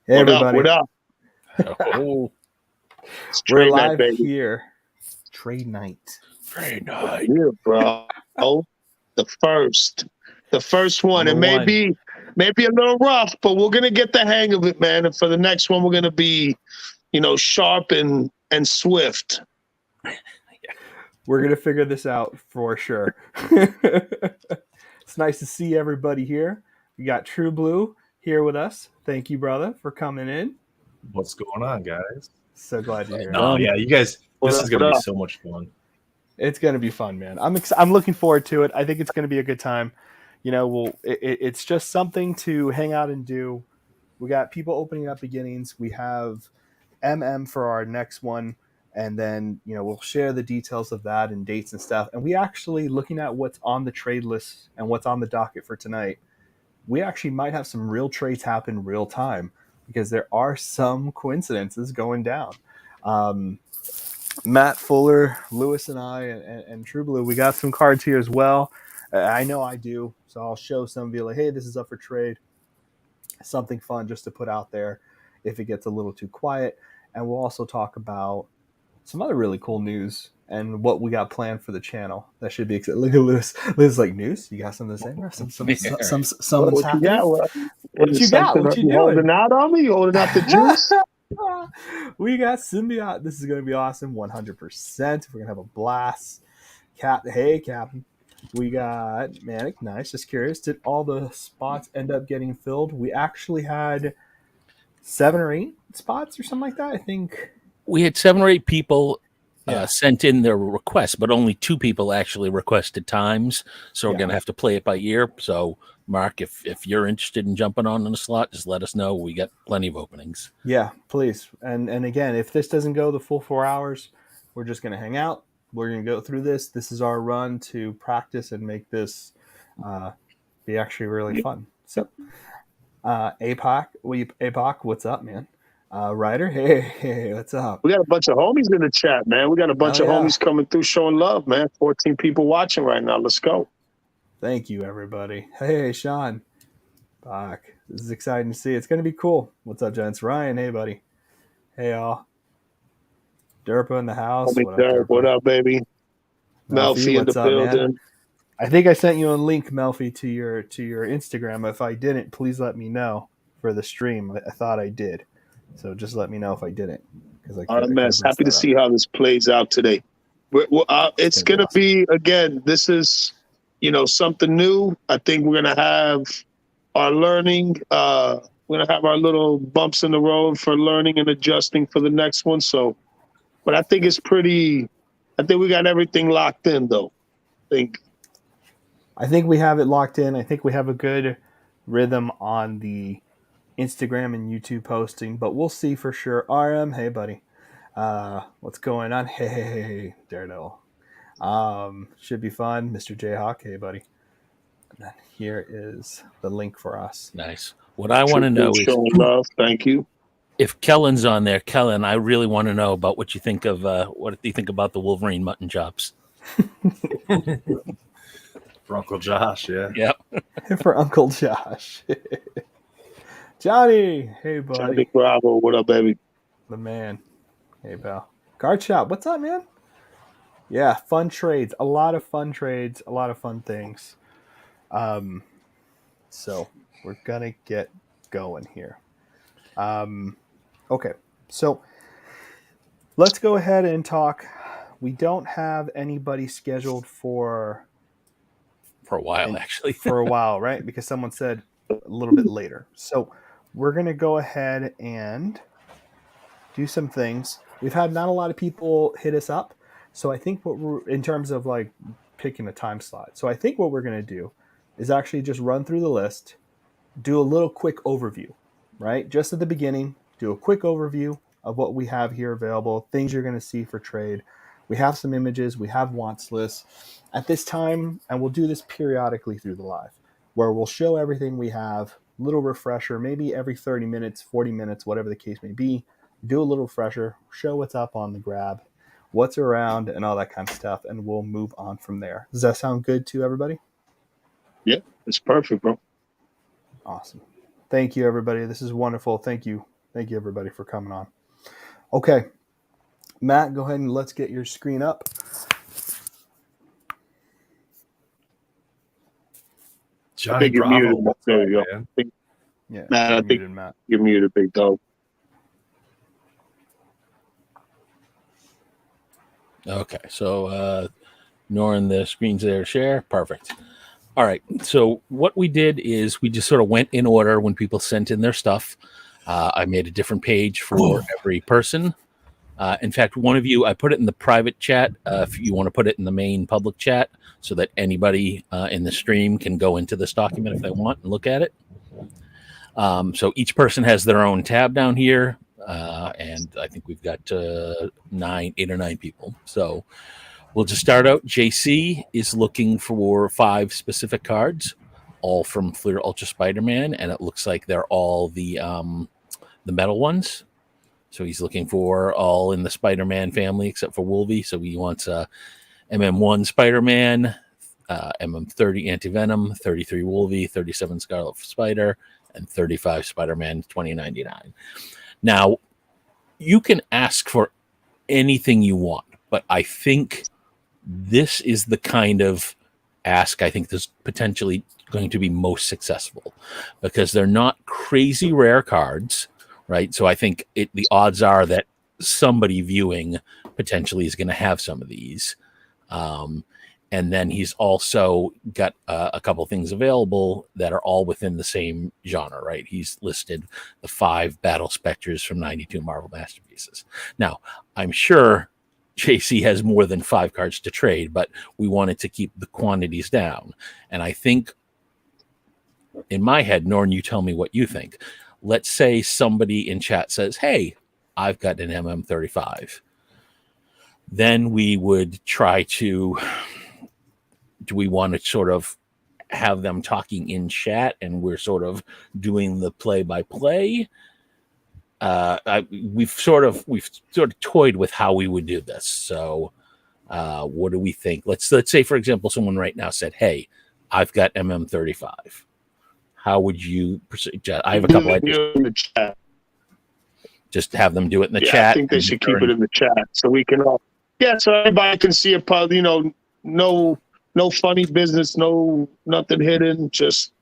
Hey, What up? everybody. What up? Oh, It's We're trade night, live baby. here. Trade night. very nice. Yeah, bro. The first one. It Number may one. be a little rough, but we're gonna get the hang of it, man. And for the next one, we're gonna be, sharp and swift. We're going to figure this out for sure. It's nice to see everybody here. We got True Blue here with us. Thank you, brother, for coming in. What's going on, guys? So glad you're here. No, yeah, you guys. This is gonna What be up? so much fun. It's going to be fun, man. I'm looking forward to it. I think it's going to be a good time. It's just something to hang out and do. We got people opening up beginnings. We have for our next one, and then we'll share the details of that and dates and stuff. And we actually, looking at what's on the trade list and what's on the docket for tonight, we actually might have some real trades happen real time because there are some coincidences going down. Matt Fuller, Lewis, and I, and True Blue, we got some cards here as well. I know I do, so I'll show some of you like, hey, this is up for trade. Something fun just to put out there if it gets a little too quiet. And we'll also talk about some other really cool news and what we got planned for the channel. That should be exciting. Look at Liz. Liz like, news? You got something to say? Something's What you happening? got? What Is you got? something What you you holding doing? out on me? You holding out the juice? We got Symbiote. This is going to be awesome. 100%. We're going to have a blast. Hey, Captain. We got Manic. Nice. Just curious. Did all the spots end up getting filled? We actually had 7 or 8 spots or something like that. I think We had 7 or 8 people Yeah. sent in their requests, but only 2 people actually requested times. So we're Yeah. going to have to play it by ear. So, Mark, if you're interested in jumping on in a slot, just let us know. We got plenty of openings. Yeah, please. And again, if this doesn't go the full 4 hours, we're just going to hang out. We're going to go through this. This is our run to practice and make this be actually really fun. So, APOC, what's up, man? Ryder, hey, what's up? We got a bunch of homies in the chat, man. We got a bunch Hell of yeah. homies coming through showing love, man. 14 people watching right now. Let's go. Thank you, everybody. Hey, Sean. Back. This is exciting to see. It's going to be cool. What's up, gents? Ryan, hey, buddy. Hey, y'all. Derpa in the house. Homie What up, Derek, Derpa? what up, baby? Melfi in the what's up, building. man? I think I sent you a link, Melfi, to your Instagram. If I didn't, please let me know for the stream. I thought I did. So just let me know if I didn't. RMS, happy to see how this plays out today. It's going to be, again, this is, something new. I think we're going to have our learning. We're going to have our little bumps in the road for learning and adjusting for the next one. So, but I think I think we got everything locked in, though. I think we have it locked in. I think we have a good rhythm on the Instagram and YouTube posting, but we'll see for sure. RM, hey, buddy. What's going on? Hey, Daredevil. Should be fun. Mr. Jayhawk, hey, buddy. And then here is the link for us. Nice. What I want to know is, showing love. Thank you. if Kellen's on there, Kellen, I really want to know about what you think of what do you think about the Wolverine mutton chops? For Uncle Josh, yeah. Yep. For Uncle Josh. Johnny, hey, buddy. Johnny Bravo, what up, baby? The man. Hey, pal. Card Shop, what's up, man? Yeah, fun trades. A lot of fun trades. A lot of fun things. So we're going to get going here. Okay, so let's go ahead and talk. We don't have anybody scheduled for For a while, actually. for a while, right? Because someone said a little bit later. So we're going to go ahead and do some things. We've had not a lot of people hit us up. So I think what we're, in terms of like picking a time slot. So I think what we're going to do is actually just run through the list, do a little quick overview, right? Just at the beginning, do a quick overview of what we have here available, things you're going to see for trade. We have some images, we have wants lists at this time, and we'll do this periodically through the live, where we'll show everything we have, little refresher, maybe every 30 minutes, 40 minutes, whatever the case may be, do a little refresher, show what's up on the grab, what's around, and all that kind of stuff, and we'll move on from there. Does that sound good to everybody? Yeah, it's perfect, bro. Awesome. Thank you, everybody. This is wonderful. Thank you Thank you, everybody, for coming on. Okay, Matt, go ahead and let's get your screen up. I think you're muted. There you go. Man? Yeah, Matt, I think muted, Matt. you're muted, big dog. Okay, so ignoring the screens there, share. Perfect. All right. So what we did is we just sort of went in order when people sent in their stuff. I made a different page for every person. In fact, one of you, I put it in the private chat. If you want to put it in the main public chat so that anybody in the stream can go into this document if they want and look at it. So each person has their own tab down here. And I think we've got 8 or 9 people. So we'll just start out. JC is looking for 5 specific cards, all from Fleer Ultra Spider-Man, and it looks like they're all the metal ones. So he's looking for all in the Spider-Man family except for Wolvie. So he wants MM1 Spider-Man, MM30 Anti-Venom, 33 Wolvie, 37 Scarlet Spider, and 35 Spider-Man 2099. Now, you can ask for anything you want, but I think this is the kind of ask I think that's potentially going to be most successful because they're not crazy rare cards, right? So I think the odds are that somebody viewing potentially is going to have some of these. And then he's also got a couple things available that are all within the same genre, right? He's listed the 5 Battle Spectres from 92 Marvel Masterpieces. Now, I'm sure JC has more than 5 cards to trade, but we wanted to keep the quantities down. And I think, in my head, Norn, you tell me what you think. Let's say somebody in chat says, hey, I've got an MM35. Then we would try to... Do we want to sort of have them talking in chat and we're sort of doing the play-by-play? We've sort of toyed with how we would do this. So what do we think? Let's say, for example, someone right now said, hey, I've got MM35. How would you proceed? I have a couple ideas. In the chat. Just have them do it in the chat. I think they should keep it in the chat so we can all. Yeah, so everybody can see it. No funny business, nothing hidden. Just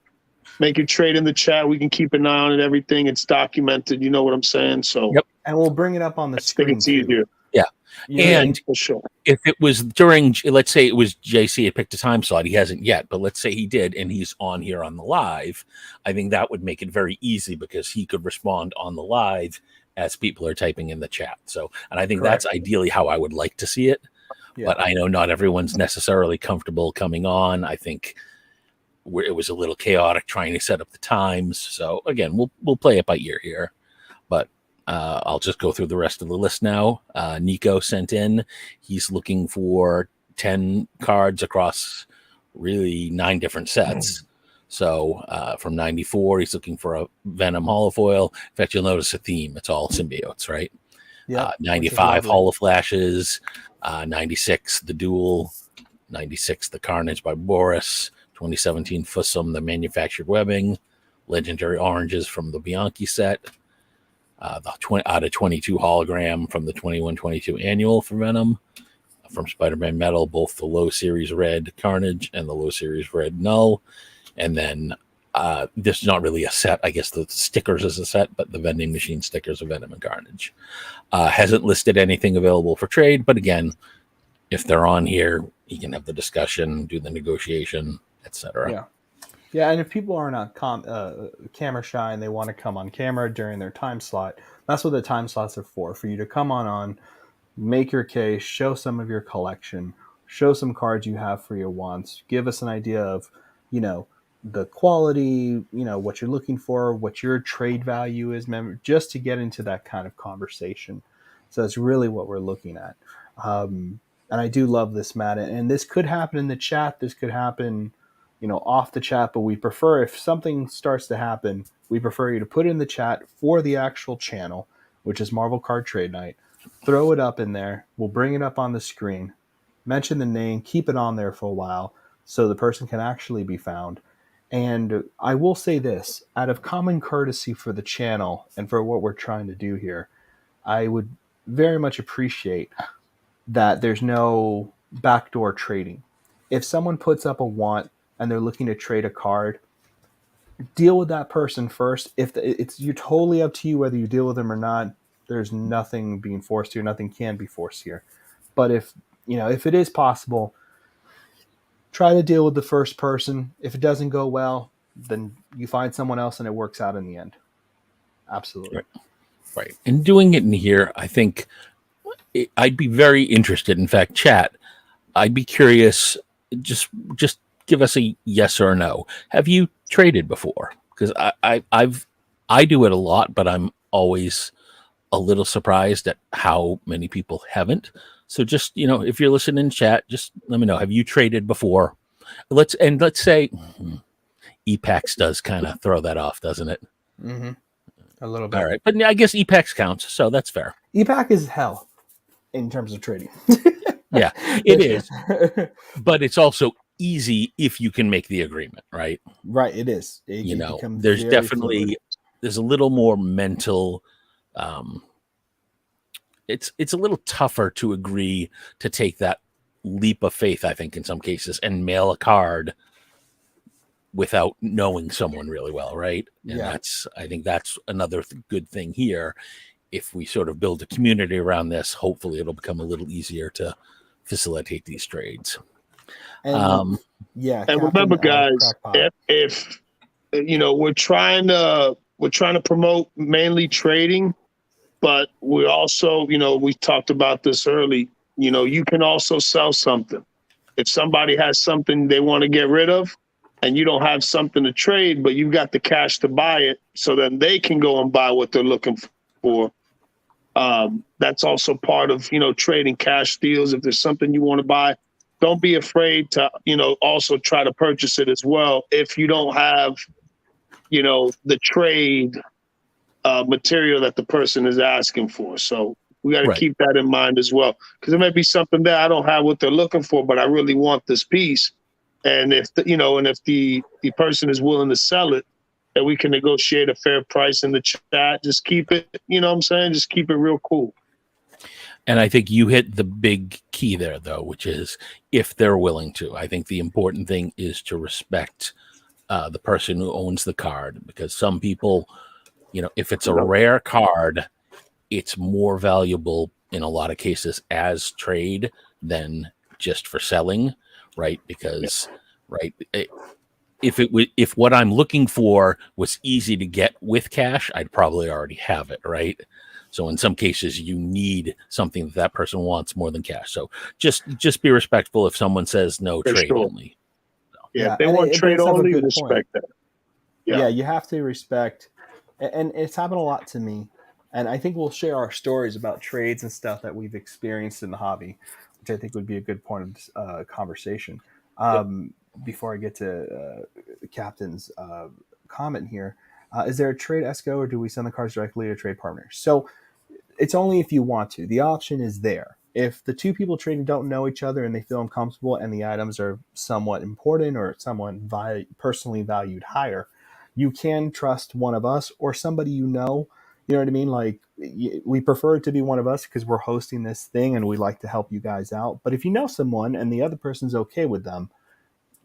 make your trade in the chat. We can keep an eye on it. Everything it's documented. You know what I'm saying? So, yep. And we'll bring it up on the screen. I think it's easier. Yeah. And for sure. If it was during, let's say it was JC had picked a time slot, he hasn't yet, but let's say he did and he's on here on the live, I think that would make it very easy because he could respond on the live as people are typing in the chat. So, and I think Correct. that's ideally how I would like to see it. Yeah. But I know not everyone's necessarily comfortable coming on. I think it was a little chaotic trying to set up the times. So again, we'll play it by ear here. But I'll just go through the rest of the list now. Nico sent in. He's looking for 10 cards across really 9 different sets. So from 94, he's looking for a Venom holofoil. In fact, you'll notice a theme. It's all symbiotes, right? Yeah. 95 holoflashes. 96, The Duel. 96, The Carnage by Boris. 2017, Fussum, The Manufactured Webbing. Legendary Oranges from the Bianchi set. The 20 out of 22 hologram from the 21-22 annual for Venom. From Spider-Man Metal, both the low series red Carnage and the low series red Null. And then this is not really a set. I guess the stickers is a set, but the vending machine stickers of Venom and Carnage. Hasn't listed anything available for trade, but again, if they're on here, you can have the discussion, do the negotiation, etc. Yeah. Yeah, and if people are not camera shy and they want to come on camera during their time slot, that's what the time slots are for you to come on, make your case, show some of your collection, show some cards you have for your wants, give us an idea of, the quality, what you're looking for, what your trade value is, just to get into that kind of conversation. So that's really what we're looking at. And I do love this, Matt. And this could happen in the chat. This could happen off the chat, but we prefer, if something starts to happen, we prefer you to put it in the chat for the actual channel, which is Marvel Card Trade Night. Throw it up in there. We'll bring it up on the screen. Mention the name. Keep it on there for a while so the person can actually be found. And I will say this, out of common courtesy for the channel and for what we're trying to do here, I would very much appreciate that there's no backdoor trading. If someone puts up a want and they're looking to trade a card, deal with that person first. If it's you're totally up to you whether you deal with them or not. There's nothing being forced here. Nothing can be forced here. But if it is possible, try to deal with the first person. If it doesn't go well, then you find someone else and it works out in the end. Absolutely. Right. And doing it in here, I think I'd be very interested. In fact, chat, I'd be curious. Just give us a yes or no. Have you traded before? Because I do it a lot, but I'm always a little surprised at how many people haven't. So just, if you're listening in chat, just let me know. Have you traded before? Let's say EPAX does kind of throw that off, doesn't it? Mm-hmm. A little bit. All right. But I guess EPAX counts, so that's fair. EPAC is hell in terms of trading. Yeah, it is. But it's also easy if you can make the agreement, right? Right, it is. There's definitely fluid. There's a little more mental. It's a little tougher to agree to take that leap of faith, I think, in some cases, and mail a card without knowing someone really well, right? And yeah. I think that's another good thing here. If we sort of build a community around this, hopefully it'll become a little easier to facilitate these trades. And, and remember, guys, if we're trying to promote mainly trading, but we're also, we talked about this early. You can also sell something. If somebody has something they want to get rid of, and you don't have something to trade, but you've got the cash to buy it, so then they can go and buy what they're looking for. That's also part of, trading cash deals. If there's something you want to buy, don't be afraid to, also try to purchase it as well. If you don't have, the trade material that the person is asking for. So we got to keep that in mind as well. Because there may be something there I don't have what they're looking for, but I really want this piece. And if the person is willing to sell it, and we can negotiate a fair price in the chat, just keep it, just keep it real cool. And I think you hit the big key there, though, which is if they're willing to. I think the important thing is to respect the person who owns the card, because some people, if it's a rare card, it's more valuable in a lot of cases as trade than just for selling, right? Because, if what I'm looking for was easy to get with cash, I'd probably already have it, right? So in some cases, you need something that person wants more than cash. So just be respectful if someone says no, trade only. So. Yeah, if they want trade only, respect that. Yeah, you have to respect, and it's happened a lot to me. And I think we'll share our stories about trades and stuff that we've experienced in the hobby, which I think would be a good point of this conversation. Before I get to the captain's comment here, is there a trade escrow, or do we send the cards directly to trade partners? So it's only if you want to. The option is there. If the two people trading don't know each other and they feel uncomfortable and the items are somewhat important or somewhat personally valued higher, you can trust one of us or somebody you know. You know what I mean? Like, we prefer it to be one of us because we're hosting this thing and we like to help you guys out. But if you know someone and the other person's okay with them,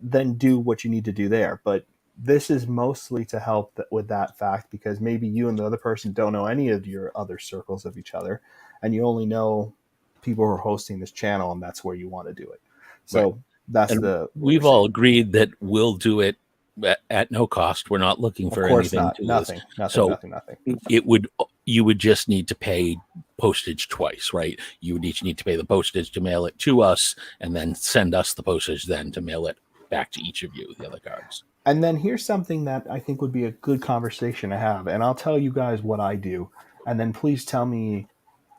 then do what you need to do there. But this is mostly to help with that fact, because maybe you and the other person don't know any of your other circles of each other, and you only know people who are hosting this channel, and that's where you want to do it. So we've all agreed that we'll do it at no cost. We're not looking for anything. Nothing. You would just need to pay postage twice, right? You would each need to pay the postage to mail it to us, and then send us the postage then to mail it back to each of you, the other cards. And then here's something that I think would be a good conversation to have, and I'll tell you guys what I do, and then please tell me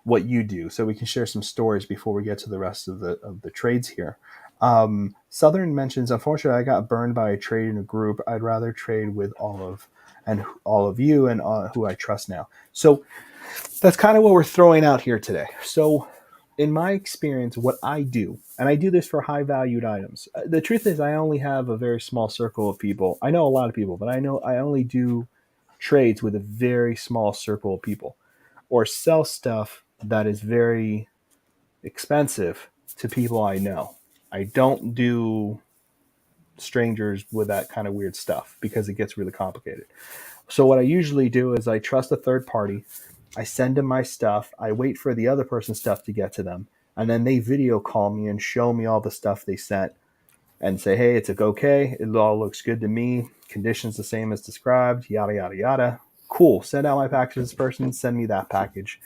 what you do, so we can share some stories before we get to the rest of the trades here. Southern mentions, unfortunately, I got burned by a trade in a group. I'd rather trade with all of you and who I trust now. So that's kind of what we're throwing out here today. So in my experience, what I do, and I do this for high valued items. The truth is, I only have a very small circle of people. I know a lot of people, but I know I only do trades with a very small circle of people, or sell stuff that is very expensive to people I know. I don't do strangers with that kind of weird stuff because it gets really complicated. So what I usually do is I trust a third party. I send them my stuff. I wait for the other person's stuff to get to them, and then they video call me and show me all the stuff they sent and say, "Hey, it's okay. It all looks good to me. Conditions the same as described. Yada yada yada. Cool. Send out my package to this person. Send me that package,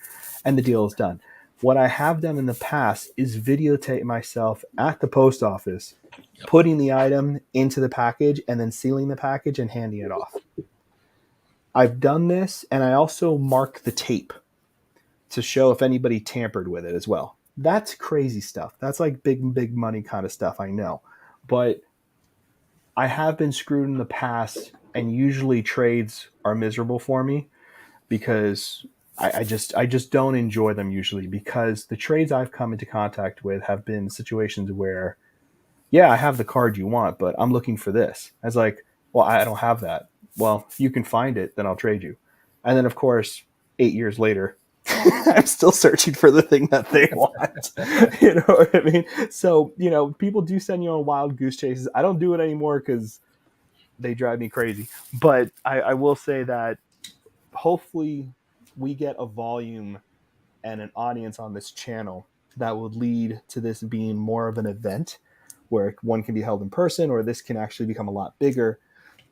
and the deal is done." What I have done in the past is videotape myself at the post office, putting the item into the package and then sealing the package and handing it off. I've done this, and I also mark the tape to show if anybody tampered with it as well. That's crazy stuff. That's like big money kind of stuff, I know. But I have been screwed in the past, and usually trades are miserable for me because I just don't enjoy them usually, because the trades I've come into contact with have been situations where, yeah, I have the card you want, but I'm looking for this. I was like, well, I don't have that. Well, if you can find it, then I'll trade you. And then, of course, 8 years later, I'm still searching for the thing that they want. You know what I mean? So, people do send you on wild goose chases. I don't do it anymore because they drive me crazy. But I will say that hopefully we get a volume and an audience on this channel that would lead to this being more of an event where one can be held in person, or this can actually become a lot bigger.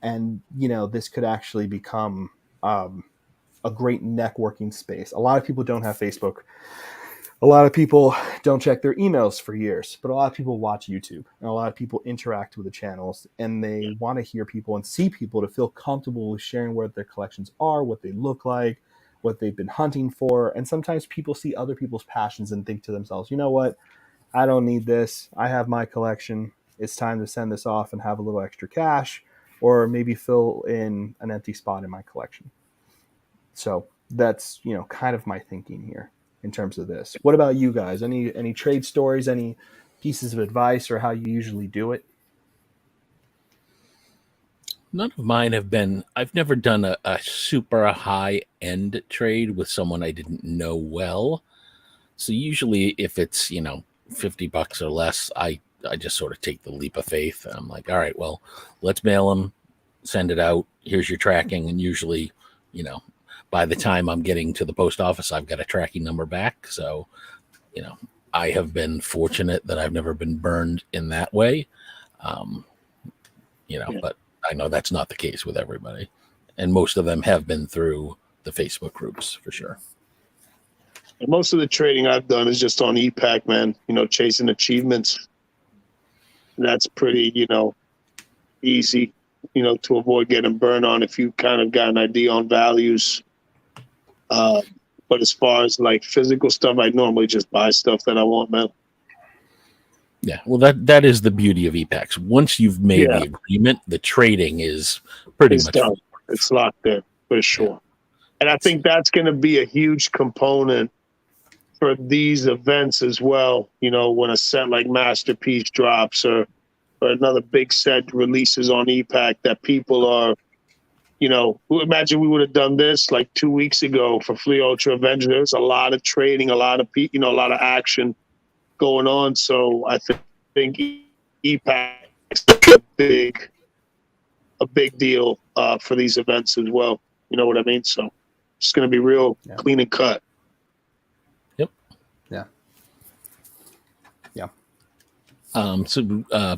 And, this could actually become a great networking space. A lot of people don't have Facebook. A lot of people don't check their emails for years, but a lot of people watch YouTube, and a lot of people interact with the channels, and they want to hear people and see people to feel comfortable with sharing where their collections are, what they look like, what they've been hunting for. And sometimes people see other people's passions and think to themselves, you know what? I don't need this. I have my collection. It's time to send this off and have a little extra cash, or maybe fill in an empty spot in my collection. So that's, kind of my thinking here in terms of this. What about you guys? Any trade stories, any pieces of advice, or how you usually do it? None of mine have been, I've never done a super high end trade with someone I didn't know well. So usually if it's, $50 or less, I just sort of take the leap of faith. I'm like, all right, well, let's mail them, send it out. Here's your tracking. And usually, by the time I'm getting to the post office, I've got a tracking number back. So, I have been fortunate that I've never been burned in that way. But I know that's not the case with everybody. And most of them have been through the Facebook groups for sure. And most of the trading I've done is just on ePack, man, chasing achievements. And that's pretty, easy, to avoid getting burned on if you kind of got an idea on values. But as far as like physical stuff, I normally just buy stuff that I want, man. Yeah, well, that is the beauty of ePacks. Once you've made the agreement, the trading is pretty much done. It's locked there for sure. And I think that's going to be a huge component for these events as well. When a set like Masterpiece drops or another big set releases on ePack, that people are, imagine we would have done this like 2 weeks ago for Flea Ultra Avenger. There's a lot of trading, a lot of a lot of action going on. So I think ePack is a big deal for these events as well. You know what I mean? So it's going to be real clean and cut. Yep. Yeah. So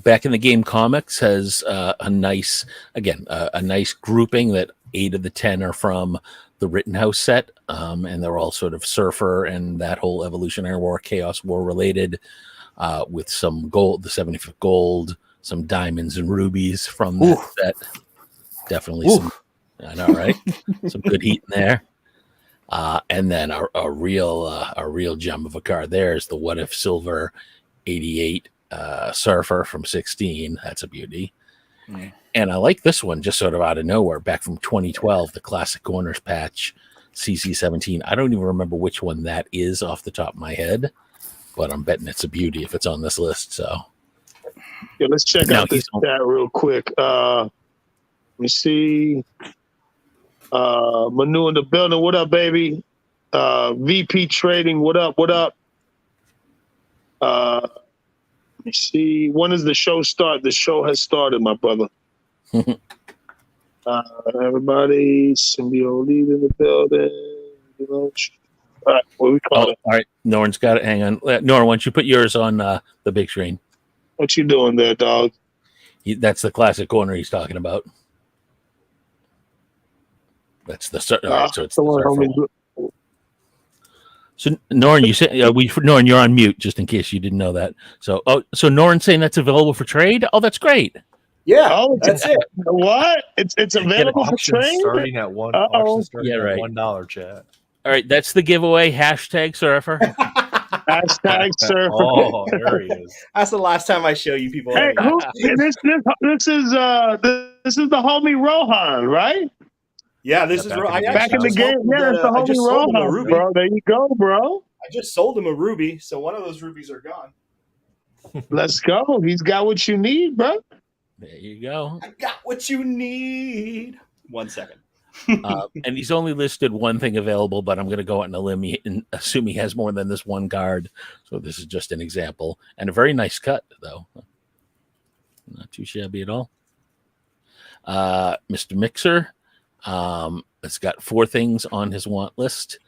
Back in the Game Comics has a nice grouping that 8 of the 10 are from the Rittenhouse set, and they're all sort of Surfer and that whole Evolutionary War, Chaos War related, with some gold, the 70-foot gold, some diamonds and rubies from that set. Definitely some, I know, right? Some good heat in there. And then a real gem of a card there is the What If Silver 88 Surfer from 16. That's a beauty. And I like this one just sort of out of nowhere, back from 2012, the Classic Corners patch CC17. I don't even remember which one that is off the top of my head, but I'm betting it's a beauty if it's on this list. So Yeah, let's check No, out this he's on- chat real quick. Let me see. Manu in the building. What up, baby? VP Trading. What up? What up? Let me see. When does the show start? The show has started, my brother. Everybody, Symbiote in the building. All right, what we call all it? right. Norman's got it. Hang on. Norman, why don't you put yours on the big screen? What you doing there, dog? That's the classic corner he's talking about. That's the all right, so it's the Someone surfer help me one. So Norman, you said Norman, you're on mute, just in case you didn't know that. So Norman's saying that's available for trade. Oh, that's great. Yeah, Oh, that's it. What? It's available for Auction trade? starting at one. Uh-oh. Auction starting Yeah, at right. $1 chat. All right, that's the giveaway. Hashtag surfer. Hashtag surfer. Oh, there he is. That's the last time I show you people. Hey, anything. this is the homie Rohan, right? Yeah, this Yeah, is back in the I game. Back in the just game, sold him yeah, it's the I just homie sold him a Rohan, ruby. bro. There you go, bro. I just sold him a ruby, so one of those rubies are gone. Let's go. He's got what you need, bro. There you go. I got what you need. 1 second. And he's only listed one thing available, but I'm going to go out on a limb and assume he has more than this one card. So this is just an example, and a very nice cut, though. Not too shabby at all. Mr. Mixer has got 4 things on his want list.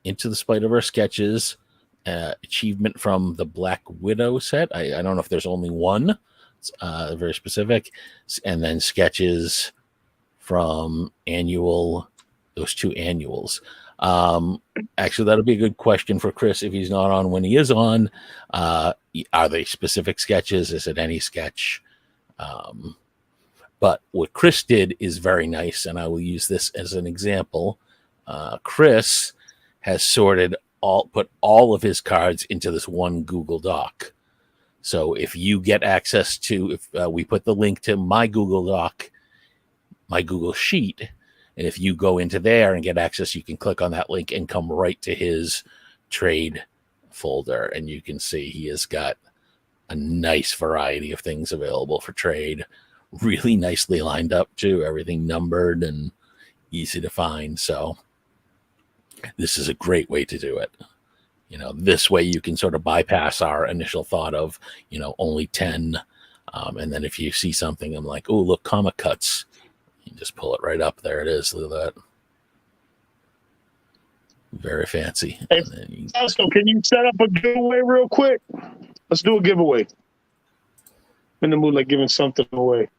Into the Spider-Verse sketches, achievement from the Black Widow set. I don't know if there's only one. It's very specific. And then sketches from those 2 annuals. Actually, that'll be a good question for Chris if he's not on. When he is on, are they specific sketches? Is it any sketch? But what Chris did is very nice, and I will use this as an example. Chris has put all of his cards into this one Google Doc. So if you get access to, if we put the link to my Google Doc, my Google Sheet, and if you go into there and get access, you can click on that link and come right to his trade folder, and you can see he has got a nice variety of things available for trade. Really nicely lined up too, everything numbered and easy to find. So this is a great way to do it. This way you can sort of bypass our initial thought of, only 10. And then if you see something, I'm like, oh, look, comic cuts. You just pull it right up. There it is. Look at that. Very fancy. Hey, so can you set up a giveaway real quick? Let's do a giveaway. I'm in the mood like giving something away.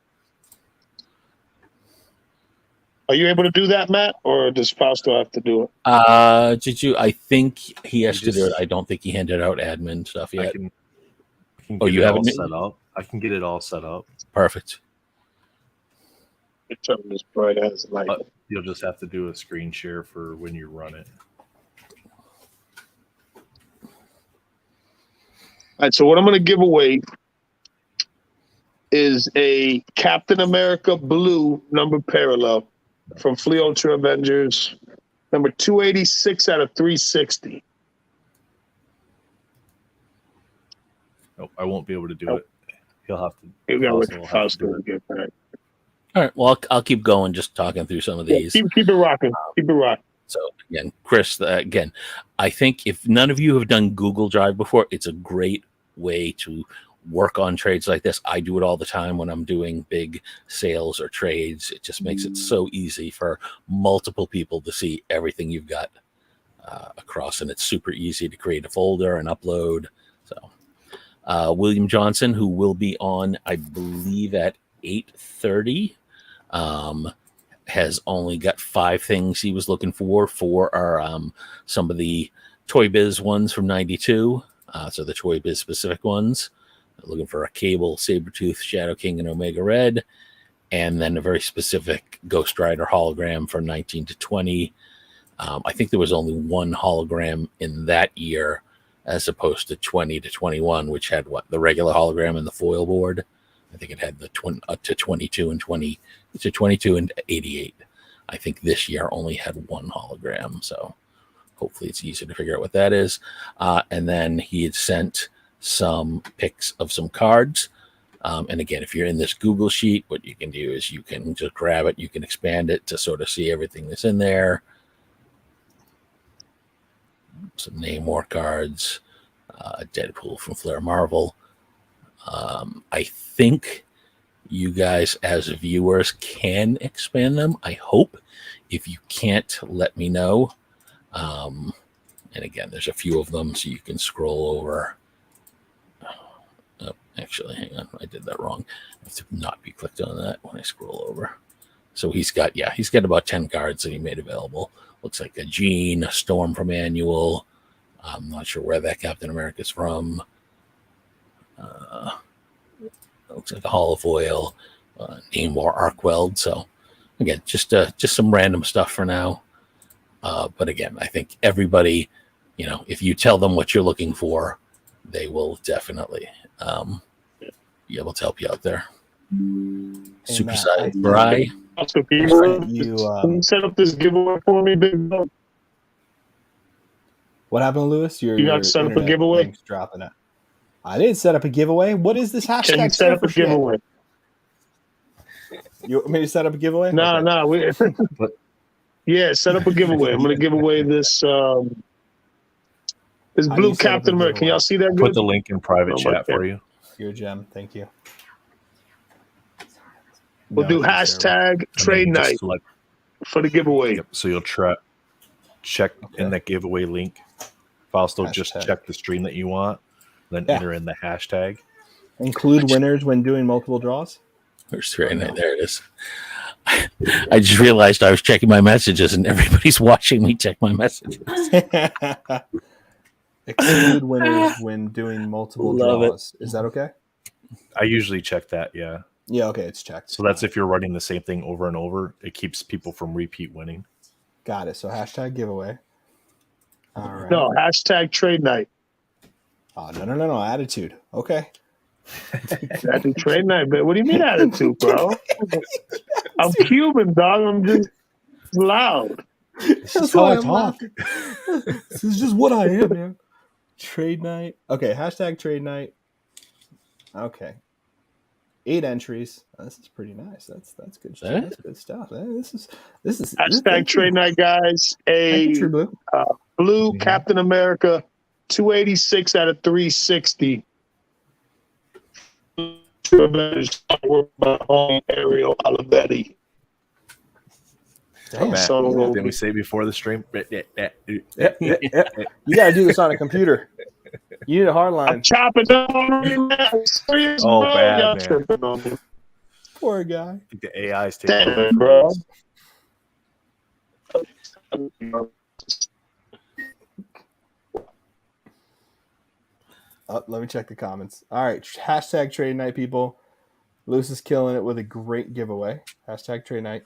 Are you able to do that, Matt, or does Fausto have to do it? I think he has to do it. I don't think he handed out admin stuff I yet. can Oh, get you it have all it? set up. I can get it all set up. Perfect. Turn this bright as light. But you'll just have to do a screen share for when you run it. All right, so what I'm going to give away is a Captain America Blue number parallel from Flea Ultra Avengers, number 286 out of 360. Nope, I won't be able to do it. He'll have to. You got Fausto will what have to do Fausto it. get back. All right. Well, I'll keep going, just talking through some of these. Keep it rocking. Keep it rocking. So again, Chris, I think if none of you have done Google Drive before, it's a great way to work on trades like this. I do it all the time when I'm doing big sales or trades. It just makes it so easy for multiple people to see everything you've got across, and it's super easy to create a folder and upload. So William Johnson, who will be on, I believe, at 8:30, has only got 5 things he was looking for. 4 are some of the Toy Biz ones from 92. So the Toy Biz specific ones. Looking for a Cable, Sabretooth, Shadow King, and Omega Red. And then a very specific Ghost Rider hologram from 19 to 20. I think there was only one hologram in that year as opposed to 20 to 21, which had the regular hologram and the foil board. I think it had the to 22 and 20 to 22 and 88. I think this year only had one hologram. So hopefully it's easy to figure out what that is. And then he had sent some pics of some cards. And again, if you're in this Google sheet, what you can do is you can just grab it, you can expand it to sort of see everything that's in there. Some Namor cards, Deadpool from Flair Marvel. I think you guys as viewers can expand them. I hope. If you can't, let me know. And again, there's a few of them, so you can scroll over. Oh, actually, hang on. I did that wrong. I have to not be clicked on that when I scroll over. So he's got about 10 cards that he made available. Looks like a Jean, a Storm from Annual. I'm not sure where that Captain America's from. Looks like a Hall of Oil, Namor Arkweld. So again, just some random stuff for now. But again, I think everybody, if you tell them what you're looking for, they will definitely be able to help you out there. Super Saiyan Bri. Also, can You, you set up this giveaway for me, Big Dog? what happened, Lewis? You got to set up a internet giveaway? link's dropping it. I didn't set up a giveaway. What is this hashtag? Can you set up a shit? giveaway? You want me to set up a giveaway? No. Yeah, set up a giveaway. I'm going to give away this How do blue you set up a Captain America. Can giveaway? y'all see that Put good? the link in private Oh, chat okay. for you. You're a gem. Thank you. We'll do hashtag trade And then night just select- for the giveaway. Yep. So you'll check Okay. in that giveaway link. File still just Hashtag. check the stream that you want, then Yeah. enter in the hashtag. Include winners when doing multiple draws. There's three. There it is. I just realized I was checking my messages and everybody's watching me check my messages. Exclude winners when doing multiple Love it. draws. Is that okay? I usually check that, yeah. Yeah, okay, it's checked. So that's if you're running the same thing over and over, it keeps people from repeat winning. Got it. So hashtag giveaway. All right. No, hashtag trade night. Oh, no. Attitude. Okay. Hashtag trade night, man. What do you mean attitude, bro? I'm Cuban, dog. I'm just loud. That's why I'm laughing. This is just what I am, man. Trade night. Okay, hashtag trade night. Okay. 8 entries. Oh, this is pretty nice. That's good stuff. Eh? That's good stuff. This is Hashtag trade night, guys. A True Blue. blue Mhm. Captain America, 286 out of 360. Ariel Olivetti. Damn. So Didn't we say before the stream? Yeah. You gotta do this on a computer. You need a hard I'm line. chopping down on man. Serious, Oh, bro. bad, Y'all man. tripping on me. Poor guy. I think the AI is taking Damn over. it, bro. Oh, let me check the comments. All right. Hashtag trade night, people. Luce is killing it with a great giveaway. Hashtag trade night.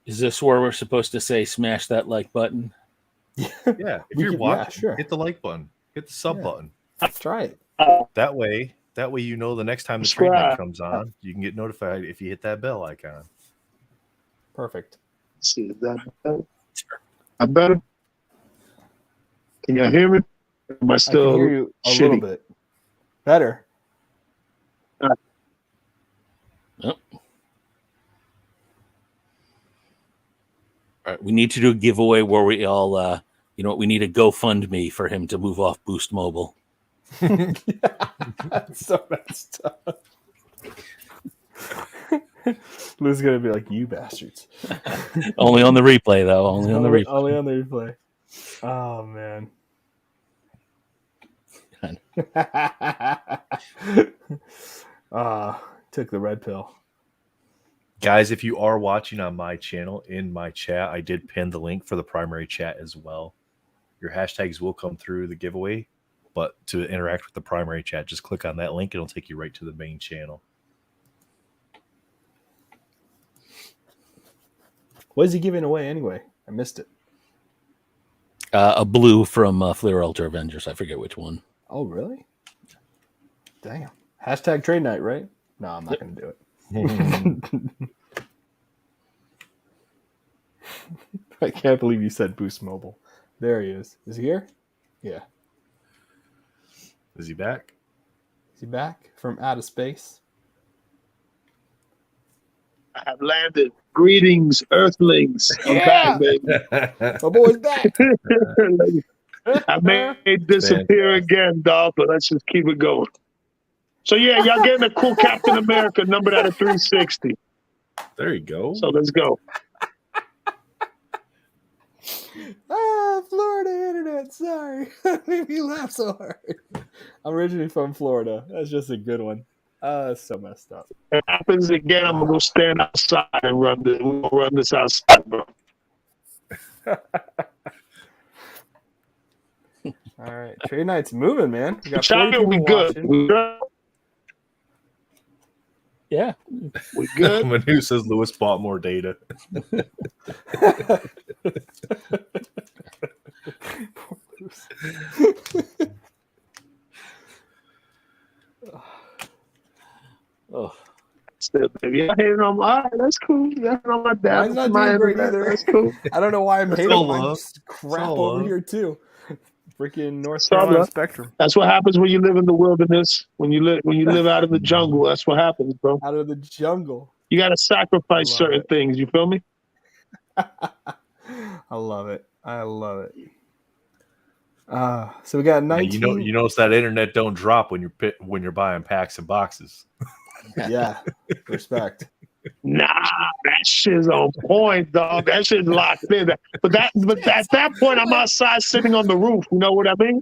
Is this where we're supposed to say smash that like button? Yeah, if We you're could- watching, sure. hit the like button, hit the sub Yeah. button. Try it. That way you know the next time the stream night Subscribe. comes on, you can get notified if you hit that bell icon. Perfect. Let's see, is that I better. Can y'all hear me? Am I I can still hear you a shitty? little bit better. All right, we need to do a giveaway where we all, we need a GoFundMe for him to move off Boost Mobile. That's so messed up. Lou's gonna be like, "You bastards!" Only on the replay, though. Only on the replay. Only on the replay. Oh man. Took the red pill. Guys, if you are watching on my channel, in my chat, I did pin the link for the primary chat as well. Your hashtags will come through the giveaway, but to interact with the primary chat, just click on that link. It'll take you right to the main channel. What is he giving away anyway? I missed it. A blue from Flair Ultra Avengers. I forget which one. Oh really? Damn. Hashtag trade night, right? No, I'm not gonna do it. I can't believe you said Boost Mobile. There he is. Is he here? Yeah. Is he back? Is he back from out of space? I have landed. Greetings, Earthlings. I'm back, baby. My boy's back. I may disappear again, dog, but let's just keep it going. So yeah, y'all getting a cool Captain America numbered out of 360. There you go. So let's go. Florida internet. Sorry. Made me laugh so hard. I'm originally from Florida. That's just a good one. It's so messed up. If it happens again, I'm gonna go stand outside and run this. We're gonna run this outside, bro. All right. Trade night's moving, man. We got 40 China, we people good. watching. We good. Yeah. We good. Manu says Lewis bought more data. Poor Luce. Oh, Still, baby. Y'all hating on my. All right, that's cool. Y'all hating on my dad. Mine's not My doing great internet, either. That's cool. I don't know why I'm It's hating. all Mine's love. crap all over love. here too. Freaking North It's all Carolina love. Spectrum. That's what happens when you live in the wilderness. When you live out in the jungle. That's what happens, bro. Out of the jungle. You got to sacrifice I love certain it. things. You feel me? I love it. I love it. So we got Yeah, 19. you notice that internet don't drop when you're buying packs and boxes. Yeah, respect. Nah, that shit's on point, dog. That shit's locked in. But at that point, I'm outside sitting on the roof. You know what I mean?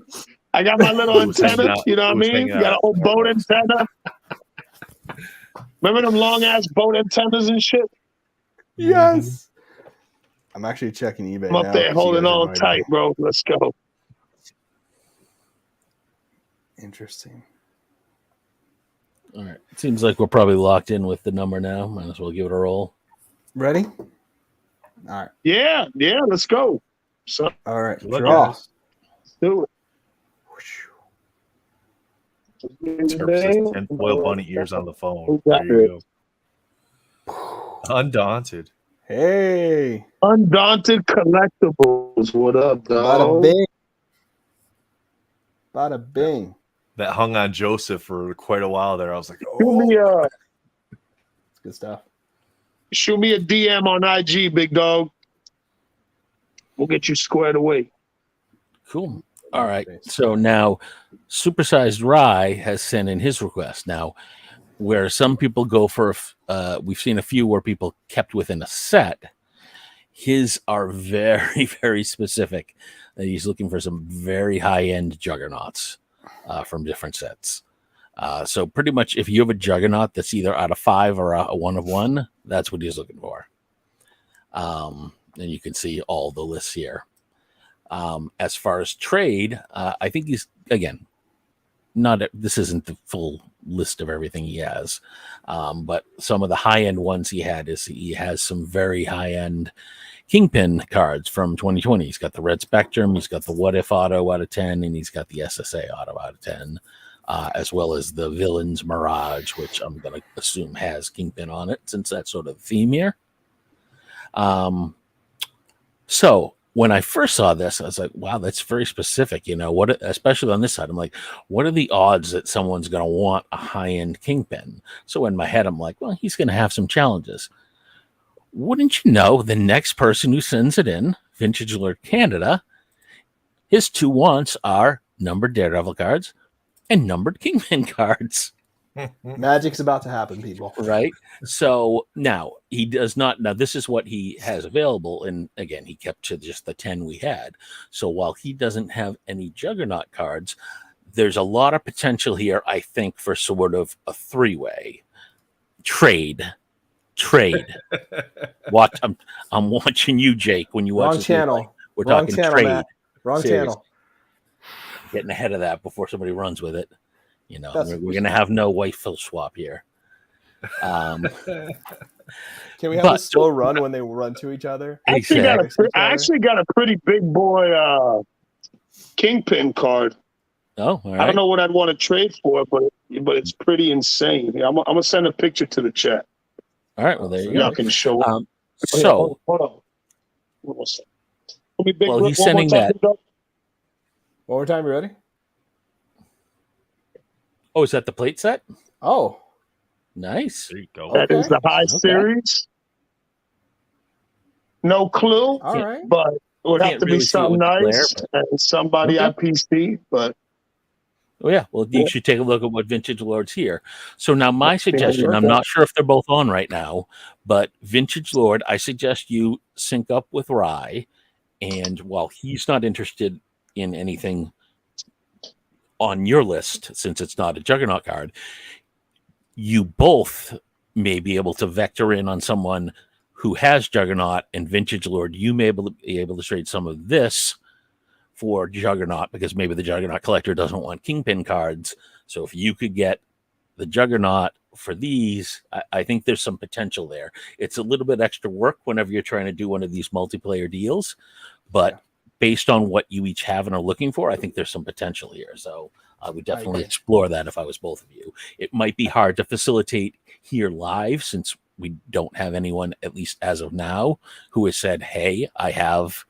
I got my little Who's hanging antenna. out? You know what I Who's mean? hanging Got out? an old boat antenna. Remember them long ass boat antennas and shit? Yes. I'm actually checking eBay. I'm up now there 'cause you holding guys have on no tight, idea. bro. Let's go. Interesting. all right. Seems like we're probably locked in with the number now. Might as well give it a roll. Ready? All right. Yeah, let's go. So All right. Good luck, Draw. guys. do it. Terp says 10 foil bunny ears on the phone. Who There got you go. Undaunted. Hey. Undaunted Collectibles. What up, Bada dog? bing. Bada bing. That hung on Joseph for quite a while there. I was like, It's good stuff. Shoot me a DM on IG, big dog. We'll get you squared away. Cool. All right. So now Supersized Rye has sent in his request. Now, where some people go for, we've seen a few where people kept within a set. His are very, very specific. He's looking for some very high-end juggernauts from different sets. So pretty much if you have a juggernaut that's either out of 5 or a 1 of 1, that's what he's looking for. And you can see all the lists here. As far as trade, I think he's, again, this isn't the full list of everything he has, but some of the high-end ones he has some very high-end Kingpin cards from 2020. He's got the Red Spectrum, he's got the What If auto out of 10, and he's got the SSA auto out of 10, as well as the Villains Mirage, which I'm going to assume has Kingpin on it, since that's sort of the theme here. So when I first saw this, I was like, wow, that's very specific. You know, what, especially on this side, I'm like, what are the odds that someone's going to want a high-end Kingpin? So in my head, I'm like, well, he's going to have some challenges. Wouldn't you know, the next person who sends it in, Vintage Alert Canada, his 2 wants are numbered Daredevil cards and numbered Kingpin cards. Magic's about to happen, people. Right. So now he does not. Now, this is what he has available. And again, he kept to just the 10 we had. So while he doesn't have any Juggernaut cards, there's a lot of potential here, I think, for sort of a 3-way trade. Watch. I'm watching you, Jake, when you watch Wrong this channel. replay. We're Wrong talking channel, trade. Matt. Wrong Seriously. channel. Getting ahead of that before somebody runs with it. You know, That's we're going to have no white Phil swap here. Can we have But- a slow run when they run to each other? I actually got a pretty big boy Kingpin card. Oh, all right. I don't know what I'd want to trade for, but it's pretty insane. I'm gonna send a picture to the chat. All right. Well, there you Y'all go. can show it. So Hold on. Let me big Well, rip he's one more sending time, that. Doug. One more time, you ready? Oh, is that the plate set? Oh, Nice. There you go. That is okay. the high Okay. series. No clue, All right. but it would have Can't to be really see it something with the glare, nice and somebody Okay. at PC. But Oh yeah, well you Yeah. should take a look at what Vintage Lord's here. So now my suggestion, I'm perfect. not sure if they're both on right now, but Vintage Lord, I suggest you sync up with Rye, and while he's not interested in anything on your list, since it's not a Juggernaut card, you both may be able to vector in on someone who has Juggernaut and Vintage Lord. You may be able to trade some of this for Juggernaut because maybe the Juggernaut collector doesn't want Kingpin cards. So if you could get the Juggernaut for these, I think there's some potential there. It's a little bit extra work whenever you're trying to do one of these multiplayer deals, but Yeah. based on what you each have and are looking for, I think there's some potential here. So I would definitely agree. explore that if I was both of you. It might be hard to facilitate here live since we don't have anyone, at least as of now, who has said, hey, I have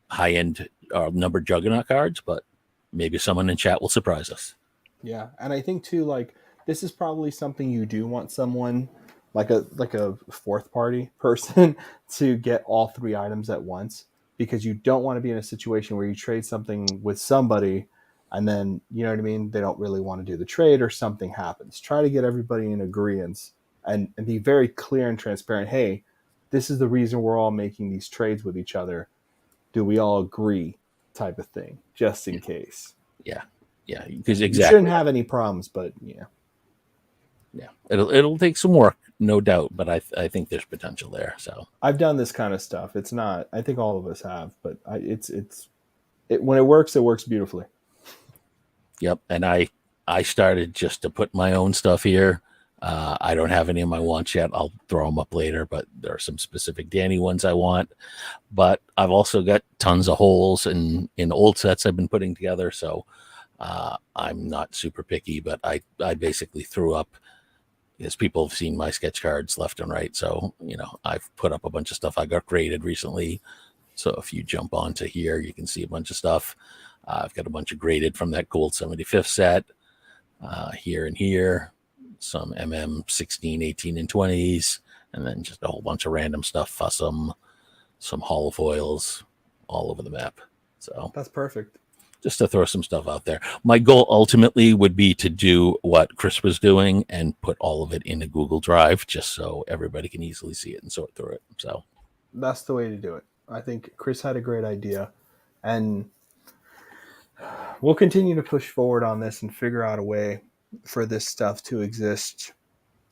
high-end numbered Juggernaut cards, but maybe someone in chat will surprise us. Yeah, and I think too, like this is probably something you do want someone like a fourth party person to get all three items at once because you don't want to be in a situation where you trade something with somebody and then you know what I mean, they don't really want to do the trade or something happens. Try to get everybody in agreement and be very clear and transparent. Hey, this is the reason we're all making these trades with each other. Do we all agree? Type of thing, just in case. Yeah, because You exactly. shouldn't have any problems, but yeah. Yeah, it'll take some work, no doubt, but I think there's potential there. So I've done this kind of stuff. It's not. I think all of us have, but it's when it works beautifully. yep, and I started just to put my own stuff here. I don't have any of my wants yet. I'll throw them up later, but there are some specific Danny ones I want. But I've also got tons of holes in old sets I've been putting together. So I'm not super picky, but I basically threw up, because people have seen my sketch cards left and right. So, I've put up a bunch of stuff I got graded recently. So if you jump onto here, you can see a bunch of stuff. I've got a bunch of graded from that Gold 75th set here and here. Some MM 16, 18, and 20s, and then just a whole bunch of random stuff, some holofoils all over the map. So That's perfect. just to throw some stuff out there. My goal ultimately would be to do what Chris was doing and put all of it in a Google Drive just so everybody can easily see it and sort through it. So That's the way to do it. I think Chris had a great idea, and we'll continue to push forward on this and figure out a way for this stuff to exist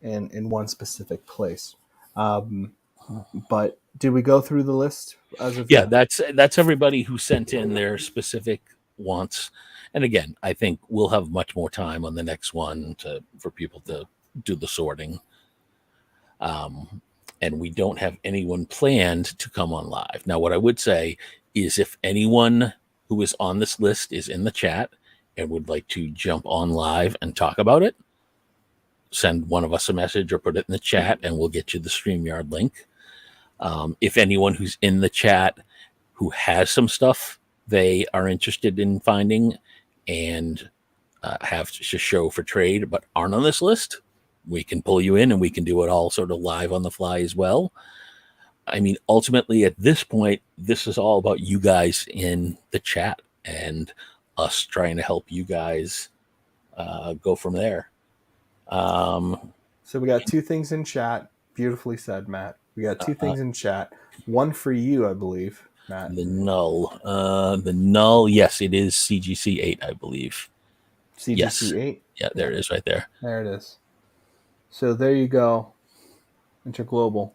in one specific place. But did we go through the list as of yeah, that's everybody who sent in their specific wants. And again, I think we'll have much more time on the next one for people to do the sorting. And we don't have anyone planned to come on live. Now, what I would say is if anyone who is on this list is in the chat and would like to jump on live and talk about it, send one of us a message or put it in the chat and we'll get you the StreamYard link. If anyone who's in the chat who has some stuff they are interested in finding and have to show for trade but aren't on this list, we can pull you in and we can do it all sort of live on the fly as well. I mean, ultimately at this point, this is all about you guys in the chat and us trying to help you guys go from there. So we got two things in chat. Beautifully said, Matt. We got two things in chat. One for you, I believe, Matt. The null, yes, it is CGC 8, I believe. CGC 8? Yeah, there it is right there. There it is. So there you go. Interglobal.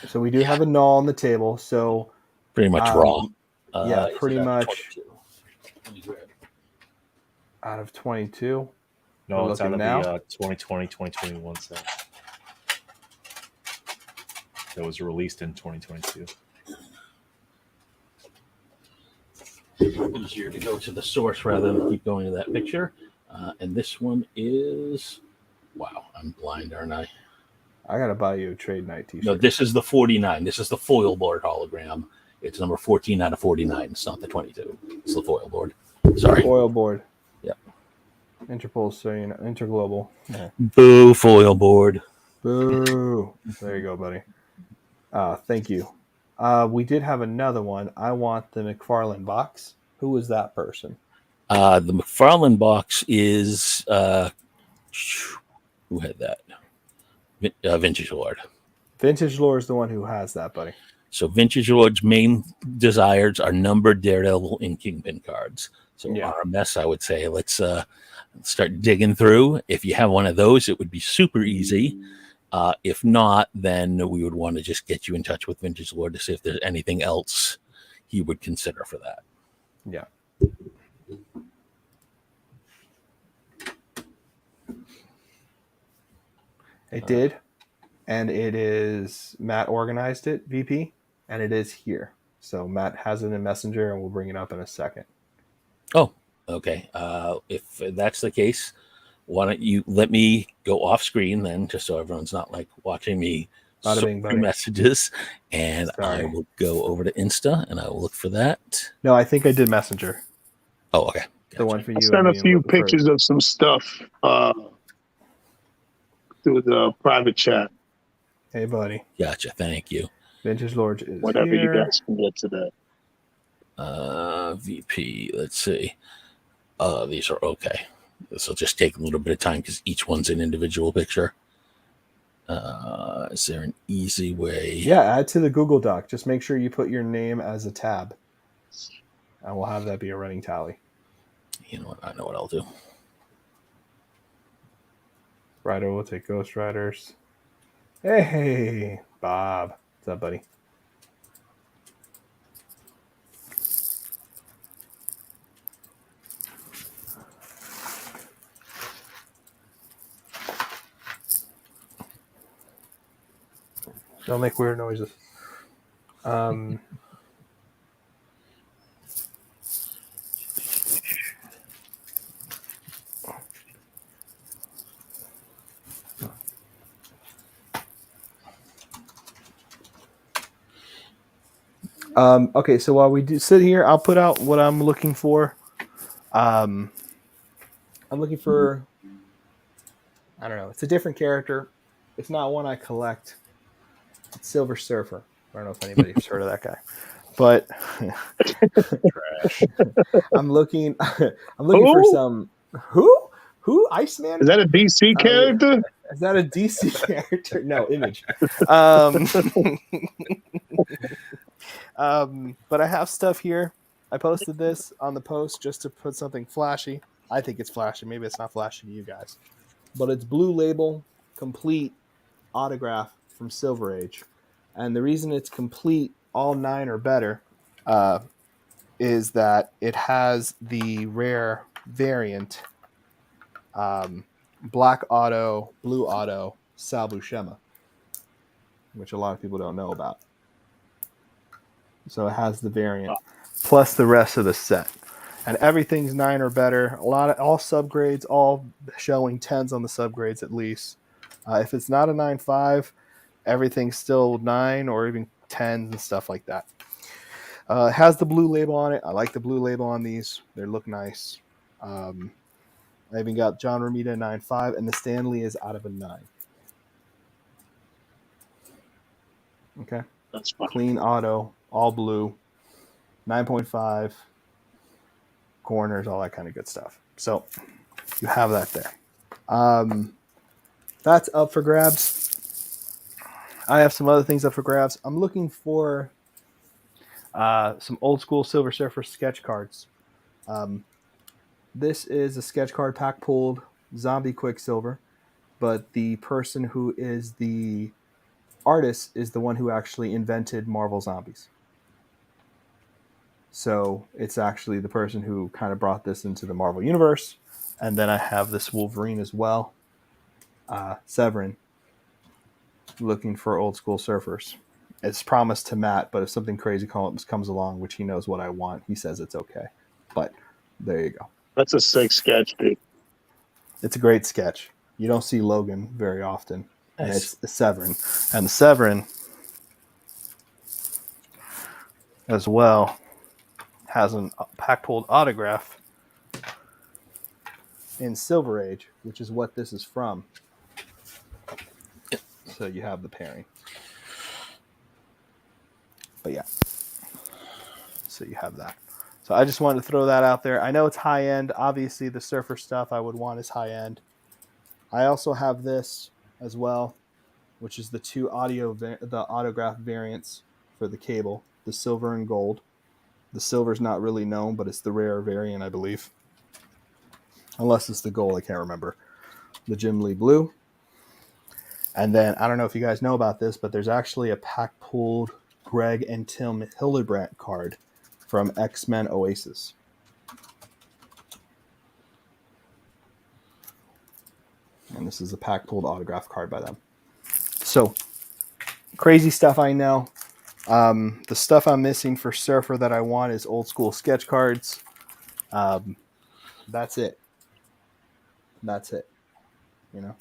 So we do have a null on the table. So pretty much raw. Yeah, pretty much 22. out of 22. No, We're it's out of looking the 2020, 2021 set. That was released in 2022. Easier to go to the source rather than keep going to that picture. And this one is, wow, I'm blind, aren't I? I gotta buy you a trade night T-shirt. No, this is the 49. This is the foil board hologram. It's number 14 out of 49. It's not the 22. It's the foil board. Sorry. Foil board. Yeah. Interpol, so you know, Interglobal. Yeah. Boo, foil board. Boo. There you go, buddy. Thank you. We did have another one. I want the McFarlane box. Who was that person? The McFarlane box is who had that? Vintage Lord. Vintage Lore is the one who has that, buddy. So Vintage Lord's main desires are numbered Daredevil and Kingpin cards. So Yeah. RMS, I would say, let's start digging through. If you have one of those, it would be super easy. If not, then we would want to just get you in touch with Vintage Lord to see if there's anything else he would consider for that. Yeah. It did. And it is Matt organized it, VP, and it is here. So Matt has it in Messenger and we'll bring it up in a second. Oh, okay. If that's the case, why don't you let me go off screen then, just so everyone's not like watching me Bada sort bing, through buddy. messages, and Sorry. I will go over to Insta and I will look for that. No, I think I did Messenger. Oh, okay. The Gotcha. one for you. I sent and a me and few Wilbur first. pictures of some stuff through the private chat. Hey, buddy. Gotcha. Thank you. Vintage Lord is Whatever here. you guys can get to that. VP. Let's see. These are okay. This will just take a little bit of time because each one's an individual picture. Is there an easy way? Yeah, add to the Google Doc. Just make sure you put your name as a tab. And we'll have that be a running tally. You know what? I know what I'll do. Rider will take Ghost Riders. Hey, Bob. What's up, buddy? Don't make weird noises. Okay, so while we do sit here, I'll put out what I'm looking for. I'm looking for, I don't know, it's a different character. It's not one I collect. It's Silver Surfer. I don't know if anybody's heard of that guy, but I'm looking for some who Iceman. Is that a DC character? Is that a DC character? No, Image. But I have stuff here. I posted this on the post just to put something flashy. I think it's flashy. Maybe it's not flashy to you guys. But it's Blue Label, complete autograph from Silver Age. And the reason it's complete, all 9 or better, is that it has the rare variant Black Auto, Blue Auto, Sal Buscema, which a lot of people don't know about. So it has the variant plus the rest of the set, and everything's 9 or better. All subgrades, all showing 10s on the subgrades at least. If it's not a 9.5, everything's still 9 or even 10s and stuff like that. It has the blue label on it. I like the blue label on these. They look nice. I even got John Romita 9.5, and the Stanley is out of a 9. Okay. That's fine. Clean auto, all blue, 9.5, corners, all that kind of good stuff. So you have that there. That's up for grabs. I have some other things up for grabs. I'm looking for some old school Silver Surfer sketch cards. This is a sketch card pack pulled Zombie Quicksilver, but the person who is the artist is the one who actually invented Marvel Zombies. So it's actually the person who kind of brought this into the Marvel Universe. And then I have this Wolverine as well. Severin, looking for old school surfers. It's promised to Matt, but if something crazy comes along, which he knows what I want, he says it's okay. But there you go. That's a sick sketch, dude. It's a great sketch. You don't see Logan very often. and Nice. it's the Severin. And the Severin as well has a pack-pulled autograph in Silver Age, which is what this is from. So you have the pairing. But yeah. So you have that. So I just wanted to throw that out there. I know it's high end. Obviously, the Surfer stuff I would want is high end. I also have this as well, which is the two the autograph variants for the cable, the silver and gold. The silver's not really known, but it's the rare variant, I believe. Unless it's the gold, I can't remember. The Jim Lee blue. And then, I don't know if you guys know about this, but there's actually a pack-pulled Greg and Tim Hildebrandt card from X-Men Oasis. And this is a pack-pulled autograph card by them. So, crazy stuff, I know. The stuff I'm missing for Surfer that I want is old school sketch cards. That's it. That's it. You know?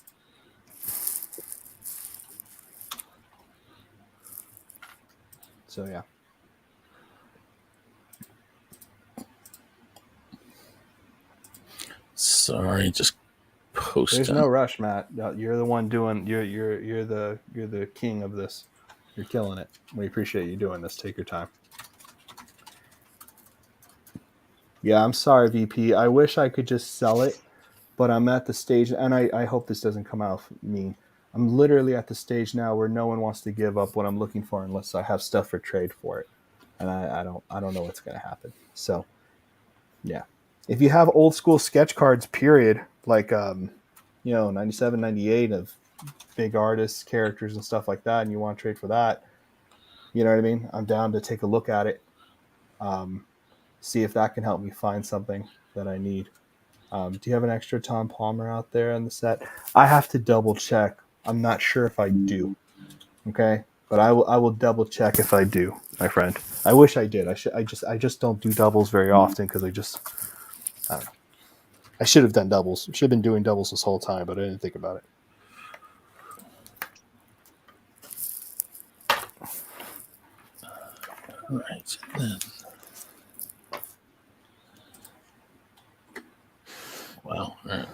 So, yeah. Sorry, just posting. There's no rush, Matt. You're the one doing. You're the king of this. You're killing it. We appreciate you doing this. Take your time. Yeah, I'm sorry, VP. I wish I could just sell it, but I'm at the stage, and I hope this doesn't come out mean. I'm literally at the stage now where no one wants to give up what I'm looking for unless I have stuff for trade for it, and I don't know what's going to happen. So, yeah, if you have old school sketch cards, period, like 97, 98 of big artists, characters, and stuff like that, and you want to trade for that, you know what I mean? I'm down to take a look at it. See if that can help me find something that I need. Do you have an extra Tom Palmer out there in the set? I have to double check. I'm not sure if I do. Okay, but I will double check if I do, my friend. I wish I did. I just don't do doubles very often because I don't know. I should have done doubles. Should have been doing doubles this whole time, but I didn't think about it. All right. Then. Wow. All right.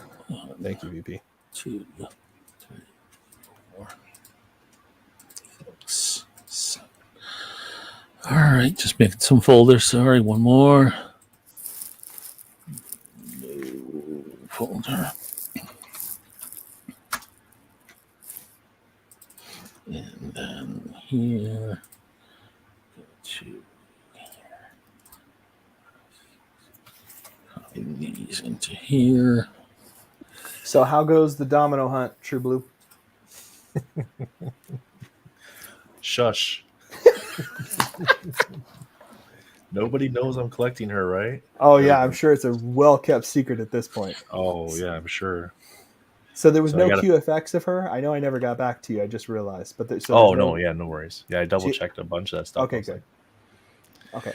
Thank you, VP. 2, 3, 4, 6, 7. All right. Just making some folders. Sorry. One more. New folder. And then here. Go to here. Copy these into here. So how goes the domino hunt, True Blue? Shush. Nobody knows I'm collecting her, right? Oh yeah, I'm sure it's a well-kept secret at this point. Oh yeah, I'm sure. So there was no I gotta- QFX of her? I know I never got back to you. I just realized. But there's no, no worries. Yeah, I double She- checked a bunch of that stuff. Okay, good. Okay.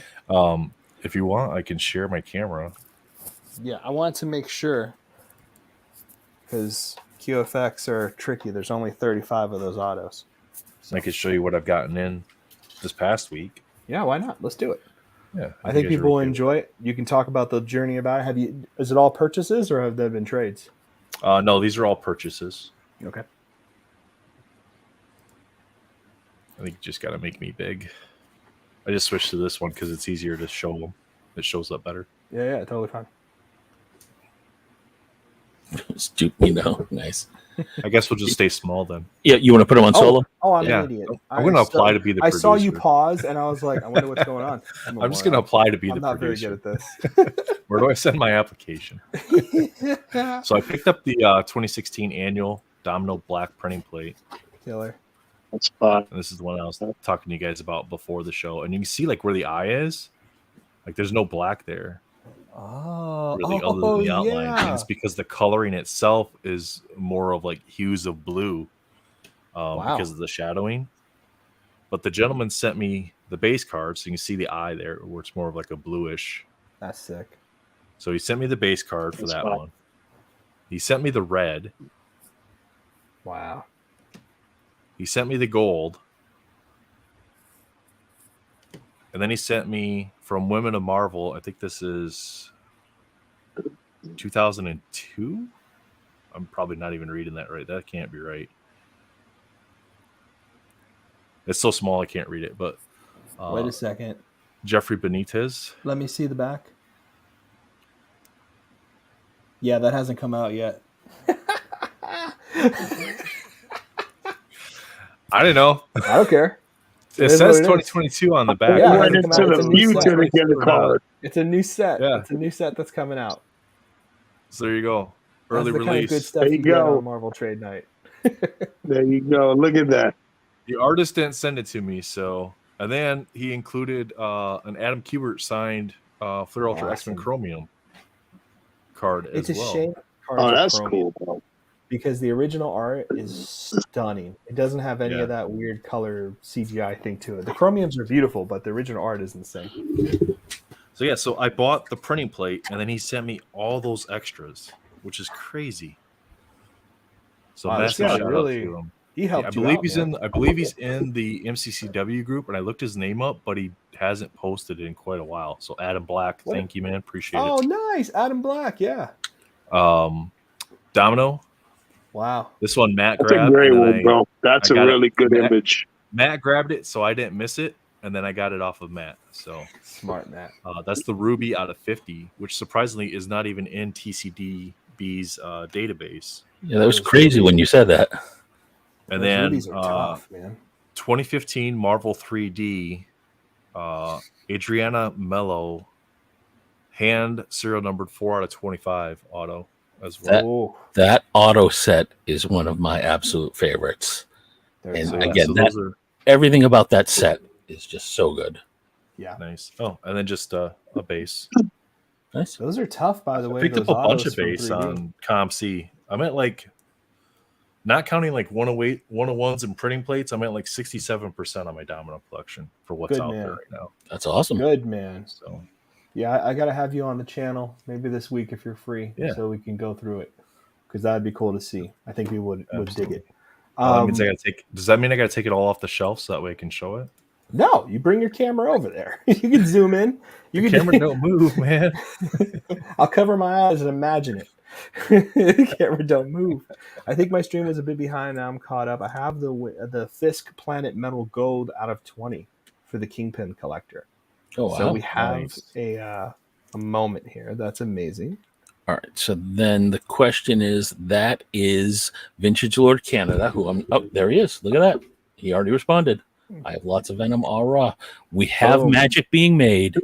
If you want, I can share my camera. Yeah, I wanted to make sure because QFX are tricky. There's only 35 of those autos. I can show you what I've gotten in this past week. Yeah, why not? Let's do it. Yeah, I think you guys people will are okay. enjoy it. You can talk about the journey about it. Is it all purchases or have there been trades? No, these are all purchases. Okay. I think you just got to make me big. I just switched to this one because it's easier to show them. It shows up better. Yeah, totally fine. Nice. I guess we'll just stay small then. Yeah, you want to put them on solo? Oh, I'm Yeah. an idiot. I'm going to apply to be the I producer. saw you pause, and I was like, I wonder what's going on. I'm just going to apply to be I'm the not producer. very good at this. Where do I send my application? So I picked up the 2016 annual Domino Black printing plate. Killer. That's fine. And this is the one I was talking to you guys about before the show. And you can see like where the eye is. Like there's no black there. Oh, Really, other than the outline. And it's because the coloring itself is more of like hues of blue because of the shadowing. But the gentleman sent me the base card, so you can see the eye there, where it's more of like a bluish. That's sick. So he sent me the base card for That's that fine. one. He sent me the red, Wow. He sent me the gold. And then he sent me from Women of Marvel. I think this is 2002. I'm probably not even reading that right. That can't be right. It's so small I can't read it. But Wait a second. Jeffrey Benitez. Let me see the back. Yeah, that hasn't come out yet. I don't know. I don't care. It is says what it is. 2022 on the back. Yeah, Went it's into a the new set. future to get a card. It's a new set. Yeah. It's a new set that's coming out. So there you go. Early That's the kind of good release. stuff There you you get go. on Marvel Trade Night. There you go. Look at that. The artist didn't send it to me, so and then he included an Adam Kubert signed Fleer Ultra X-Men Awesome. Chromium card It's as a well. shame. cards Oh, are that's chromium, cool, bro. because the original art is stunning. It doesn't have any Yeah. of that weird color CGI thing to it. The chromiums are beautiful, but the original art is insane. So yeah, so I bought the printing plate, and then he sent me all those extras, which is crazy. So Wow, this massive guy shout really out to him. He I helped you believe out, he's man. in. I believe he's in the MCCW group, and I looked his name up, but he hasn't posted it in quite a while. So Adam Black, What? thank you, man, appreciate Oh, nice, Adam Black. Yeah. it. Domino, Wow. this one Matt That's a grabbed. great and then one, bro. That's I a got it. really good Matt- image. Matt grabbed it, so I didn't miss it, and then I got it off of Matt. So Smart, Matt. that's the Ruby out of 50, which surprisingly is not even in TCDB's database. Yeah, that was crazy when you said that. And Those then rubies are tough, man. 2015 Marvel 3D, Adriana Mello, hand serial numbered 4 out of 25 auto as well. Oh, That auto set is one of my absolute favorites. they're And So, tough. again, those are Everything about that set is just so good. Yeah, nice. Oh, and then just a base. Nice. those are tough. By the I way, picked up those a bunch autos of from base 3D. on ComC. I'm at like, not counting like 108, 101s and printing plates, I'm at like 67% on my Domino collection for what's Good out man. there right now. That's awesome. Good man. So Yeah, I got to have you on the channel maybe this week if you're free, Yeah. so we can go through it, because that'd be cool to see. I think we would dig Absolutely. it. that means I gotta take. Does that mean I got to take it all off the shelf so that way I can show it? No, you bring your camera over there. You can zoom in. You The can camera don't move, man. I'll cover my eyes and imagine it. The camera don't move. I think my stream was a bit behind. Now I'm caught up. I have the Fisk Planet Metal Gold out of 20 for the Kingpin collector. Oh, wow. So we have Nice. a moment here. That's amazing. All right. So then the question is, that is Vintage Lord Canada, who I'm. Oh, there he is. Look at that. He already responded. I have lots of Venom all raw. We have Oh. magic being made.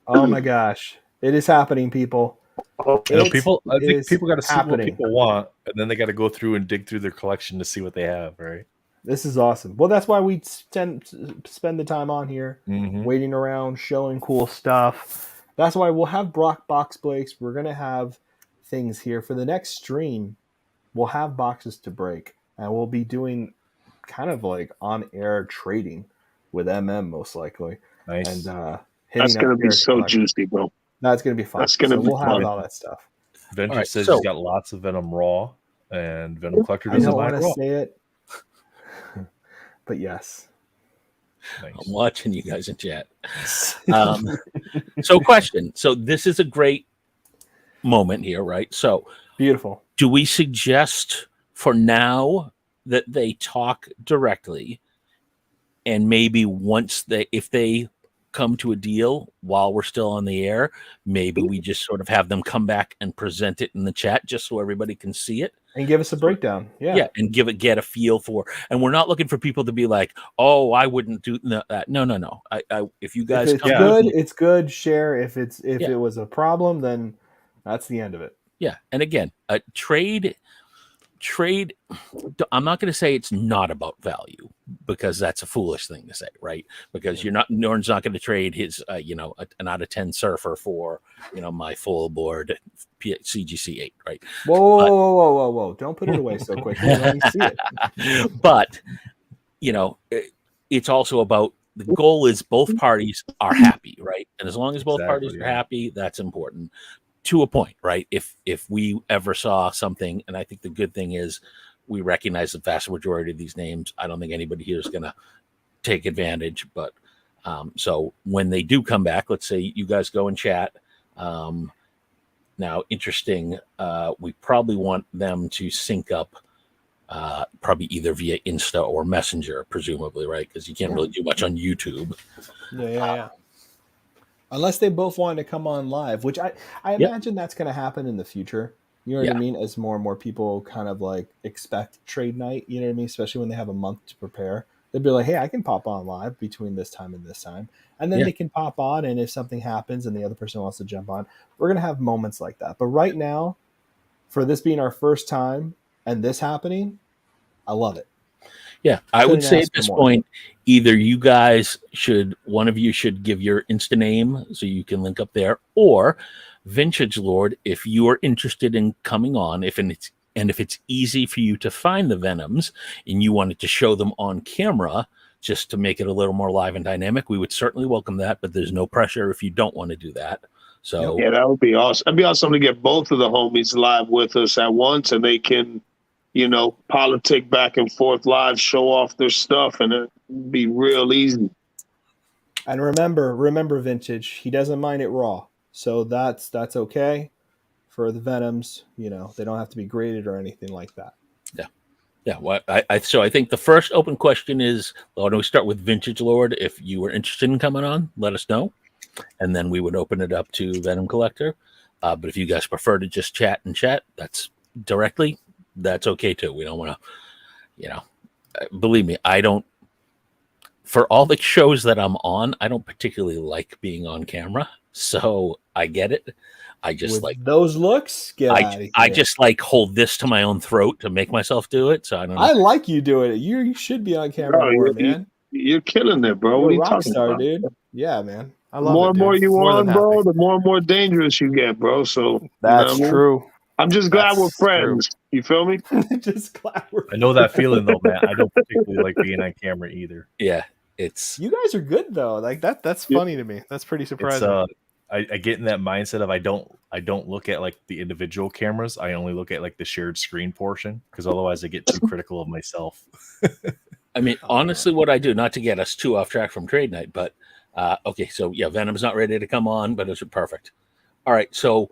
Oh my gosh, it is happening, people. You know, It people. I think is people got to see what happening. people want, and then they got to go through and dig through their collection to see what they have. Right. This is awesome. Well, that's why we spend the time on here, Mm-hmm. waiting around, showing cool stuff. That's why we'll have Brock box breaks. We're gonna have things here for the next stream. We'll have boxes to break, and we'll be doing kind of like on-air trading with most likely, Nice. and That's hitting gonna up be Eric's so collection. juicy, bro. That's gonna be fun. That's gonna so be we'll have fun. all that stuff. Venture All right, says so- he's got lots of Venom raw, and Venom Collector I doesn't don't buy want it to raw. say it, but yes. Nice. I'm watching you guys in chat. So question. So this is a great moment here, right? So Beautiful. do we suggest for now that they talk directly, and maybe if they come to a deal while we're still on the air, maybe we just sort of have them come back and present it in the chat just so everybody can see it? And give us a breakdown. Yeah, and get a feel for. And we're not looking for people to be like, "Oh, I wouldn't do that." No. I if you guys If it's come good, out, it's good. Share. If Yeah. it was a problem, then that's the end of it. yeah. And again, trade. I'm not going to say it's not about value, because that's a foolish thing to say, right? Because Norton's not going to trade his, an out of 10 surfer for, my full board CGC 8, right? Whoa! Don't put it away so quickly. Let me see it. But it's also about, the goal is both parties are happy, right? And as long as both parties Exactly, are yeah. happy, that's important to a point, right? If we ever saw something, and I think the good thing is we recognize the vast majority of these names. I don't think anybody here is going to take advantage, but so when they do come back, let's say you guys go and chat. Now, interesting, we probably want them to sync up probably either via Insta or Messenger, presumably, right? Because you can't really do much on YouTube. Yeah. Unless they both want to come on live, which I imagine that's going to happen in the future. You know what I mean? As more and more people kind of like expect trade night, you know what I mean? Especially when they have a month to prepare. They'll be like, hey, I can pop on live between this time and this time. And then they can pop on. And if something happens and the other person wants to jump on, we're going to have moments like that. But right now, for this being our first time and this happening, I love it. Yeah, I would say at this point, either you guys should, one of you should give your Insta name so you can link up there, or Vintage Lord, if you are interested in coming on, if it's easy for you to find the Venoms and you wanted to show them on camera just to make it a little more live and dynamic, we would certainly welcome that, but there's no pressure if you don't want to do that. So yeah, that would be awesome. It'd be awesome to get both of the homies live with us at once, and they can, you know, politic back and forth live, show off their stuff, and it'd be real easy. And remember, Vintage, he doesn't mind it raw, so that's okay. For the Venoms, you know, they don't have to be graded or anything like that. Yeah. Well, so I think the first open question is, why don't we start with Vintage Lord? If you were interested in coming on, let us know, and then we would open it up to Venom Collector. But if you guys prefer to just chat, that's directly, that's okay too. We don't want to, you know, believe me, I don't. For all the shows that I'm on, I don't particularly like being on camera, so I get it. I just with like those looks. I just like hold this to my own throat to make myself do it. So I don't know. I like you doing it. You should be on camera more, man. You're killing it, bro. What are you talking about, dude? Yeah, man. I love more it. And more you more on, bro, happy. The more and more dangerous you get, bro. So that's true. I'm just glad we're friends. True. You feel me? Just glad we're I know that feeling though, man. I don't particularly like being on camera either. Yeah. You guys are good though. Like that's funny to me. That's pretty surprising. I get in that mindset of I don't look at like the individual cameras. I only look at like the shared screen portion, because otherwise I get too critical of myself. I mean, honestly, what I do, not to get us too off track from trade night, but okay, so yeah, Venom's not ready to come on, but it's perfect. All right, so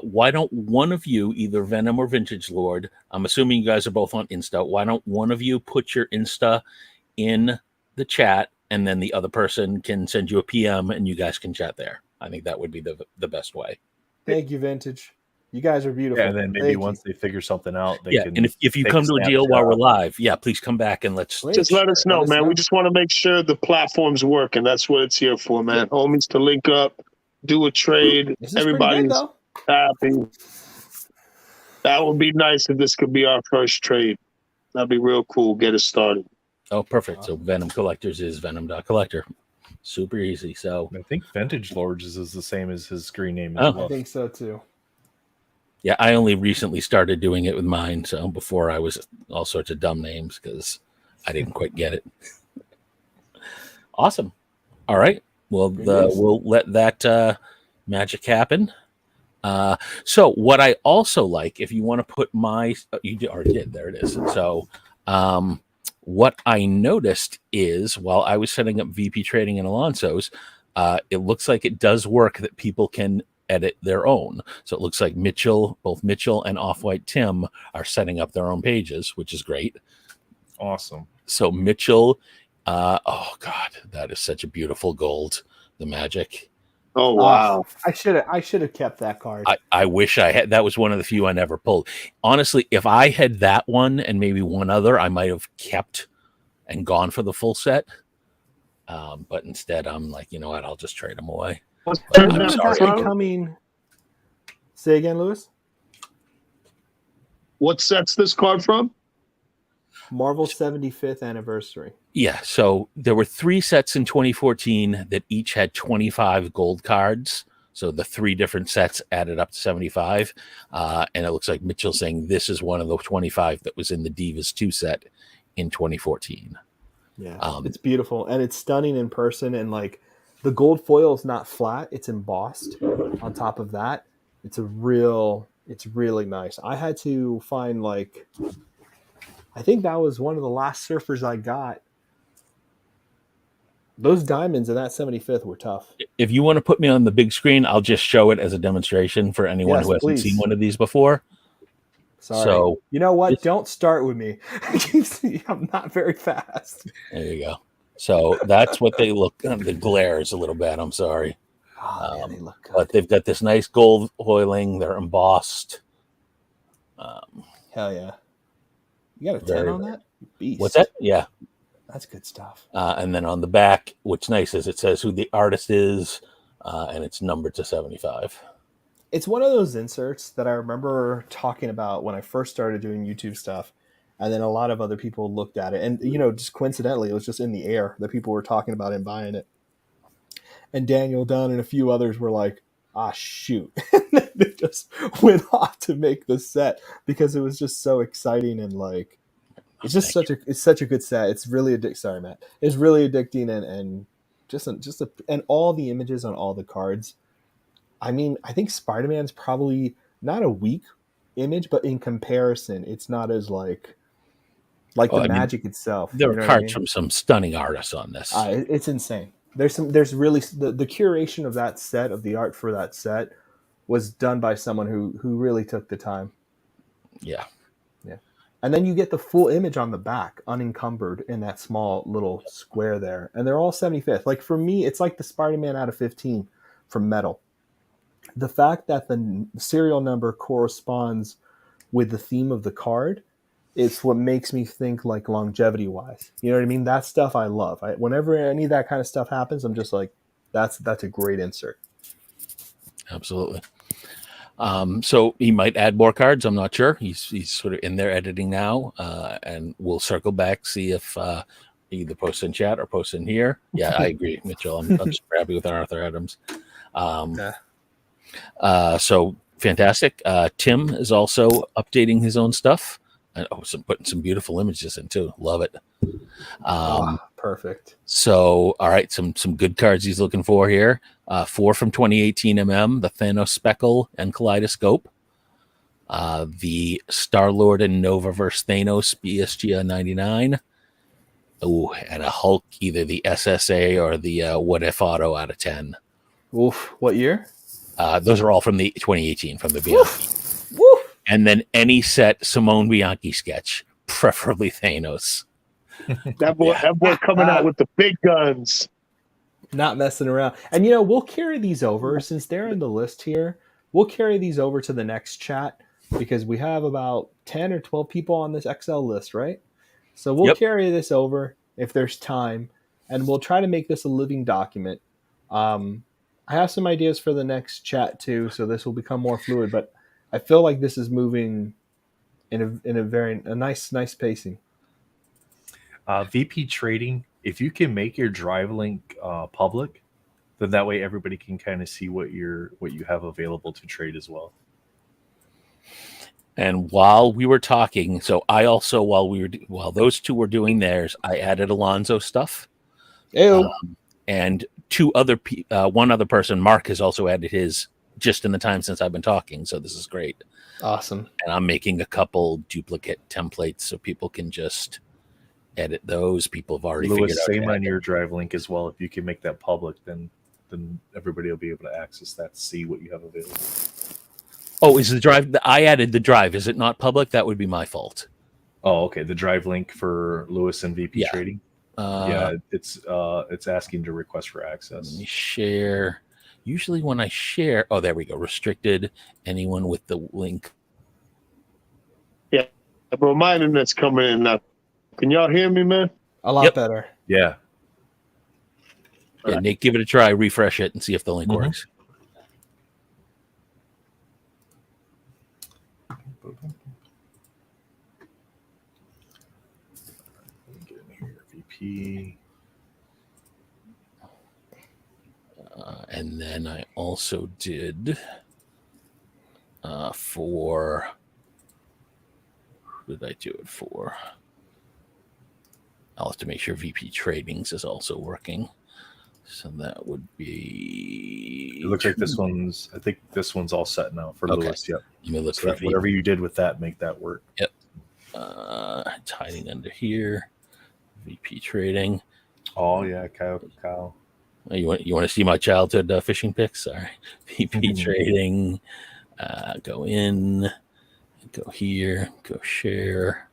why don't one of you, either Venom or Vintage Lord, I'm assuming you guys are both on Insta, why don't one of you put your Insta in the chat, and then the other person can send you a PM and you guys can chat there. I think that would be the best way. Thank you, Vintage. You guys are beautiful. Yeah, and then maybe once they figure something out, they can. And if you come to a deal while we're live, please come back and just let us know, man. We just want to make sure the platforms work, and that's what it's here for, man. Homies to link up, do a trade. Everybody's happy. That would be nice if this could be our first trade. That'd be real cool. Get us started. Oh, perfect. So Venom Collectors is venom.collector. Super easy. So I think Vintage Lords is the same as his screen name as well. I think so too. Yeah, I only recently started doing it with mine. So before I was all sorts of dumb names because I didn't quite get it. Awesome. All right. Well, we'll let that magic happen. So what I also like, if you want to put you already did. There it is. So what I noticed is while I was setting up VP Trading in Alonso's, it looks like it does work that people can edit their own. So it looks like both Mitchell and Off-White Tim are setting up their own pages, which is great. Awesome. So Mitchell, oh God, that is such a beautiful gold, the magic. Oh wow! I should have kept that card. I wish I had. That was one of the few I never pulled. Honestly, if I had that one and maybe one other, I might have kept and gone for the full set. But instead, I'm like, you know what? I'll just trade them away. I'm sorry. Say again, Lewis. What set's this card from? Marvel's 75th anniversary. Yeah, so there were 3 sets in 2014 that each had 25 gold cards. So the 3 different sets added up to 75. And it looks like Mitchell saying this is one of the 25 that was in the Divas 2 set in 2014. Yeah, it's beautiful. And it's stunning in person. And like the gold foil is not flat. It's embossed on top of that. It's really nice. I had to find like I think that was one of the last surfers I got. Those diamonds in that 75th were tough. If you want to put me on the big screen, I'll just show it as a demonstration for anyone Yes, who hasn't please. seen one of these before. Sorry. So you know what? this- Don't start with me. I'm not very fast. there you go. So that's what they look. The glare is a little bad. I'm sorry. Oh, man, they look good. But they've got this nice gold foiling. They're embossed. Hell yeah. You got a 10 Very, on that? Beast. What's that? Yeah. That's good stuff. And then on the back, what's nice is it says who the artist is, and it's numbered to 75. It's one of those inserts that I remember talking about when I first started doing YouTube stuff. And then a lot of other people looked at it. And, just coincidentally, it was just in the air that people were talking about and buying it. And Daniel Dunn and a few others were like, shoot. And they just went off to make the set because it was just so exciting and like, it's just such a good set. It's really sorry, Matt. It's really addicting and and all the images on all the cards. I mean, I think Spider-Man's probably not a weak image, but in comparison, it's not as like the magic itself. There are cards from some stunning artists on this. It's insane. There's really the curation of that set, of the art for that set, was done by someone who really took the time. Yeah. And then you get the full image on the back, unencumbered in that small little square there. And they're all 75th. Like for me, it's like the Spider-Man out of 15 from Metal. The fact that the serial number corresponds with the theme of the card is what makes me think like longevity-wise. You know what I mean? That stuff I love. Whenever any of that kind of stuff happens, I'm just like, that's a great insert. Absolutely. So he might add more cards. I'm not sure. He's sort of in there editing now, and we'll circle back, see if either post in chat or post in here. Yeah, I agree, Mitchell. I'm super happy with Arthur Adams. So fantastic. Tim is also updating his own stuff, and putting some beautiful images in too. Love it. Perfect. So, all right, some good cards he's looking for here. 4 from 2018 the Thanos Speckle and Kaleidoscope. The Star-Lord and Novaverse Thanos BSG 99. Oh, and a Hulk, either the SSA or the What If Auto out of 10. Oof. What year? Those are all from the 2018 from the Bianchi. Woof. Woof. And then any set Simone Bianchi sketch, preferably Thanos. That boy coming out with the big guns. Not messing around. And we'll carry these over since they're in the list here. We'll carry these over to the next chat because we have about 10 or 12 people on this XL list, right? So we'll carry this over if there's time, and we'll try to make this a living document. I have some ideas for the next chat too, so this will become more fluid, but I feel like this is moving in a nice pacing. VP Trading, if you can make your drive link public, then that way everybody can kind of see what you have available to trade as well. And while we were talking, so I also while those two were doing theirs, I added Alonzo stuff. And one other person, Mark, has also added his just in the time since I've been talking. So this is great. Awesome. And I'm making a couple duplicate templates so people can just edit those. People have already Lewis, figured out. same on your drive link as well. If you can make that public, then everybody will be able to access that, see what you have available. Oh, is the drive? I added the drive. Is it not public? That would be my fault. Oh, okay. The drive link for Lewis and VP Trading. It's asking to request for access. Let me share. Usually when I share, there we go. Restricted. Anyone with the link. Yeah, a reminder that's coming in now. Can y'all hear me, man? A lot better. Yeah. Yeah, Nate, give it a try. Refresh it and see if the link works. Get in here, VP. And then I also did for. Who did I do it for? I'll have to make sure VP Tradings is also working. So that would be. It looks like this one's. I think this one's all set now for Lewis. Yep. Let me look so whatever you did with that, make that work. Yep. It's hiding under here. VP Trading. Oh yeah, Kyle. Oh, you want to see my childhood fishing pics? Sorry. VP Trading. Go in. Go here. Go share.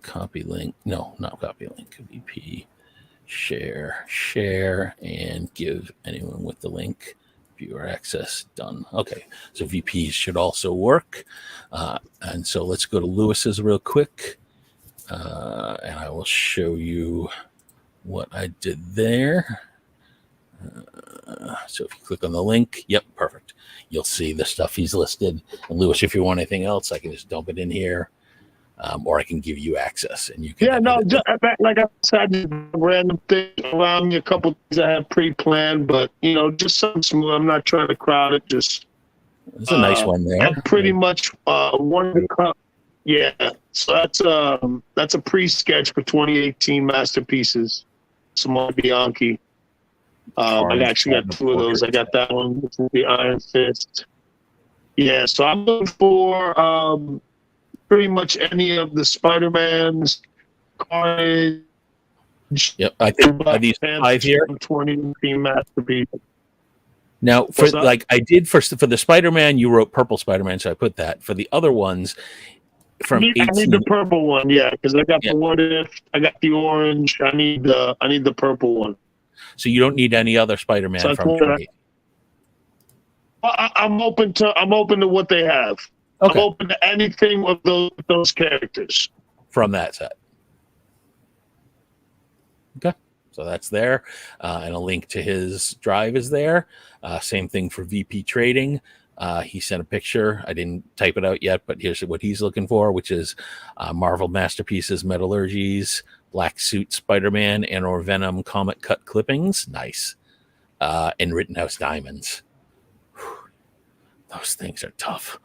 Copy link. No, not copy link. VP. Share, and give anyone with the link viewer access. Done. Okay, so VPs should also work. And so let's go to Lewis's real quick, and I will show you what I did there. So if you click on the link, yep, perfect. You'll see the stuff he's listed. And Lewis, if you want anything else, I can just dump it in here. Or I can give you access, and you can. Yeah, no, like I said, just random things around me. A couple things I had pre-planned, but just something smooth. I'm not trying to crowd it. Just it's a nice one there. I'm pretty much one to come. Yeah, so that's a pre-sketch for 2018 masterpieces. Simone Bianchi. I actually got two of those. I got that one, which is the Iron Fist. Yeah, so I'm looking for pretty much any of the Spider-Mans, Carnage. Yep, I think are these 5 here. 2018 masterpiece. Now, for like I did for the Spider-Man, you wrote purple Spider-Man, so I put that. For the other ones, from I need the purple one, yeah, because I got the What If, I got the orange. I need the purple one. So you don't need any other Spider-Man So from. I'm open to what they have. Okay. I'm open to anything with those characters From that set. Okay. So that's there. And a link to his drive is there. Same thing for VP Trading. He sent a picture. I didn't type it out yet, but here's what he's looking for, which is Marvel Masterpieces, Metallurgies, Black Suit Spider-Man, and or Venom comic cut clippings. Nice. And Rittenhouse Diamonds. Whew. Those things are tough.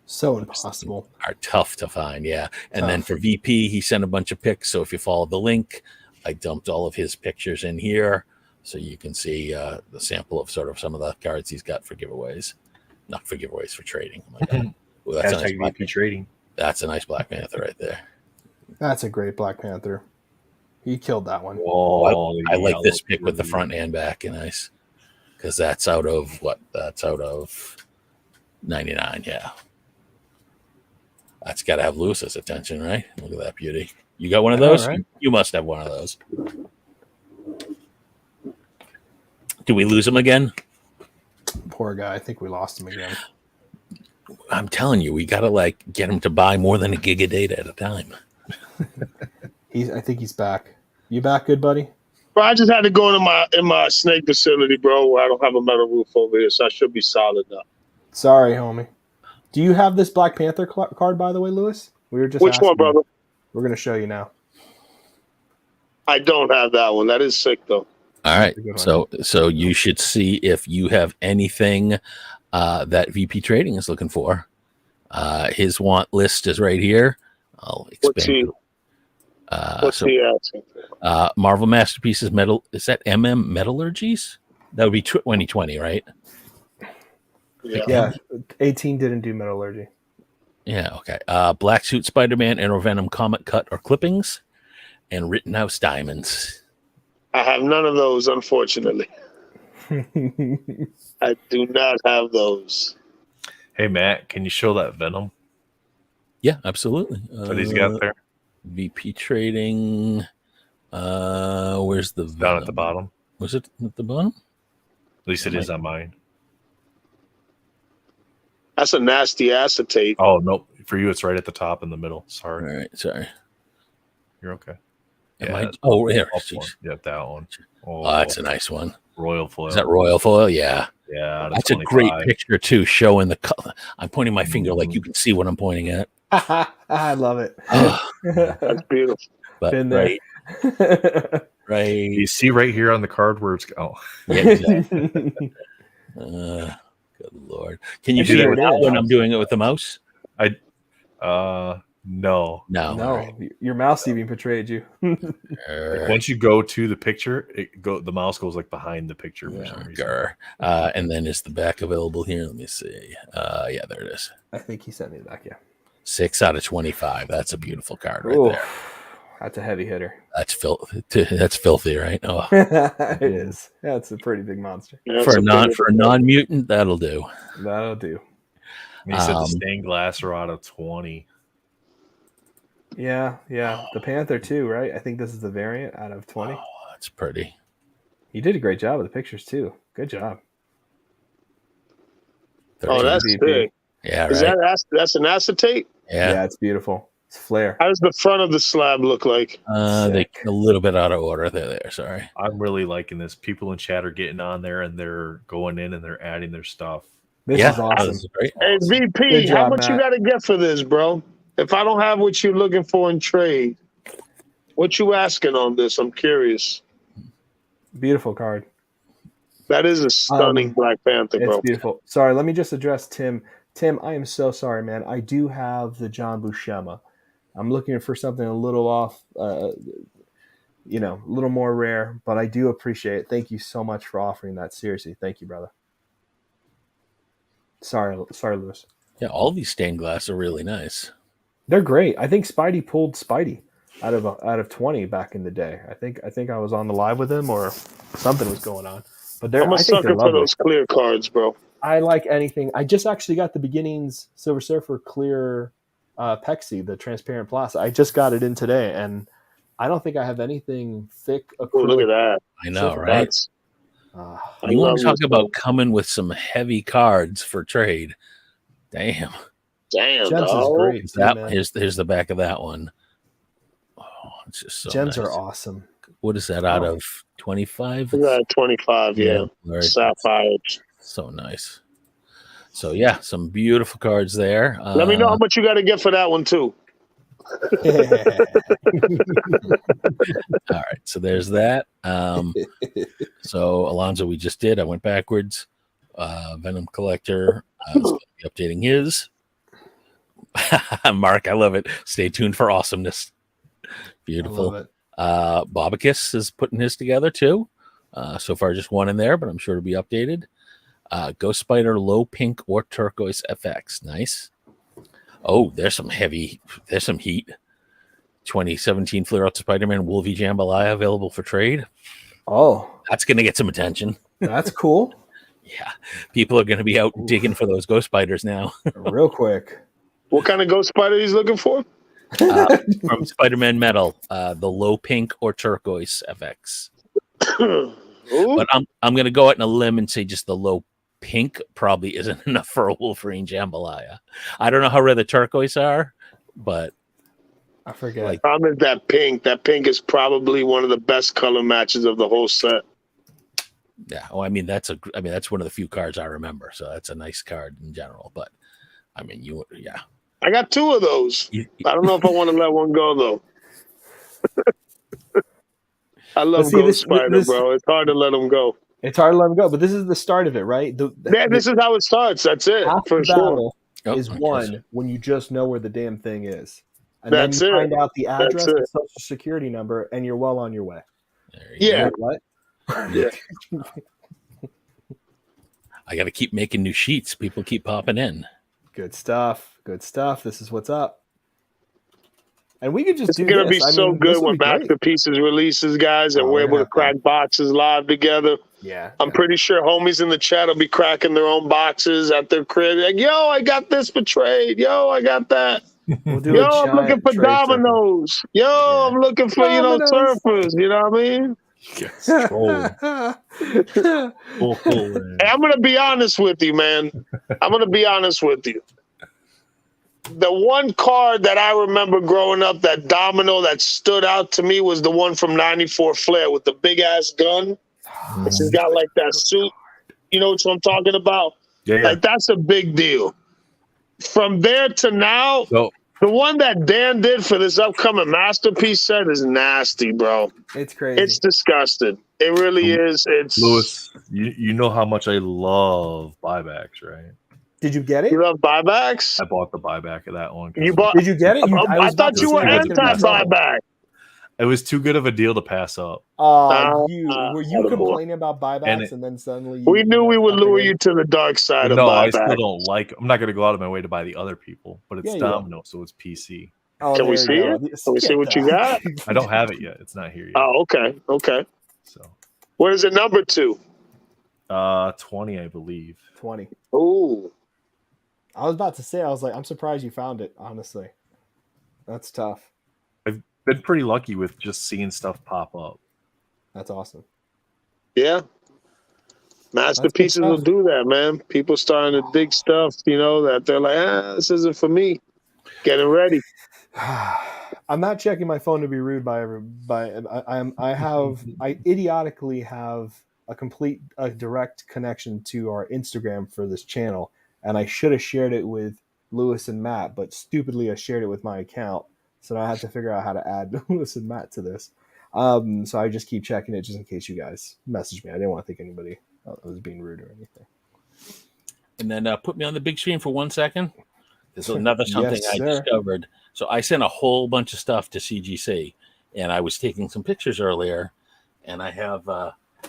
So impossible. Are tough to find, yeah. And then for VP, he sent a bunch of pics. So if you follow the link, I dumped all of his pictures in here, so you can see the sample of sort of some of the cards he's got for giveaways. Not for giveaways, for trading. Oh my God. Ooh, that's a nice VP Trading. That's a nice Black Panther right there. That's a great Black Panther. He killed that one. Oh, I like this pick with the front and back, and nice, because that's out of what? That's out of 99. Yeah. That's got to have Lewis's attention, right? Look at that beauty. You got one of those? Right. You must have one of those. Do we lose him again? Poor guy. I think we lost him again. I'm telling you, we got to get him to buy more than a gig of data at a time. I think he's back. You back, good buddy? Bro, I just had to go in my snake facility, bro, where I don't have a metal roof over here, so I should be solid now. Sorry, homie. Do you have this Black Panther card, by the way, Lewis? We were just Which one, brother? We're going to show you now. I don't have that one. That is sick, though. All right. So you should see if you have anything that VP Trading is looking for. His want list is right here. I'll expand. What's he asking for? Marvel Masterpieces metal. Is that Metallurgies? That would be 2020, right? Yeah. 18 didn't do Metallurgy. Yeah. Okay. Black Suit Spider-Man and or Venom comic cut or clippings, and Rittenhouse Diamonds. I have none of those, unfortunately. I do not have those. Hey, Matt, can you show that Venom? Yeah, absolutely. What he's got there? VP Trading. Where's the Venom? Down at the bottom. Was it at the bottom? At least it is on mine. That's a nasty acetate. Oh, nope. For you, it's right at the top in the middle. Sorry. All right. Sorry. You're okay. Here. Yeah, that one. Oh, that's a nice one. Royal foil. Is that royal foil? Yeah. Yeah. That's 25. A great picture, too, showing the color. I'm pointing my finger like you can see what I'm pointing at. I love it. That's beautiful. But, been there. Right. You see right here on the card where it's Yeah, exactly. Good Lord. Can you see it now when I'm doing it with the mouse? No. Right. Your mouse even betrayed you. Once you go to the picture, the mouse goes behind the picture for some reason. And then is the back available here? Let me see. Yeah, there it is. I think he sent me the back, yeah. 6 out of 25. That's a beautiful card right Ooh, there. that's a heavy hitter. That's filthy, right? Oh, It is. That's a pretty big monster. Yeah, for it's a non-mutant, that'll do. That'll do. And he said the Um, stained glass are out of 20. Yeah. The Panther too, right? I think this is the variant out of 20. Oh, that's pretty. You did a great job with the pictures too. Good job. Oh, 13. that's sick. Yeah, Is right. that's an acetate? Yeah. It's beautiful. It's flare. How does the front of the slab look like? They Sick. a little bit out of order. There. Sorry. I'm really liking this. People in chat are getting on there and they're going in and they're adding their stuff. This Yeah, is awesome. this is great. Hey, Good VP, how job, much you Matt. got to get for this, bro? If I don't have what you're looking for in trade, what you asking on this? I'm curious. Beautiful card. That is a stunning Black Panther, It's bro. beautiful. Sorry, let me just address Tim. Tim, I am so sorry, man. I do have the John Buscema. I'm looking for something a little off, a little more rare, but I do appreciate it. Thank you so much for offering that. Seriously, thank you, brother. Sorry, Lewis. Yeah, all these stained glass are really nice. They're great. I think Spidey pulled Spidey out of 20 back in the day. I think I was on the live with him or something was going on. But I'm a I think sucker they're for lovely. those clear cards, bro. I like anything. I just actually got the Beginnings Silver Surfer clear Pexi, the transparent plastic. I just got it in today, and I don't think I have anything thick acrylic. Oh, look at that. I know, Sure, right? That's, Uh, I You want love to talk this, about coming with some heavy cards for trade? Damn. damn, Gems is dog. great. Here's too, that. man. Here's the back of that one. Oh, it's just so Gems nice. are awesome. What is that out Oh. of 25? Look at that 25, yeah. Right. Sapphires. So nice. So yeah, some beautiful cards there. Let me know how much you got to get for that one, too. All right, so there's that. So Alonzo, we just did. I went backwards. Venom Collector is going to be updating his. Mark, I love it. Stay tuned for awesomeness. I Beautiful. love it. Bobicus is putting his together too. So far, just one in there, but I'm sure it'll be updated. Ghost Spider Low Pink or Turquoise FX. Nice. Oh, there's some heat. 2017 Flare Out to Spider-Man Wolvie Jambalaya available for trade. Oh, That's going to get some attention. that's cool. Yeah. People are going to be out digging for those Ghost Spiders now. Real quick. What kind of Ghost Spider he's looking for? From Spider-Man Metal, the Low Pink or Turquoise FX. Ooh. But I'm going to go out on a limb and say just the Low Pink probably isn't enough for a Wolverine Jambalaya. I don't know how rare the turquoise are, but I forget. Like- Problem is that pink. That pink is probably one of the best color matches of the whole set. yeah. Oh, I mean that's one of the few cards I remember, so that's a nice card in general. But I mean, yeah. I got two of those. I don't know if I want to let one go though. I love But see, Ghost this- Spider, this- bro. It's hard to let him go. It's hard to let him go, but this is the start of it, right? Yeah, this is how it starts. That's it half for the sure. battle Oh, is okay, won when you just know where the damn thing is. And That's then you it. find out the address, That's the it. social security number, and you're well on your way. There you Yeah. go. Wait, what? Yeah. I got to keep making new sheets. People keep popping in. Good stuff. Good stuff. This is what's up. And we could just It's do gonna this. be I so mean, good this would when be great. Masterpieces releases, guys, and Oh, we're we're able gonna to have crack boxes live together. Yeah. I'm pretty sure homies in the chat will be cracking their own boxes at their crib. Like, yo, I got this for trade. Yo, I got that. We'll do Yo, a I'm looking giant for trade circle. dominoes. Yo, Yeah. I'm looking for, Dominoes. surfers. You know what I mean? Yes, troll. Oh, man. Hey, I'm going to be honest with you, man. I'm going to be honest with you. The one card that I remember growing up, that domino that stood out to me was the one from 94 Flair with the big ass gun. She's got like that suit. You know what I'm talking about? Yeah, yeah. Like, that's a big deal. From there to now, So the one that Dan did for this upcoming Masterpiece set is nasty, bro. It's crazy. It's disgusting. It really is. It's Lewis, you know how much I love buybacks, right? Did you get it? You love buybacks? I bought the buyback of that one. 'cause You bought. Did you get it? I was about thought to you say were that's gonna be trouble. anti-buyback. It was too good of a deal to pass up. Were you attaboy. complaining about buybacks and then suddenly We knew we would lure you. you to the dark side of No, I still buyback. don't like. I'm not going to go out of my way to buy the other people, but it's Yeah, you will. Domino, so it's PC. Oh, Can we there see you go. it? Can we see what you got? I don't have it yet. It's not here yet. Oh, okay. So, What is it number 2? 20, I believe. 20. Ooh. I was about to say, I was like, I'm surprised you found it, honestly. That's tough. I've been pretty lucky with just seeing stuff pop up. That's awesome. Yeah. Masterpieces will do that, man. People starting to dig stuff, that they're like, this isn't for me. Getting ready. I'm not checking my phone to be rude I idiotically have a direct connection to our Instagram for this channel, and I should have shared it with Lewis and Matt, but stupidly I shared it with my account, so now I have to figure out how to add Lewis and Matt to this. So I just keep checking it just in case you guys message me. I didn't want to think anybody was being rude or anything. And then put me on the big screen for 1 second. There's another something Yes, I sir. discovered. So I sent a whole bunch of stuff to CGC, and I was taking some pictures earlier, and I have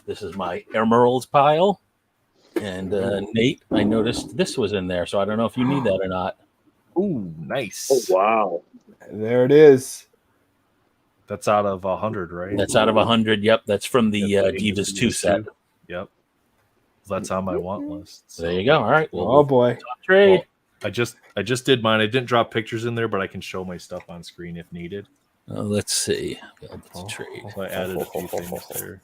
this is my emeralds pile. And Nate, I noticed this was in there, so I don't know if you need that or not. Ooh, nice. Oh, wow. There it is. That's out of 100, right? That's out of 100. Yep, that's from the Yep, Divas 2 set. Yep. That's on my want list. So there you go. All right. Well, Oh boy. trade. I just did mine. I didn't drop pictures in there, but I can show my stuff on screen if needed. Let's see. Trade. So I added a few things there.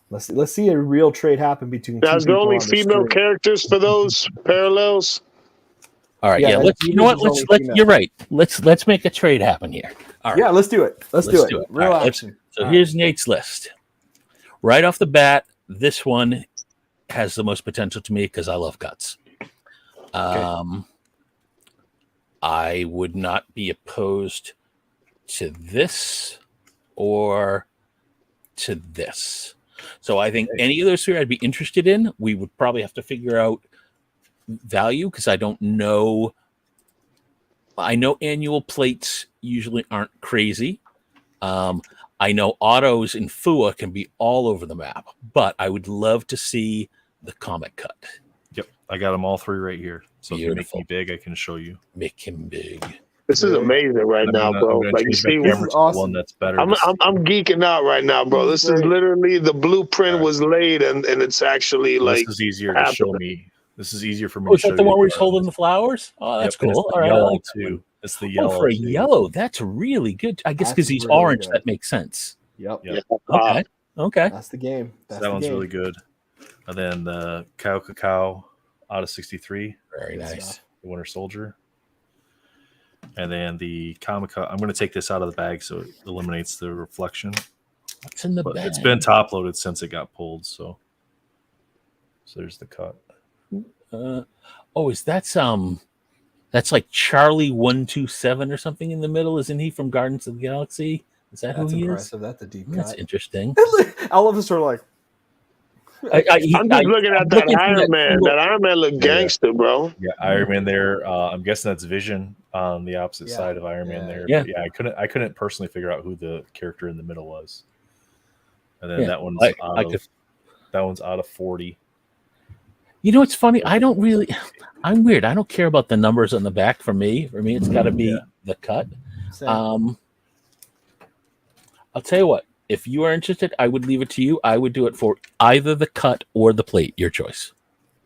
Let's see a real trade happen between two Now, is there people only on the female street. characters for those parallels? All right. Yeah, Yeah. that's You know what? usually Let's. female. You're right. Let's make a trade happen here. All right. Yeah, let's do it. Let's do it. Real All right, action. So All here's Nate's list. Right off the bat, this one has the most potential to me because I love guts. I would not be opposed to this or to this. So I think any of those three I'd be interested in. We would probably have to figure out value because I don't know. I know annual plates usually aren't crazy. I know autos in FUA can be all over the map, but I would love to see the comic cut. Yep. I got them all three right here. So if you make Beautiful. me big, I can show you. Make him big. This is amazing right now, bro. Like you see, This is awesome. One that's better. I'm geeking out right now, bro. This is literally the blueprint was laid, and it's actually like this is easier to show me. This is easier for me. Oh, is to show that the you one where he's cards. holding the flowers? Oh, that's Yep, and cool. It's the All right, I yellow like that one. too. It's the yellow. Oh, for a too. yellow, that's really good. I guess because That's he's really orange, good. that makes sense. Yep. Yep. Okay. Okay. That's the game. So That's that the one's game. really good. And then the Cacao out of 63, Very Good nice. stuff. the Winter Soldier. And then the Comic. I'm going to take this out of the bag so it eliminates the reflection. What's in the But bag? it's been top loaded since it got pulled. So there's the cut. Is that's like Charlie 127 or something in the middle? Isn't he from Gardens of the Galaxy? Is that That's who he impressive. That's a deep is? That's cut. interesting. All of us are like, I'm just looking at that Iron Man. That Iron Man look gangster, bro. Yeah, Iron Man there. I'm guessing that's Vision on the opposite Yeah. side of Iron Man there. Yeah. But yeah, I couldn't personally figure out who the character in the middle was. And then Yeah, that one's that one's out of 40. You know, it's funny. I'm weird. I don't care about the numbers on the back. For me, it's got to be the cut. same. I'll tell you what. If you are interested, I would leave it to you. I would do it for either the cut or the plate. Your choice.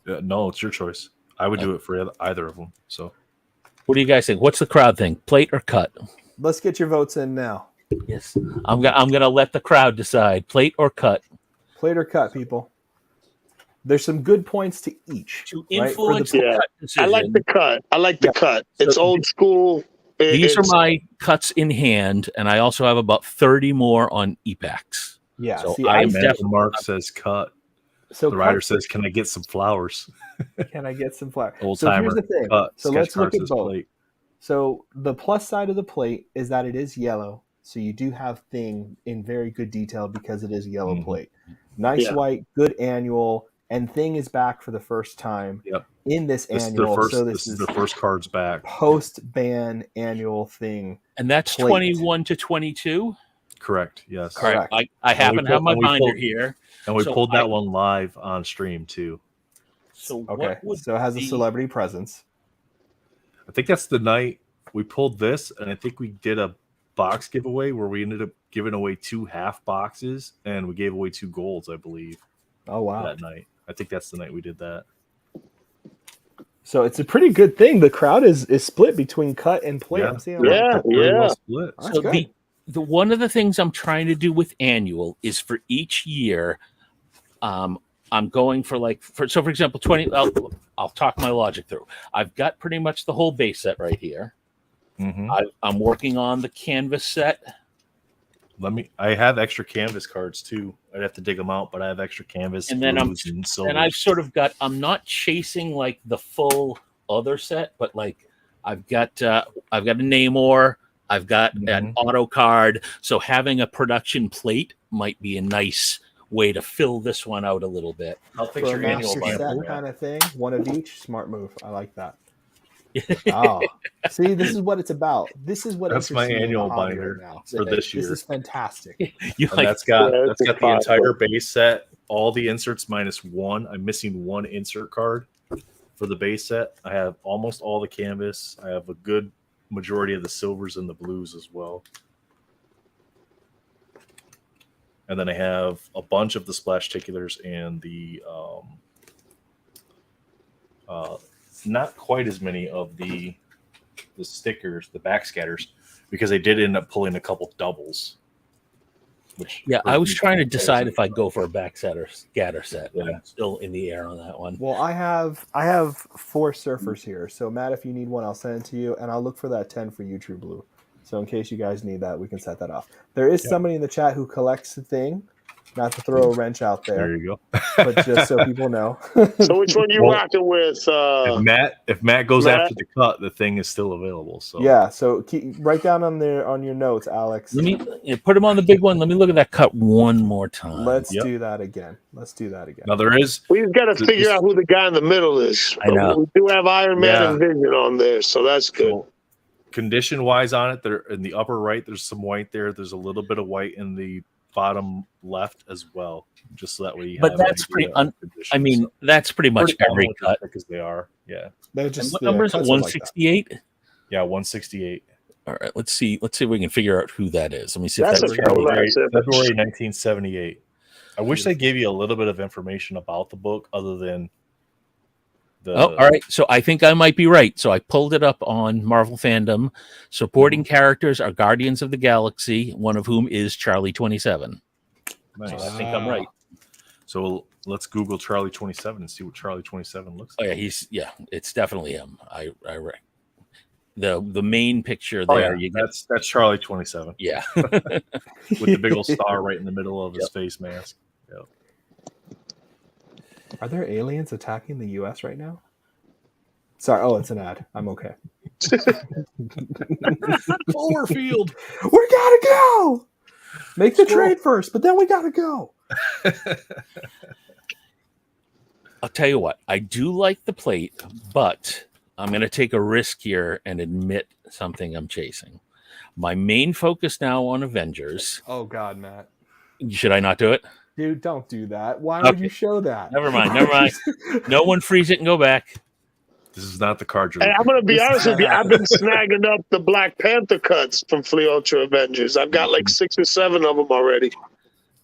No, it's your choice. I would do it for either of them. So What do you guys think? What's the crowd think? Plate or cut? Let's get your votes in now. Yes, I'm gonna let the crowd decide. Plate or cut. Plate or cut, people. There's some good points to each. To right? For influence the- the Yeah. cut I decision. like the cut. I like the cut. It's So old school. These are It's- my cuts in hand, and I also have about 30 more on EPACs. Yeah. So See, I I am Amanda definitely- Mark says cut. so The writer cut- says, "Can I get some flowers?" can I get some flour? Old So here's timer. the thing. Cut. So Sketch let's look card at says both. plate. So the plus side of the plate is that it is yellow. So you do have Thing in very good detail because it is a yellow Mhm. plate. Nice Yeah. white, good annual, and Thing is back for the first time Yep. in this This is annual. their first. So This this is is their first cards back. post-ban annual Thing. And that's Plate. 21 to 22. Correct. Yes. Correct. I happen to have my and we binder pulled- here. And we So pulled that one live on stream too. So Okay, what would so it has a be- celebrity presence. I think that's the night we pulled this, and I think we did a box giveaway where we ended up giving away 2 half boxes, and we gave away 2 golds, I believe, Oh wow! that night. I think that's the night we did that. So it's a pretty good thing. The crowd is split between cut and play. Yeah. I'm seeing a lot of Yeah, cut. Pretty yeah. well split. That's So good. the one of the things I'm trying to do with annual is for each year, I'm going for for example 20. I'll talk my logic through. I've got pretty much the whole base set right here. Mhm. I'm working on the canvas set. I have extra canvas cards too. I'd have to dig them out, but I have extra canvas. And then blues and silvers. And I've sort of got, I'm not chasing like the full other set, but like I've got a Namor, I've got an auto card. So having a production plate might be a nice way to fill this one out a little bit. I'll fix For a your annual master binder. set kind of thing, one of each. Smart move. I like that. Oh, see, this is what it's about. This is what That's my interests me in annual the hobby binder right now. for this This year. is fantastic. You And like, that's got Yeah, that's it's got the classic. entire base set, all the inserts minus 1. I'm missing 1 insert card for the base set. I have almost all the canvas. I have a good majority of the silvers and the blues as well. And then I have a bunch of the splash ticulars and the not quite as many of the stickers, the backscatters, because I did end up pulling a couple doubles. Which yeah, I was trying to decide if I I'd go for a backscatter scatter set. Yeah. I'm still in the air on that one. Well, I have 4 surfers here. So Matt, if you need one, I'll send it to you, and I'll look for that 10 for you, True Blue. So in case you guys need that, we can set that off. There is somebody in the chat who collects the thing. Not to throw a wrench out There there, you go. but just so people know. So which one you Well, rocking with? If Matt goes Matt? after the cut, the thing is still available. So Yeah, so write down on your notes, Alex. Let me put them on the big one. Let me look at that cut one more time. Let's Yep. do that again. now there is We've got to figure out who the guy in the middle is. I know. We do have Iron Man Yeah. and Vision on there, so that's good. so condition wise on it. There in the upper right, there's some white there. There's a little bit of white in the bottom left as well, just so that way. But that's pretty I mean, that's pretty much every cut. because they are. Yeah, They're And just what number is it? cuts are 168. yeah, 168. All right, let's see if we can figure out who that is. Let me see That's if a that's cool Charlie. ass February 1978. I wish they gave you a little bit of information about the book other than the. Oh, all right. So I think I might be right. So I pulled it up on Marvel Fandom. Supporting characters are Guardians of the Galaxy, one of whom is Charlie 27. Nice. So I think I'm right. So let's Google Charlie 27 and see what Charlie 27 looks Oh like. yeah, it's definitely him. I the main picture Oh, there. yeah, You get that's Charlie 27 yeah. with the big old star right in the middle of his face mask. Are there aliens attacking the U.S. right now? Sorry. Oh, it's an ad. I'm okay. Cloverfield. We gotta go. Make the trade first, but then we gotta go. I'll tell you what, I do like the plate, but I'm going to take a risk here and admit something I'm chasing. My main focus now on Avengers. Oh God, Matt. Should I not do it? Dude, don't do that. Why would Okay. you show that? Never mind. No one freeze it and go back. This is not the card you're Hey, I'm looking gonna be honest with you. I've been snagging up the Black Panther cuts from Flea Ultra Avengers. I've got like 6 or 7 of them already.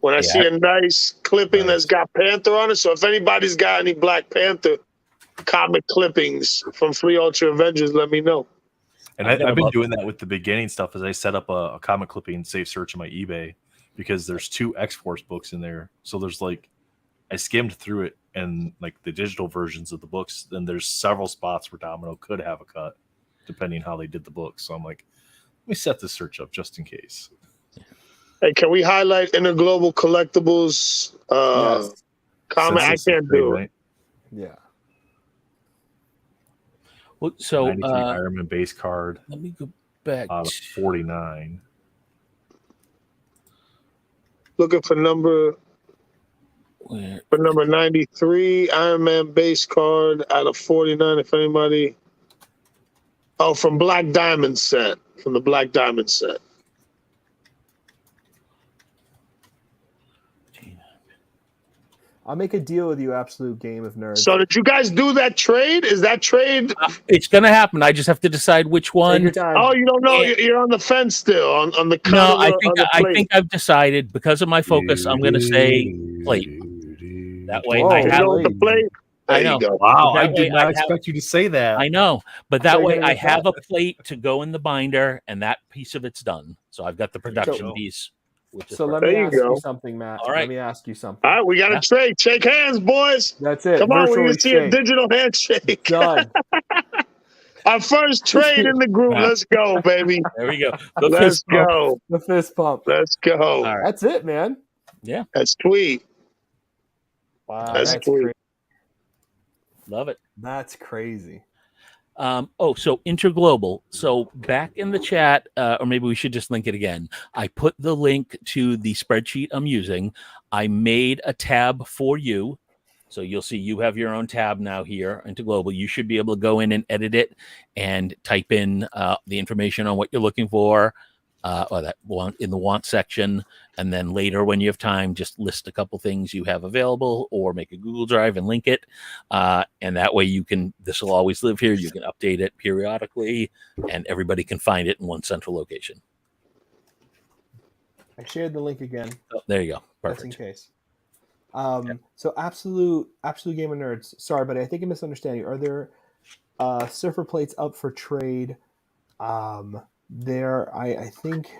When I see a nice clipping that's got Panther on it, so if anybody's got any Black Panther comic clippings from Flea Ultra Avengers, let me know. And I've got I've been about- doing that with the beginning stuff as I set up a comic clipping safe search on my eBay because there's 2 X-Force books in there. So there's like, I skimmed through it and like the digital versions of the books, then there's several spots where Domino could have a cut depending how they did the books. So I'm like, let me set this search up just in case. Hey, can we highlight Interglobal Collectibles Yes. comment? I Since this is can't do it. right, Yeah. Well, so 93 Iron Man base card let me go back. out of 49. Looking for number Where, 93 Iron Man base card out of 49. If anybody, from Black Diamond set, from the Black Diamond set. I'll make a deal with you, Absolute Game of Nerds. So did you guys do that trade? Is that trade? It's gonna happen. I just have to decide which Take one. your time. Oh, you don't know. Yeah. You're on the fence still on the cut No, of the, on the I plate. think I've decided because of my focus. I'm gonna say plate. That way, Whoa. I You have. know, with the plate. I There know. you go. Wow, That I way did I not have- expect you to say that. I know, but So that you're way gonna I get have that? a plate to go in the binder, and that piece of it's done. So I've got the production go. piece. Which is So let perfect. me There you ask go. you something, Matt. All right. Let me ask you something. All right, we got Yeah. a trade. Shake hands, boys. That's it. Come on, we Virtually can see a shake. digital handshake. Done. Our first trade in the group. Let's go, baby. There we go. The Let's fist bump. go. The fist pump. Let's go. All right. That's it, man. Yeah, That's sweet. Wow, That's that's cool. crazy. love it. That's crazy. So Interglobal. So back in the chat, or maybe we should just link it again. I put the link to the spreadsheet I'm using. I made a tab for you. So you'll see you have your own tab now here, Interglobal. You should be able to go in and edit it and type in the information on what you're looking for, or that want in the want section. And then later, when you have time, just list a couple things you have available or make a Google Drive and link it. And that way this will always live here. You can update it periodically and everybody can find it in one central location. I shared the link again. Oh, there you go. Just in Perfect. case. So absolute Game of Nerds. Sorry, but I think I'm misunderstanding. Are there surfer plates up for trade? I think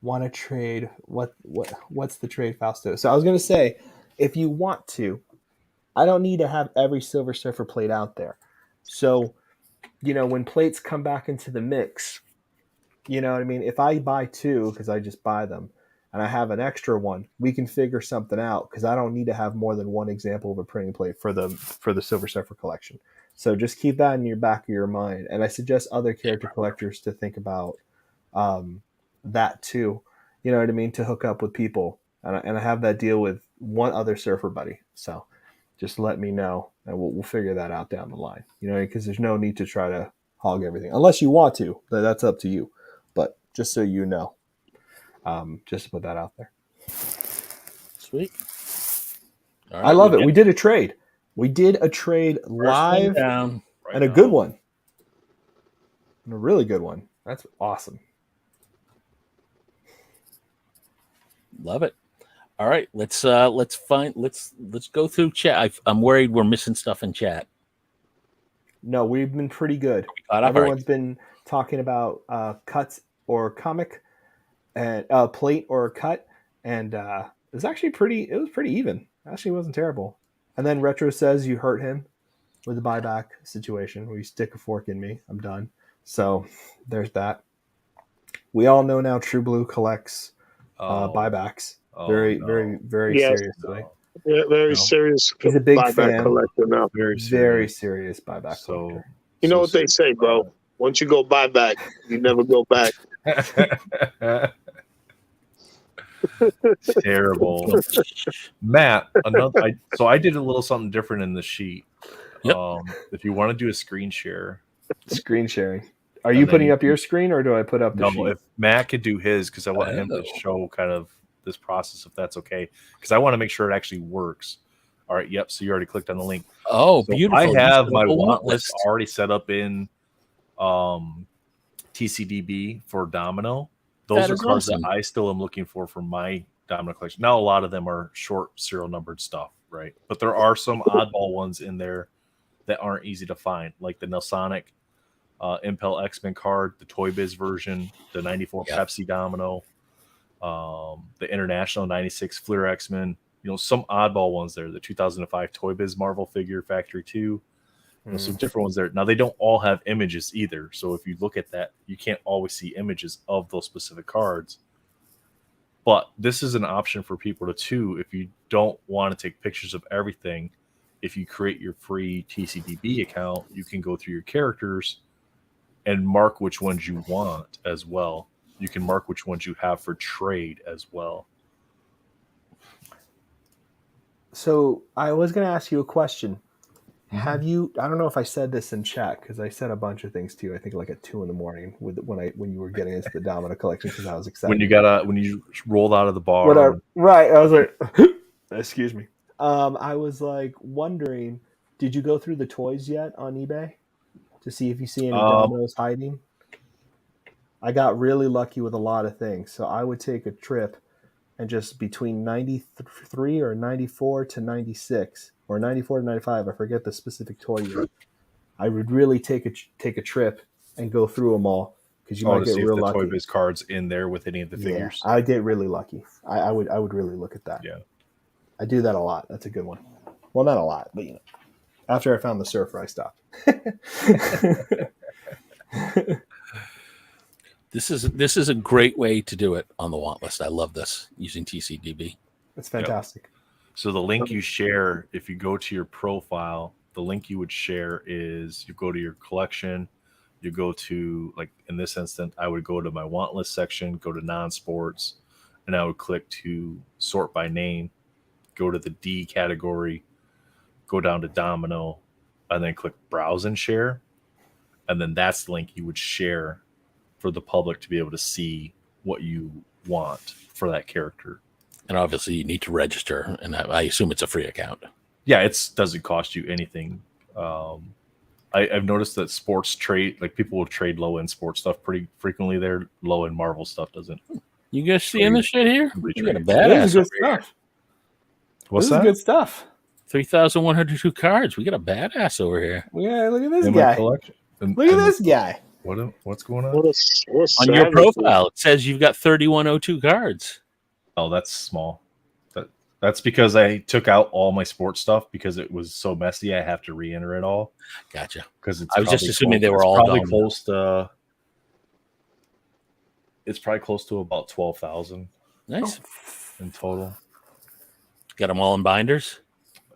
want to trade. What's the trade, Fausto? So I was gonna say, if you want to, I don't need to have every Silver Surfer plate out there. So, when plates come back into the mix, you know what I mean? If I buy two, because I just buy them, and I have an extra one, we can figure something out because I don't need to have more than one example of a printing plate for the Silver Surfer collection. So just keep that in your back of your mind. And I suggest other character collectors to think about that too. You know what I mean? To hook up with people. And I have that deal with one other surfer buddy. So just let me know and we'll figure that out down the line. Because there's no need to try to hog everything. Unless you want to, that's up to you. But just so you know. Just to put that out there. Sweet. All I love it. We did a trade. Live down. and a good one. And a really good one. That's awesome. Love it. All right, let's go through chat. I'm worried we're missing stuff in chat. No, we've been pretty good. Caught up? Everyone's been talking about cuts or comic and plate or cut, and it was pretty even. Actually, it wasn't terrible. And then Retro says you hurt him with the buyback situation where you stick a fork in me. I'm done. So there's that. We all know now True Blue collects buybacks very Yes. seriously. Yeah, very serious. He's a big buyback fan. collector now. Very serious buyback collector. You know what they say, bro? Once you go buy back, you never go back. Terrible. Matt, so I did a little something different in the sheet. Yep. If you want to do a screen share. Screen sharing. Are you putting up your screen or do I put up the sheet? No, if Matt could do his, because I want him to show kind of this process, if that's okay. Because I want to make sure it actually works. All right, yep. So you already clicked on the link. Oh, So beautiful. I You have set my up a want list already set up in TCDB for Domino. Those That are is cards awesome. that I still am looking for my Domino collection. Now, a lot of them are short serial numbered stuff, right? But there are some oddball ones in there that aren't easy to find, like the Nelsonic Impel X-Men card, the Toy Biz version, the 94 Pepsi Domino, the International 96 Fleer X-Men. Some oddball ones there. The 2005 Toy Biz Marvel figure Factory 2. Some different ones there. Now, they don't all have images either. So if you look at that, you can't always see images of those specific cards. But this is an option for people to too. If you don't want to take pictures of everything, if you create your free TCDB account, you can go through your characters and mark which ones you want as well. You can mark which ones you have for trade as well. So I was going to ask you a question. Have you? I don't know if I said this in chat because I said a bunch of things to you. I think like at 2 a.m. when you were getting into the Domino collection because I was excited. When you rolled out of the bar. Whatever. Right. I was like, excuse me. I was like wondering, did you go through the toys yet on eBay to see if you see any dominoes hiding? I got really lucky with a lot of things, so I would take a trip and just between 93 or 94 to 96 or 94 to 95, I forget the specific toy year. I would really take a trip and go through them all because you might to get see if real the lucky. Toy Biz cards in there with any of the figures. Yeah, I get really lucky. I would really look at that. Yeah. I do that a lot. That's a good one. Well, not a lot, but after I found the surfer, I stopped. This is a great way to do it on the want list. I love this using TCDB. It's fantastic. So the link you share, if you go to your profile, the link you would share is you go to your collection, you go to, like in this instant, I would go to my want list section, go to non-sports, and I would click to sort by name, go to the D category, go down to Domino, and then click browse and share. And then that's the link you would share for the public to be able to see what you want for that character. And obviously you need to register, and I assume it's a free account. Yeah, it doesn't cost you anything. I've noticed that sports trade, like people will trade low end sports stuff pretty frequently. There, low end Marvel stuff doesn't. You guys seeing this shit here? Free You got a trade. This is badass. good over here. stuff. What's This that? is good stuff. 3,102 cards. We got a badass over here. Yeah, look at this In my guy. collection. Look at this guy. What's going on? What a On your savage. profile, it says you've got 3,102 cards. Oh, that's small. That's because I took out all my sports stuff because it was so messy. I have to re-enter it all Gotcha. because I was just assuming they were all probably done. close to. It's probably close to about 12,000 Nice. in total. Got them all in binders.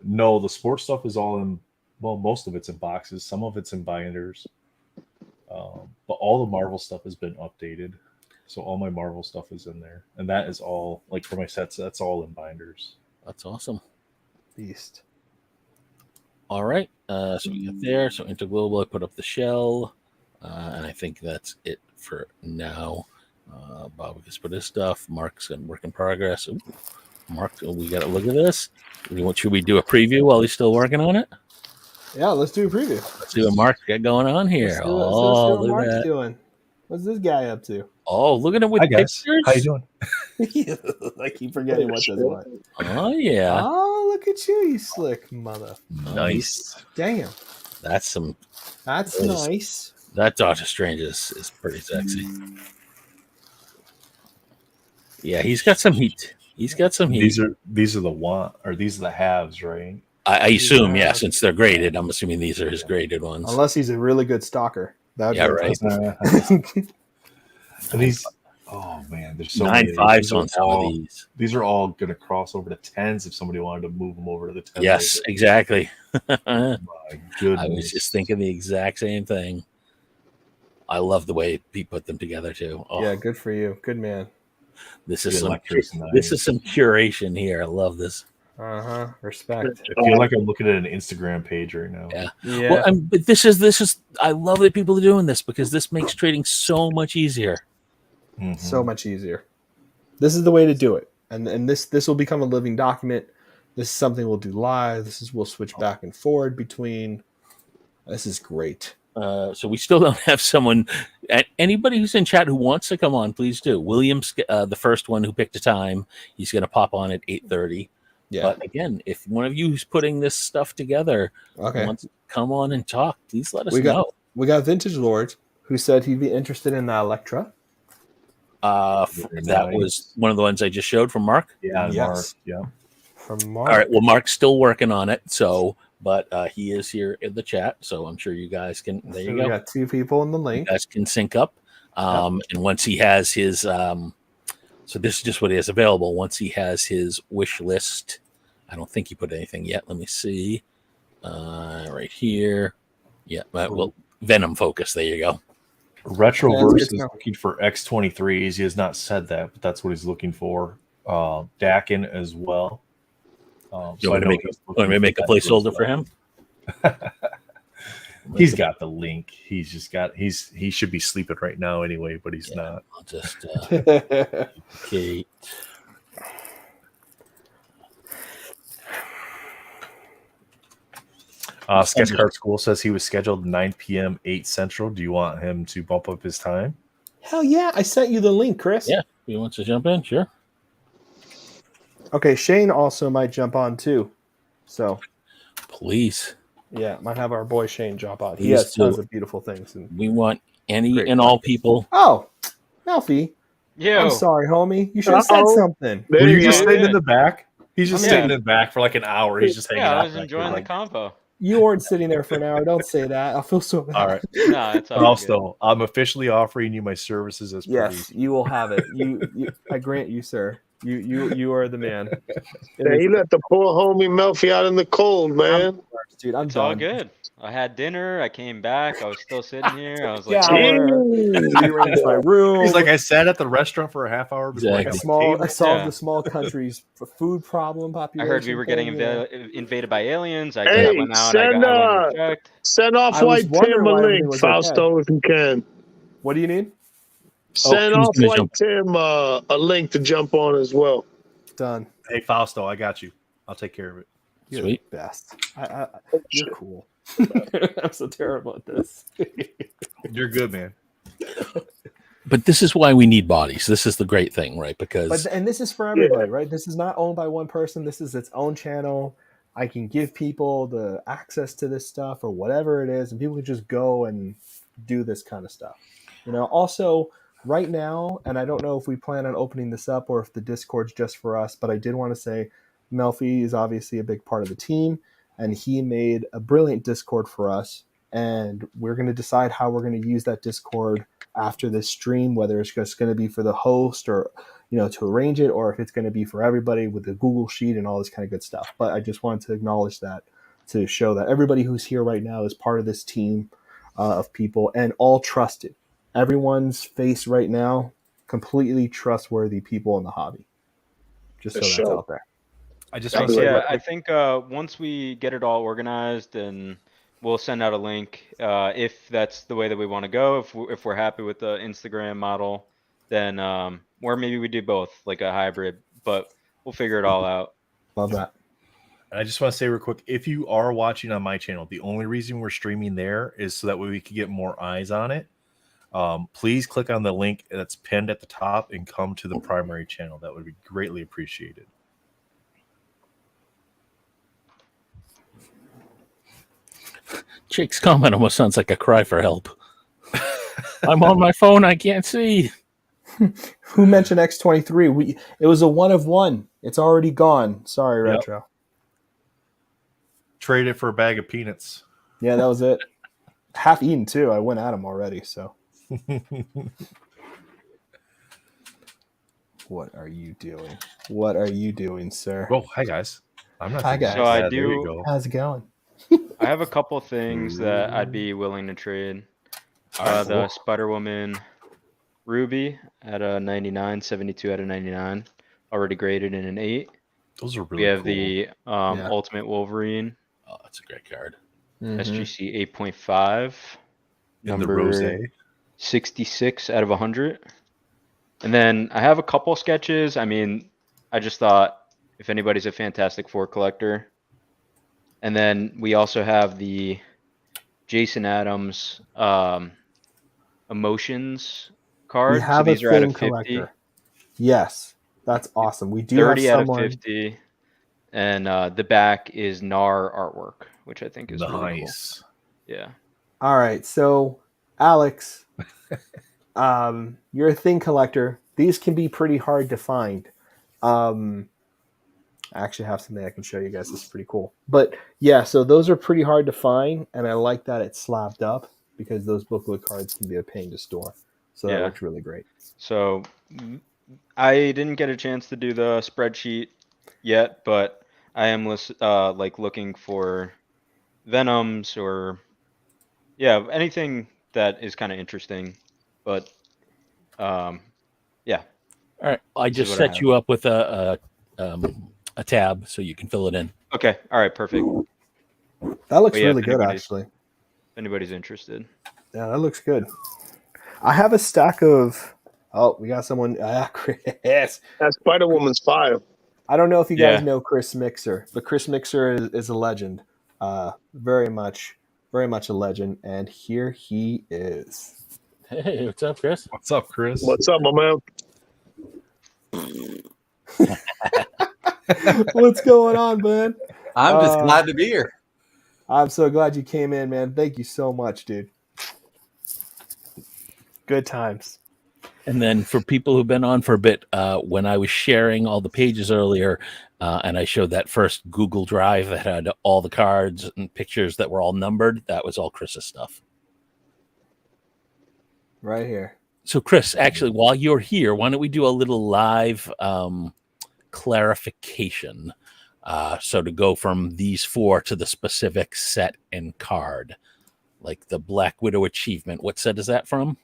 No, the sports stuff is all in. Well, most of it's in boxes. Some of it's in binders. But all the Marvel stuff has been updated, so all my Marvel stuff is in there, and that is all like for my sets. That's all in binders. That's awesome. Beast. All right. So we got there. So Interglobal, I put up the shell. And I think that's it for now. Bob just put his stuff. Mark's in work in progress. Ooh, Mark, we got to look at this. Should we do a preview while he's still working on it? Yeah, let's do a preview. Let's see what Mark's got going on here. Let's see Oh, what look at Mark's that. doing. What's this guy up to? Oh, look at him with Hi guys, pictures. how you doing? I keep forgetting what does what. Oh, yeah. Oh, look at you, you slick mother. Nice. Damn. That's some. That's Yes. nice. That Doctor Strange is pretty sexy. Yeah, he's got some heat. He's got some heat. These are the halves, right? I assume, yeah, since they're graded. I'm assuming these are his graded ones. Unless he's a really good stalker. That'd Yeah, be right. impressive. And these, oh man, there's so 9 many. 5s These are on some of all- these. These are all going to cross over to 10s if somebody wanted to move them over to the 10s. Yes, exactly. I My goodness. was just thinking the exact same thing. I love the way Pete put them together too. Oh, Yeah, good for you. Good man. this is Good some electrics and this that. is some curation here. I love this. Uh-huh. Respect. I feel like I'm looking at an Instagram page right now. Yeah. Yeah. Well, but this is. I love that people are doing this because this makes trading so much easier. Mhm. So much easier. This is the way to do it. And this will become a living document. This is something we'll do live. We'll switch back and forward between. This is great. So we still don't have someone. Anybody who's in chat who wants to come on, please do. William's the first one who picked a time. He's going to pop on at 8:30. Yeah. But again, if one of you who's putting this stuff together Okay. wants to come on and talk, please let us We got- know. We got Vintage Lord who said he'd be interested in the Electra. Very That nice. was one of the ones I just showed from Mark. Yeah, Yes. Mark. Yeah. From Mark. All right. Well, Mark's still working on it. So, but he is here in the chat. So I'm sure you guys can. There So you we go. got two people in the You link. guys can sync up. And once he has his, so this is just what he has available. Once he has his wish list, I don't think he put anything yet. Let me see. Right here. Yeah. Well, Venom Focus. There you go. Retroverse good is to know. looking for X23s. He has not said that, but that's what he's looking for. Dakin as well. You want me to make a placeholder for him? He's got the link. He should be sleeping right now anyway, but he's not. I'll just Kate. Sketch Card School says he was scheduled 9 p.m. 8 Central. Do you want him to bump up his time? Hell yeah! I sent you the link, Chris. Yeah. You want to jump in? Sure. Okay, Shane also might jump on too. So Please. yeah, might have our boy Shane jump on. He Please has tons do. of beautiful things. And We want any Great. and all people. oh, Melfi, Yo, I'm sorry, homie. You should have said Uh-oh. something. There Were you you just go. sitting in Yeah. the back? He's just Yeah. sitting in the back for like an hour. He's just hanging yeah, out. I was back enjoying there. the combo. You weren't sitting there for an hour. Don't say that. I feel so bad. All right. No, it's all good. Also, I'm officially offering you my services as Yes, produced. you will have it. You I grant you, sir. You are the man. It Yeah, is he let the poor homie Melfi out in the cold, man. dude, I'm It's done. all good. I had dinner. I came back. I was still sitting here. I was like, Yeah, Jeez. rearranged my room. He's like, I sat at the restaurant for a half hour before I Like got a my small. table. I solved Yeah. the small country's food problem I population. heard we were getting thing, yeah. invaded by aliens. I Hey, went out. send, I went and checked. Send off I was White wondering Tim a why everything link, was okay. Fausto, if you can. What do you need? Send who's off gonna White jump? Tim a link to jump on as well. Done. Hey, Fausto, I got you. I'll take care of it. You're Sweet. the best. You're cool. I'm so terrible at this. You're good, man. But this is why we need bodies. This is the great thing, right? Because And this is for everybody, right? This is not owned by one person. This is its own channel. I can give people the access to this stuff or whatever it is, and people can just go and do this kind of stuff. Also, right now, and I don't know if we plan on opening this up or if the Discord's just for us, but I did want to say Melfi is obviously a big part of the team, and he made a brilliant Discord for us. And we're going to decide how we're going to use that Discord after this stream, whether it's just going to be for the host or to arrange it, or if it's going to be for everybody with the Google Sheet and all this kind of good stuff. But I just wanted to acknowledge that, to show that everybody who's here right now is part of this team of people, and all trusted. Everyone's face right now, completely trustworthy people in the hobby. Just so For that's sure. out there. I just Thanks, want to say, Yeah, I think once we get it all organized, and we'll send out a link. If that's the way that we want to go, if we're happy with the Instagram model, then or maybe we do both, like a hybrid. But we'll figure it all out. Love that. I just want to say real quick, if you are watching on my channel, the only reason we're streaming there is so that way we can get more eyes on it. Please click on the link that's pinned at the top and come to the primary channel. That would be greatly appreciated. Jake's comment almost sounds like a cry for help. I'm on my phone. I can't see. Who mentioned X23? It was a 1 of 1. It's already gone. Sorry, Yep. Retro. Trade it for a bag of peanuts. Yeah, that was it. Half eaten too. I went at him already. So what are you doing? What are you doing, sir? Oh, hi guys. I'm not. Hi, thinking guys. So I that. There you do- go. How's it going? I have a couple things that I'd be willing to trade. The Spider Woman Ruby at a 99, 72 out of 99, already graded in an 8. Those are really We have cool. the Yeah. Ultimate Wolverine Oh, that's a great card. Mhm. SGC 8.5, in the number rose. 66 out of 100. And then I have a couple sketches. I mean, I just thought if anybody's a Fantastic Four collector. And then we also have the Jason Adams Emotions card. We have so these a are out thing of 50. collector. Yes, that's awesome. We do 30 have out someone. of 50. And the back is NAR artwork, which I think is really cool. Nice. Yeah. All right, so Alex, you're a thing collector. These can be pretty hard to find. I actually have something I can show you guys. This is pretty cool. But yeah, so those are pretty hard to find, and I like that it's slabbed up because those booklet cards can be a pain to store. So that Yeah. looks really great. So I didn't get a chance to do the spreadsheet yet, but I am like looking for Venoms or anything that is kind of interesting. But yeah, All right. I This is just what I set have. you up with a tab so you can fill it in. okay, all right, perfect. That looks But yeah, really if good, anybody's- actually. If anybody's interested, Yeah, that looks good. I have a stack of. Oh, we got someone. Chris. That Spider Woman's fire. I don't know if you guys Yeah. know Chris Mixer, but Chris Mixer is a legend. Very much a legend. And here he is. Hey, what's up, Chris? What's up, Chris? What's up, my man? What's going on, man? I'm just glad to be here. I'm so glad you came in, man. Thank you so much, dude. Good times. And then for people who've been on for a bit, when I was sharing all the pages earlier, and I showed that first Google Drive that had all the cards and pictures that were all numbered, that was all Chris's stuff. Right here. So, Chris, actually, while you're here, why don't we do a little live clarification? So to go from these four to the specific set and card, like the Black Widow achievement. What set is that from?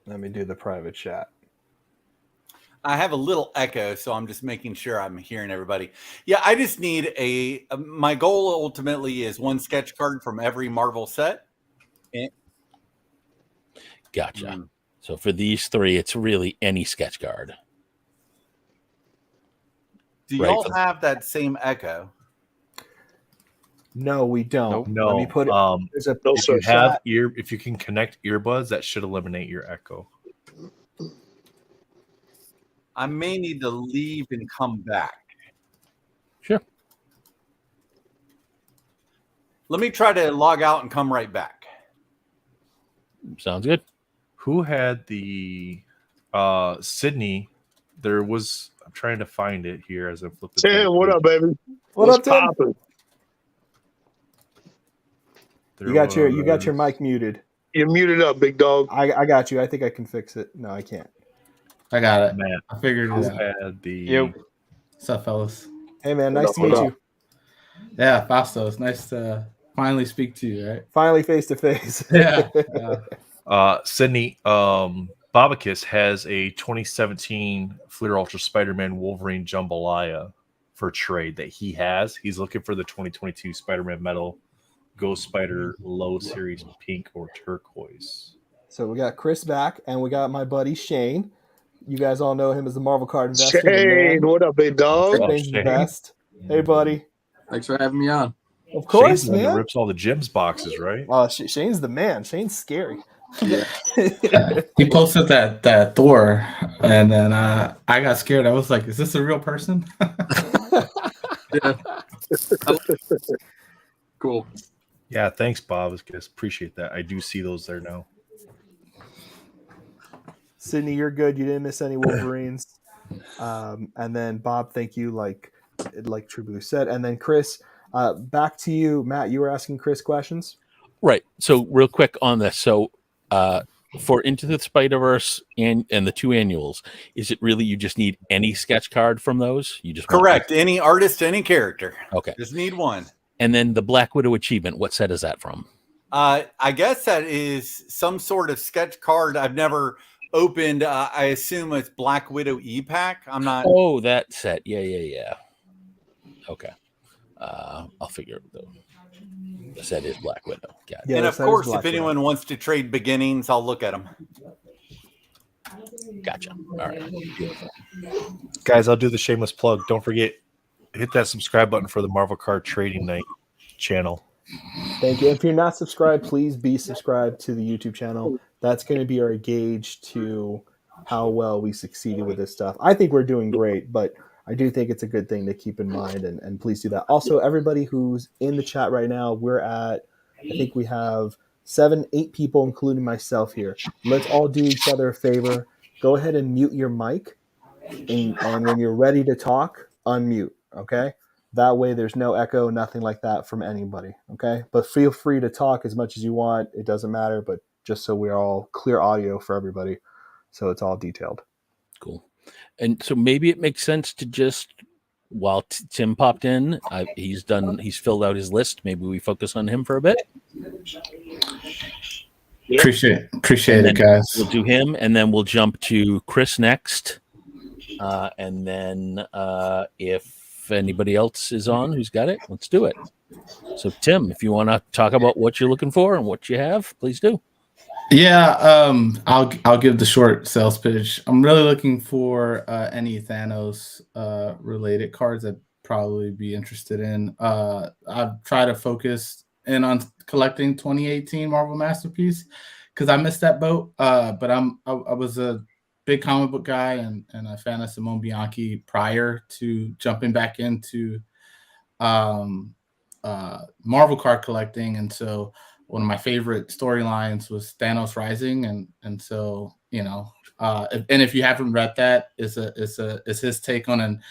Let me do the private chat. I have a little echo, so I'm just making sure I'm hearing everybody. Yeah, I just need my goal ultimately is one sketch card from every Marvel set. Gotcha. So for these three, it's really any sketch card. Do Right. y'all have that same echo? No, we don't. No. Let me put it. There's a No, If you sir. have if you can connect earbuds, that should eliminate your echo. I may need to leave and come back. Sure. Let me try to log out and come right back. Sounds good. Who had the Sydney? There was. I'm trying to find it here as I flip it. Tim, what up, baby? What What's up, Tim? poppin'? You got your mic muted. You're muted up, big dog. I got you. I think I can fix it. No, I can't. I got it. Matt. I figured Who it out. had the? Yep. What's up, fellas? Hey, man, nice to meet What up? you. Yeah, Fastos. Nice to finally speak to you, right? Finally, face to face. Yeah. Sydney, Babakis has a 2017 Fleer Ultra Spider-Man Wolverine Jambalaya for trade that he has. He's looking for the 2022 Spider-Man Metal Ghost Spider Low Series Pink or Turquoise. So we got Chris back, and we got my buddy Shane. You guys all know him as the Marvel Card Investor. the Shane, man. what up, big dog? What's up, Shane's the Shane? best. Hey, buddy. Thanks for having me on. Of course, Shane's the one that man. rips all the Jim's boxes, right? Shane's the man. Shane's scary. He posted that Thor, and then I got scared. I was like, "Is this a real person?" Cool. Yeah, thanks, Bob. I guess appreciate that. I do see those there now. Sydney, you're good. You didn't miss any Wolverines. And then Bob, thank you, like True Blue said. And then Chris, back to you, Matt. You were asking Chris questions. Right. So real quick on this. So for Into the Spider-Verse and the two annuals, is it really you just need any sketch card from those? You just want- Correct. Any artist, any character. Okay. Just need one. And then the Black Widow achievement, what set is that from? I guess that is some sort of sketch card I've never opened. I assume it's Black Widow E-Pack. I'm not. Oh, that set. Yeah. Okay. I'll figure it though. The set is Black Widow. Got it. Yeah, And the of set is course, Black if anyone wants to trade beginnings, I'll look at them. Gotcha. All right. Beautiful. Guys, I'll do the shameless plug. Don't forget, hit that subscribe button for the Marvel Card Trading Night channel. Thank you. If you're not subscribed, please be subscribed to the YouTube channel. That's going to be our gauge to how well we succeeded with this stuff. I think we're doing great, but I do think it's a good thing to keep in mind, and please do that. Also, everybody who's in the chat right now, I think we have 7-8 people, including myself here. Let's all do each other a favor. Go ahead and mute your mic, and when you're ready to talk, unmute, okay? That way there's no echo, nothing like that from anybody, okay? But feel free to talk as much as you want. It doesn't matter, but just so we're all clear audio for everybody, so it's all detailed. Cool. And so maybe it makes sense to just, while Tim popped in, he's filled out his list. Maybe we focus on him for a bit. Appreciate And it, then guys. We'll do him, and then we'll jump to Chris next. And then if anybody else is on who's got it, let's do it. So, Tim, if you want to talk about what you're looking for and what you have, please do. Yeah, I'll give the short sales pitch. I'm really looking for any Thanos related cards I'd probably be interested in. I've tried to focus in on collecting 2018 Marvel Masterpiece because I missed that boat. But I was a big comic book guy and a fan of Simone Bianchi prior to jumping back into Marvel card collecting, and so one of my favorite storylines was Thanos Rising, and so if you haven't read that, it's his take on an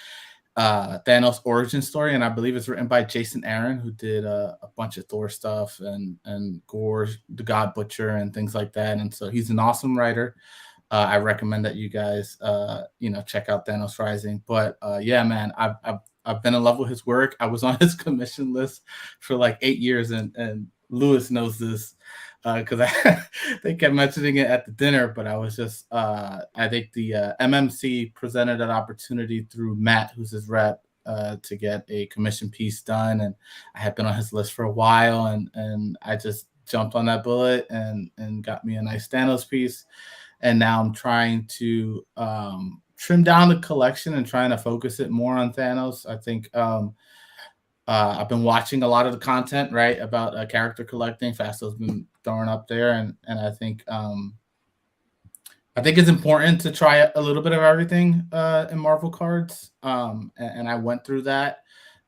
Thanos origin story, and I believe it's written by Jason Aaron, who did a bunch of Thor stuff and Gore the God Butcher and things like that, and so he's an awesome writer. I recommend that you guys check out Thanos Rising. But yeah, man, I've been in love with his work. I was on his commission list for like 8 years, and Lewis knows this because they kept mentioning it at the dinner. But I was just, I think the MMC presented an opportunity through Matt, who's his rep, to get a commission piece done, and I had been on his list for a while, and I just jumped on that bullet and got me a nice Thanos piece. And now I'm trying to trim down the collection and trying to focus it more on Thanos. I think I've been watching a lot of the content, right, about character collecting. Fasto's been throwing up there, and I think it's important to try a little bit of everything in Marvel cards. And I went through that.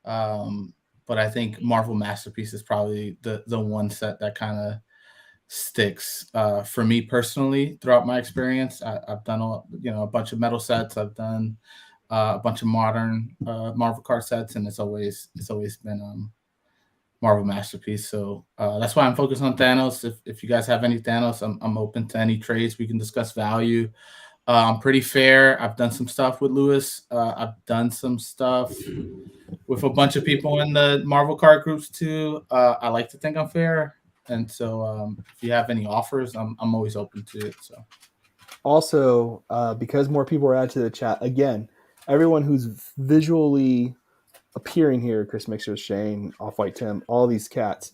But I think Marvel Masterpiece is probably the one set that kind of sticks for me personally throughout my experience. I've done a bunch of metal sets. I've done a bunch of modern Marvel card sets, and it's always been Marvel Masterpiece. So that's why I'm focused on Thanos. If you guys have any Thanos, I'm open to any trades. We can discuss value. I'm pretty fair. I've done some stuff with Lewis. I've done some stuff with a bunch of people in the Marvel card groups too. I like to think I'm fair. And so if you have any offers, I'm always open to it. So also, because more people are added to the chat, again, everyone who's visually appearing here, Chris Mixer, Shane, Off-White Tim, all these cats,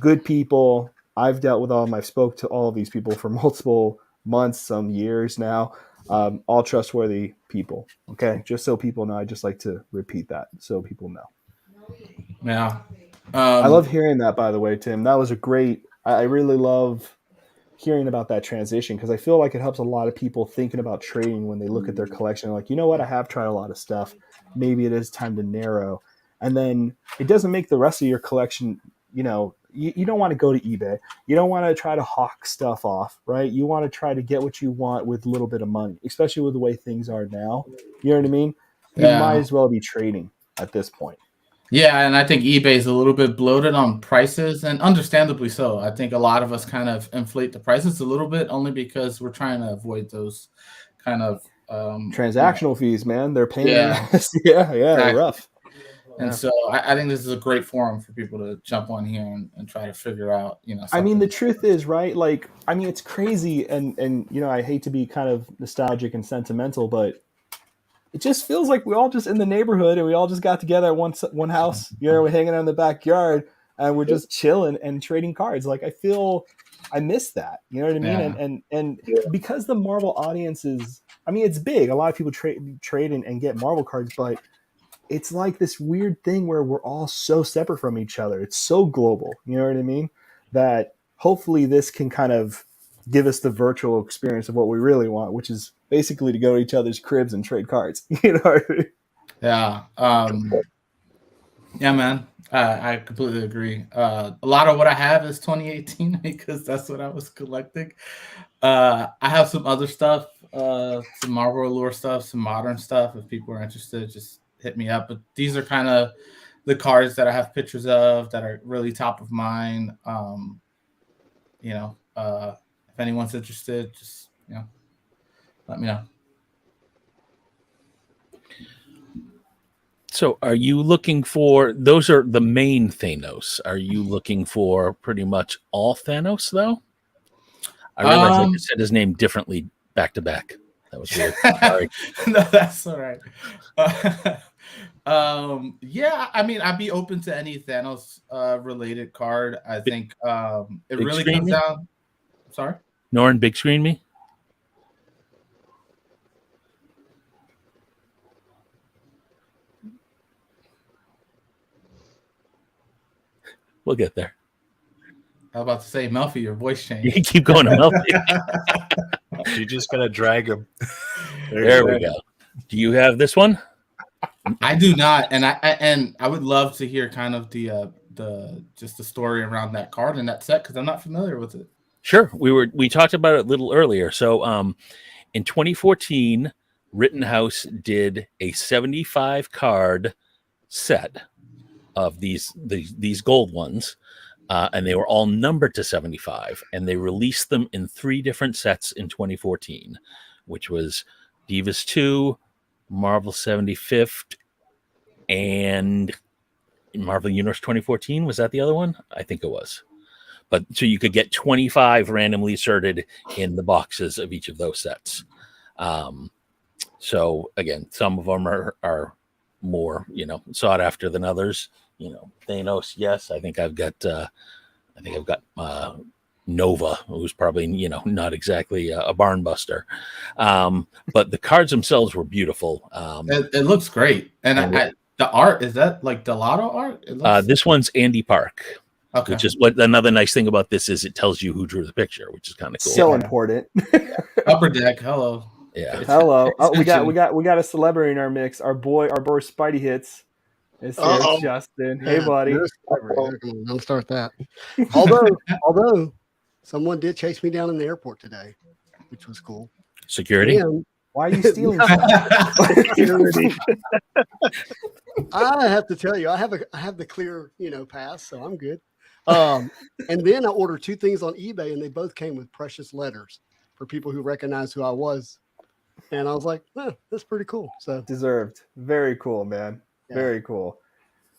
good people. I've dealt with them. I've spoke to all of these people for multiple months, some years now. All trustworthy people. Okay, just so people know, I just like to repeat that so people know. Yeah. I love hearing that, by the way, Tim. That was a great. I really love hearing about that transition because I feel like it helps a lot of people thinking about trading when they look at their collection. Like, you know what? I have tried a lot of stuff. Maybe it is time to narrow. And then it doesn't make the rest of your collection, you don't want to go to eBay. You don't want to try to hawk stuff off, right? You want to try to get what you want with a little bit of money, especially with the way things are now. You know what I mean? You might as well be trading at this point. Yeah, and I think eBay is a little bit bloated on prices, and understandably so. I think a lot of us kind of inflate the prices a little bit only because we're trying to avoid those kind of transactional fees, man. They're paying. Yeah, they're rough. And so I think this is a great forum for people to jump on here and try to figure out, something. I mean, the truth is, right? Like, I mean, it's crazy, and I hate to be kind of nostalgic and sentimental, but it just feels like we all just in the neighborhood and we all just got together at one house, we're hanging out in the backyard and we're just chilling and trading cards. Like, I miss that, you know what I mean? Yeah. And because the Marvel audience is, I mean, it's big. A lot of people trade and get Marvel cards, but it's like this weird thing where we're all so separate from each other. It's so global, you know what I mean? That hopefully this can kind of give us the virtual experience of what we really want, which is basically to go to each other's cribs and trade cards. You know what I mean? Yeah. Yeah, man. I completely agree. A lot of what I have is 2018 because that's what I was collecting. I have some other stuff, some Marvel Allure stuff, some modern stuff. If people are interested, just hit me up. But these are kind of the cards that I have pictures of that are really top of mind. If anyone's interested, just let me know. So are you looking for, those are the main Thanos. Are you looking for pretty much all Thanos though? I realized I just said his name differently back to back. That was weird. Sorry. No, that's all right. Yeah, I mean, I'd be open to any Thanos related card. I think it really comes down. Sorry. Norn, big screen me. We'll get there. I was about to say, Melfi, your voice You changed. can keep going to Melfi. You just gotta drag him. There we go. Do you have this one? I do not, and I would love to hear kind of the just the story around that card and that set because I'm not familiar with it. Sure. We talked about it a little earlier. So in 2014, Rittenhouse did a 75 card set of these gold ones, and they were all numbered to 75, and they released them in 3 different sets in 2014, which was Divas 2, Marvel 75th, and Marvel Universe 2014. Was that the other one? I think it was. But so you could get 25 randomly inserted in the boxes of each of those sets. So again, some of them are more, sought after than others. Thanos, yes. I think I've got Nova, who's probably, not exactly a barn buster. But the cards themselves were beautiful. It looks great. And the art, is that like Delato art? It looks... This one's Andy Park. Okay. Which is what another nice thing about this is it tells you who drew the picture, which is kind of cool. So important. Upper Deck, hello. Yeah. Hello. Oh, we got a celebrity in our mix. Our boy Spidey Hits. It's Justin. Hey, buddy. Don't start that. Although someone did chase me down in the airport today, which was cool. Security. And why are you stealing stuff? I have to tell you, I have the clear, pass, so I'm good. And then I ordered 2 things on eBay, and they both came with precious letters for people who recognize who I was. And I was like, that's pretty cool. So Deserved. Very cool, man. Yeah. Very cool.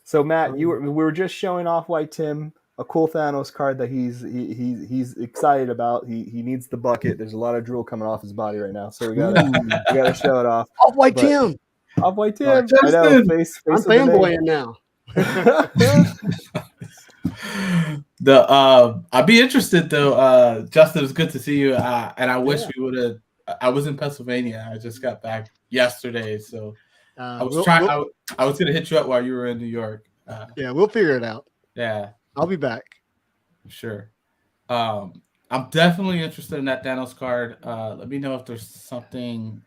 So Matt, we were just showing off White Tim a cool Thanos card that he's excited about. He needs the bucket. There's a lot of drool coming off his body right now, so we gotta show it off. Off White Tim. Off White Tim. I know. I'm Face fanboying now. I'd be interested though. Justin, it's good to see you. And I wish we would have. I was in Pennsylvania. I just got back yesterday, so I was I was gonna hit you up while you were in New York. Yeah, we'll figure it out. Yeah, I'll be back. Sure. I'm definitely interested in that Thanos card. Let me know if there's something.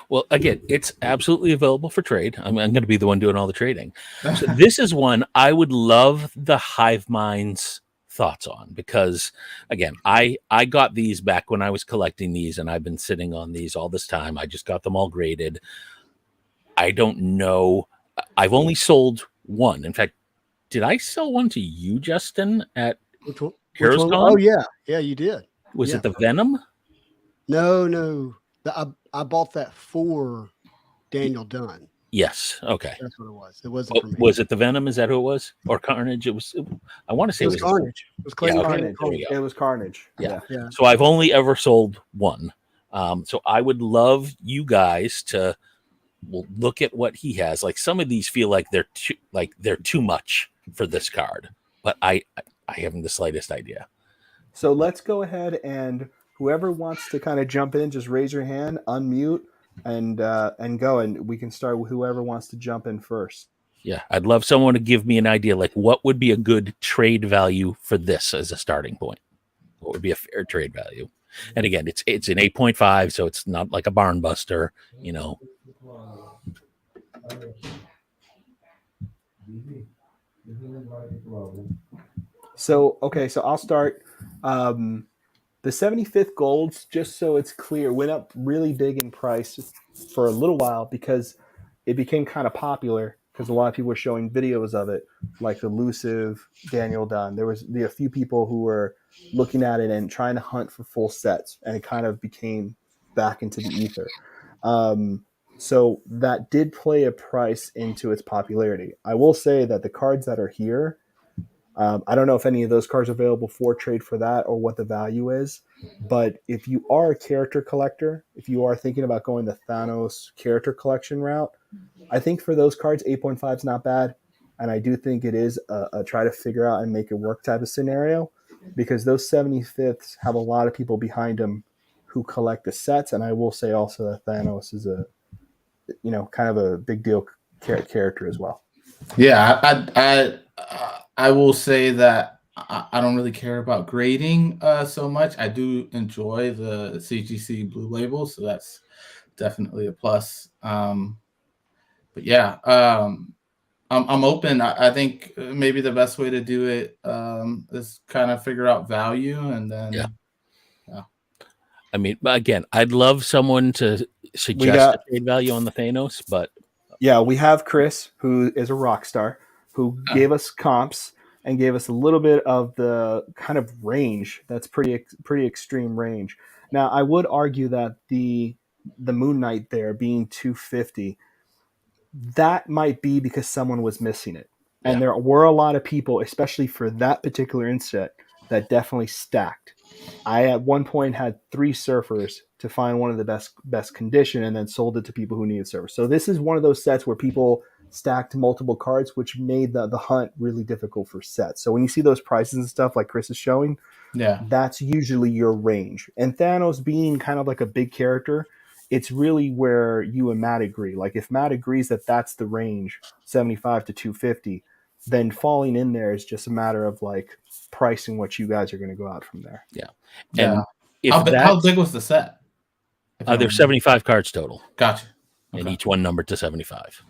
Well, again, it's absolutely available for trade. I'm going to be the one doing all the trading. So this is one I would love the Hive Mind's thoughts on because, again, I got these back when I was collecting these, and I've been sitting on these all this time. I just got them all graded. I don't know. I've only sold one. In fact, did I sell one to you, Justin, at Heroes Con? Oh yeah, you did. Was it the Venom? No. I bought that for Daniel Dunn. Yes. Okay. That's what it was. It wasn't for me. Was it the Venom? Is that who it was? Or Carnage? I want to say It was Carnage. It was Clayton Carnage. Carnage. It was Carnage. Yeah. Yeah. So I've only ever sold one. So I would love you guys to look at what he has. Like some of these feel like they're too much for this card, but I haven't the slightest idea. So let's go ahead and whoever wants to kind of jump in, just raise your hand, unmute, and go, and we can start with whoever wants to jump in first. Yeah, I'd love someone to give me an idea, like what would be a good trade value for this as a starting point. What would be a fair trade value? And again, it's an 8.5, so it's not like a barn buster, So I'll start. The 75th golds, just so it's clear, went up really big in price for a little while because it became kind of popular because a lot of people were showing videos of it, like Elusive, Daniel Dunn. There was a few people who were looking at it and trying to hunt for full sets, and it kind of became back into the ether. So that did play a price into its popularity. I will say that the cards that are here, I don't know if any of those cards are available for trade for that or what the value is, but if you are a character collector, if you are thinking about going the Thanos character collection route, I think for those cards, 8.5 is not bad. And I do think it is a try to figure out and make it work type of scenario. because those 75ths have a lot of people behind them who collect the sets. And I will say also that Thanos is a, kind of a big deal character as well. Yeah, I will say that I don't really care about grading so much. I do enjoy the CGC blue label, so that's definitely a plus. But yeah, I'm open. I think maybe the best way to do it is kind of figure out value, and then yeah. I mean, again, I'd love someone to suggest a trade value on the Thanos, but yeah, we have Chris, who is a rock star, who gave us comps and gave us a little bit of the kind of range that's pretty extreme range. Now, I would argue that the Moon Knight there being 250, that might be because someone was missing it. And there were a lot of people, especially for that particular inset, that definitely stacked. I at one point had 3 surfers to find one of the best condition, and then sold it to people who needed surfers. So this is one of those sets where people stacked multiple cards, which made the hunt really difficult for sets. So when you see those prices and stuff like Chris is showing, that's usually your range. And Thanos being kind of like a big character, it's really where you and Matt agree. Like if Matt agrees that that's the range, 75 to 250, then falling in there is just a matter of like pricing what you guys are going to go out from there. Yeah. And how big was the set? There's 75 cards total. Gotcha. Okay. And each one numbered to 75.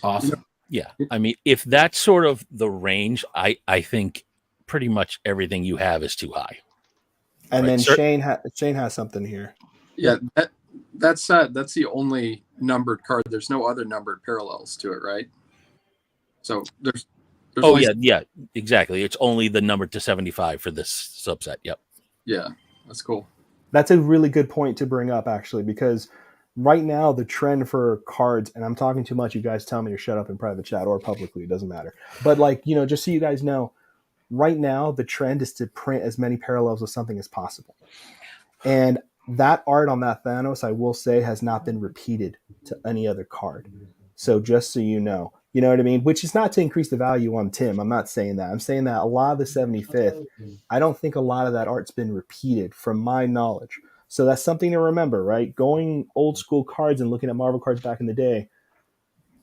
Awesome. Yeah. I mean, if that's sort of the range, I think pretty much everything you have is too high. And then Shane has something here. Yeah, that's the only numbered card. There's no other numbered parallels to it, right? So there's yeah, exactly. It's only the number to 75 for this subset. Yep. Yeah, that's cool. That's a really good point to bring up, actually, because right now the trend for cards, and I'm talking too much, you guys tell me to shut up in private chat or publicly, it doesn't matter. But like, just so you guys know, right now the trend is to print as many parallels of something as possible. And that art on that Thanos, I will say, has not been repeated to any other card. So just so you know what I mean? Which is not to increase the value on Tim. I'm not saying that. I'm saying that a lot of the 75th, I don't think a lot of that art's been repeated from my knowledge. So that's something to remember, right? Going old school cards and looking at Marvel cards back in the day,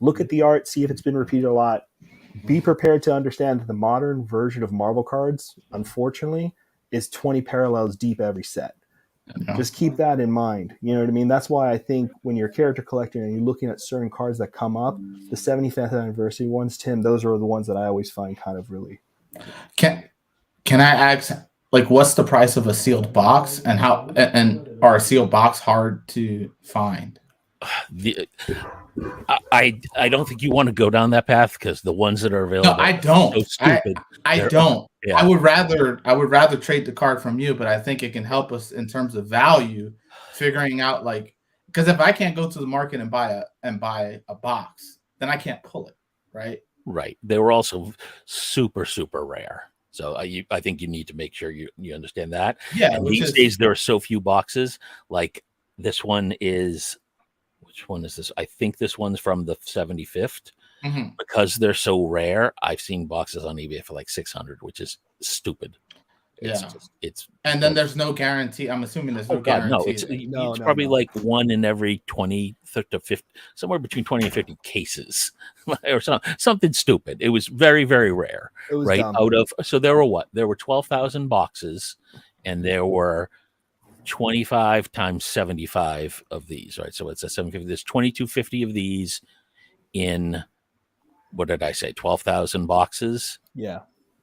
look at the art, see if it's been repeated a lot. Be prepared to understand that the modern version of Marvel cards, unfortunately, is 20 parallels deep every set. Just keep that in mind. You know what I mean? That's why I think when you're a character collector and you're looking at certain cards that come up, the 75th anniversary ones, Tim, those are the ones that I always find kind of really. Can I ask, like, what's the price of a sealed box, and how are a sealed box hard to find? I don't think you want to go down that path, because the ones that are available. No, I don't. So stupid. I don't. Yeah. I would rather trade the card from you, but I think it can help us in terms of value, figuring out, like, because if I can't go to the market and buy a box, then I can't pull it, right? Right. They were also super, super rare. So I think you need to make sure you understand that. Yeah. And these days there are so few boxes. Like this one is. Which one is this? I think this one's from the 75th. Mm-hmm. Because they're so rare, I've seen boxes on eBay for like 600, which is stupid. And then there's no guarantee. I'm assuming there's no guarantee. No, it's probably like 1 in every 20 to 50, somewhere between 20 and 50 cases, or something stupid. It was very, very rare. It was right dumb. So there were 12,000 boxes, and there were 25 times 75 of these, right? So it's a 750. There's 2250 of these in, what did I say? 12,000 boxes. Yeah.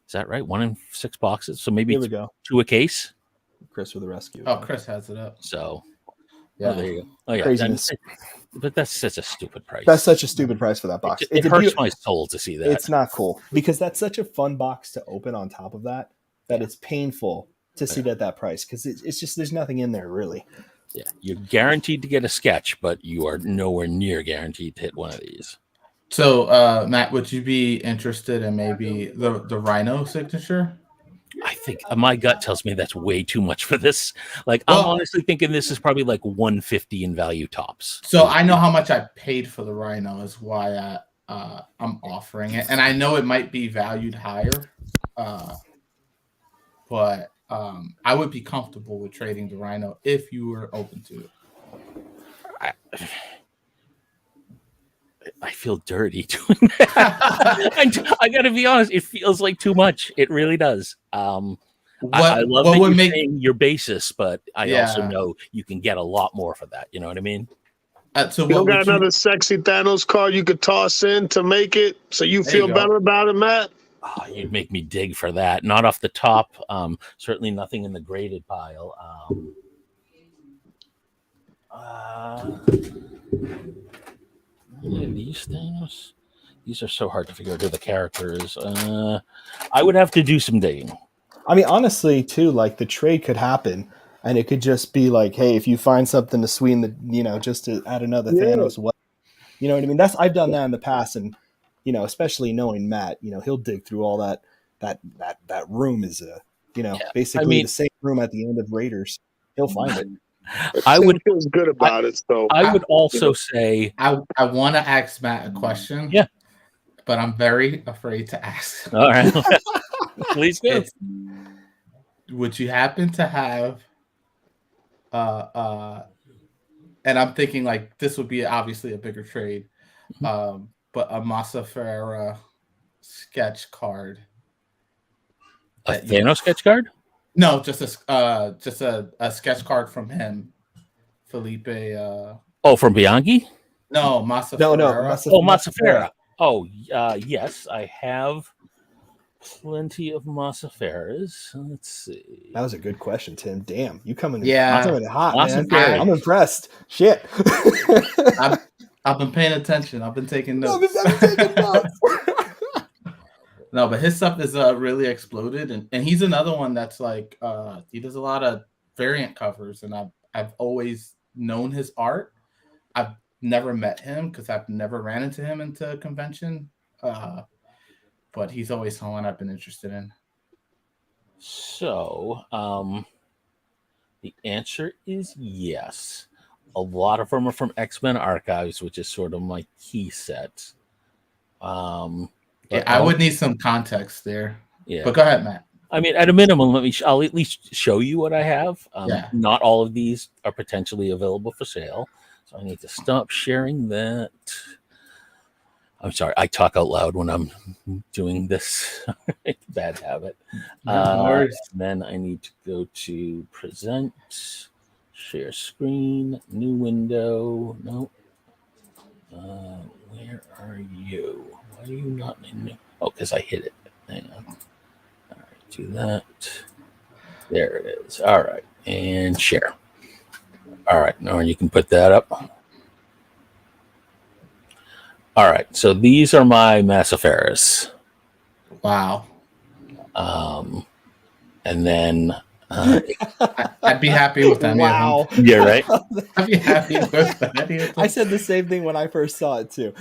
Is that right? 1 in 6 boxes. So maybe 2 a case. Chris with the rescue. Oh, Chris has it up. So yeah, there you go. Oh yeah. Craziness. But that's such a stupid price. That's such a stupid price for that box. It hurts my soul to see that. It's not cool, because that's such a fun box to open on top of that it's painful to see that price, because it's just, there's nothing in there really. Yeah, you're guaranteed to get a sketch, but you are nowhere near guaranteed to hit one of these. So, Matt, would you be interested in maybe the Rhino signature? I think my gut tells me that's way too much for this. Like, I'm honestly thinking this is probably like 150 in value tops. So I know how much I paid for the Rhino, is why I'm offering it, and I know it might be valued higher. but I would be comfortable with trading the Rhino if you were open to it. I feel dirty doing that. I got to be honest; it feels like too much. It really does. I love that you're saying your basis, but I also know you can get a lot more for that. You know what I mean? So you don't got another sexy Thanos card you could toss in to make it so you feel better about it, Matt? Oh, you'd make me dig for that. Not off the top. Certainly nothing in the graded pile. These things. These are so hard to figure out who the character is. I would have to do some digging. I mean, honestly, too, like the trade could happen, and it could just be like, hey, if you find something to sweeten the, just to add another Thanos, what, you know what I mean? I've done that in the past, and especially knowing Matt, he'll dig through all that room is basically the same room at the end of Raiders. He'll find it. I would feel good about it. So I would also say I want to ask Matt a question. Yeah, but I'm very afraid to ask. All right, please do. Would you happen to have and I'm thinking like this would be obviously a bigger trade, but a Massa Ferreira sketch card? A Thanos sketch card? No, just a sketch card from him, Felipe. From Bianchi? No, Massa Ferreira. Ferreira. Massa Ferreira. Yes, I have plenty of Massa Ferreiras. Let's see. That was a good question, Tim. Damn, you coming hot, Massa man. I'm impressed. Shit. I've been paying attention. I've been taking notes. No, but his stuff is really exploded, and he's another one that's like he does a lot of variant covers, and I've always known his art. I've never met him because I've never ran into him into a convention, but he's always someone I've been interested in. So, the answer is yes. A lot of them are from X-Men Archives, which is sort of my key set. I would need some context there. Yeah, but go ahead, Matt. I mean, at a minimum, I'll at least show you what I have. Yeah. Not all of these are potentially available for sale, so I need to stop sharing that. I'm sorry, I talk out loud when I'm doing this. Bad habit. And then I need to go to present, share screen, new window. No. Where are you? Why are you not in? Oh, because I hit it. Hang on. All right, do that. There it is. All right, and share. All right, now you can put that up. All right, so these are my Massa Ferreiras. Wow. And then I'd be happy with that. Wow. Yeah, right. I'd be happy with that. I said the same thing when I first saw it too.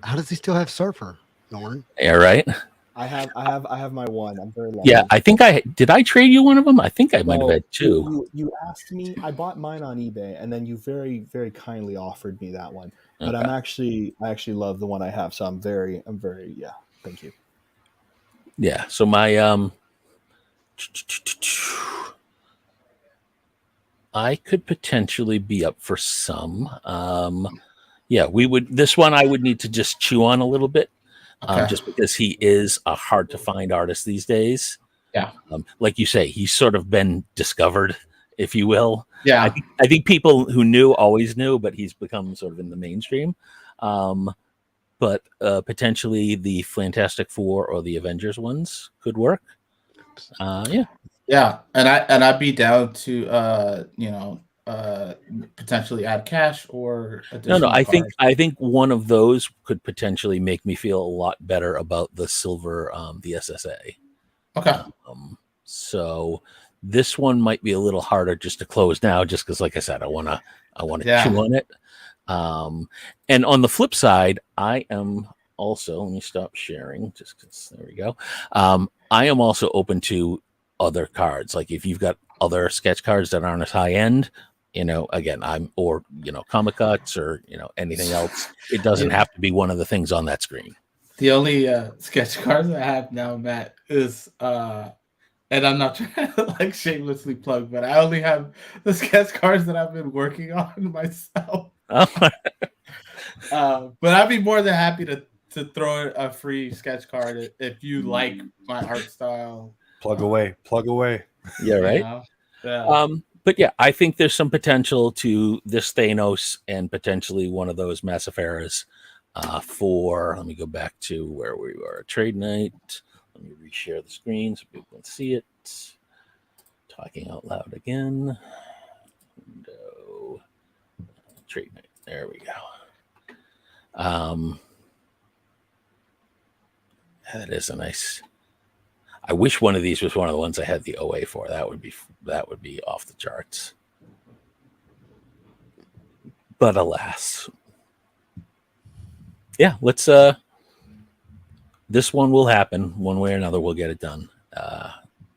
How does he still have Surfer, Norn? Yeah, right. I have my one. I'm very lucky. Yeah, I think did I trade you one of them? I think I might have had two. You asked me. I bought mine on eBay, and then you very, very kindly offered me that one. But Okay. I actually love the one I have, so I'm very thank you. Yeah. So my I could potentially be up for some. This one I would need to just chew on a little bit. Just because he is a hard to find artist these days. Yeah. Like you say, he's sort of been discovered, if you will. Yeah. I think people who knew always knew, but he's become sort of in the mainstream. But potentially the Fantastic Four or the Avengers ones could work. Yeah. And I'd be down to potentially add cash or additional I cards. think one of those could potentially make me feel a lot better about the silver, the SSA. Okay. So this one might be a little harder just to close now, just because, like I said, I want to chew on it. And on the flip side, I am also, let me stop sharing just because there we go. I am also open to other cards. Like if you've got other sketch cards that aren't as high end, again, comic cuts or, anything else. It doesn't have to be one of the things on that screen. The only sketch cards I have now, Matt, is and I'm not trying to like shamelessly plug, but I only have the sketch cards that I've been working on myself. But I'd be more than happy to throw a free sketch card if you like my art style. Plug away. Yeah, right. You know? Yeah. But yeah, I think there's some potential to this Thanos and potentially one of those Massiferas for, let me go back to where we were, Trade Night. Let me reshare the screen so people can see it. Talking out loud again. Window. Trade Night. There we go. That is a nice. I wish one of these was one of the ones I had the OA for. That would be off the charts. But alas. Yeah, let's this one will happen one way or another. We'll get it done.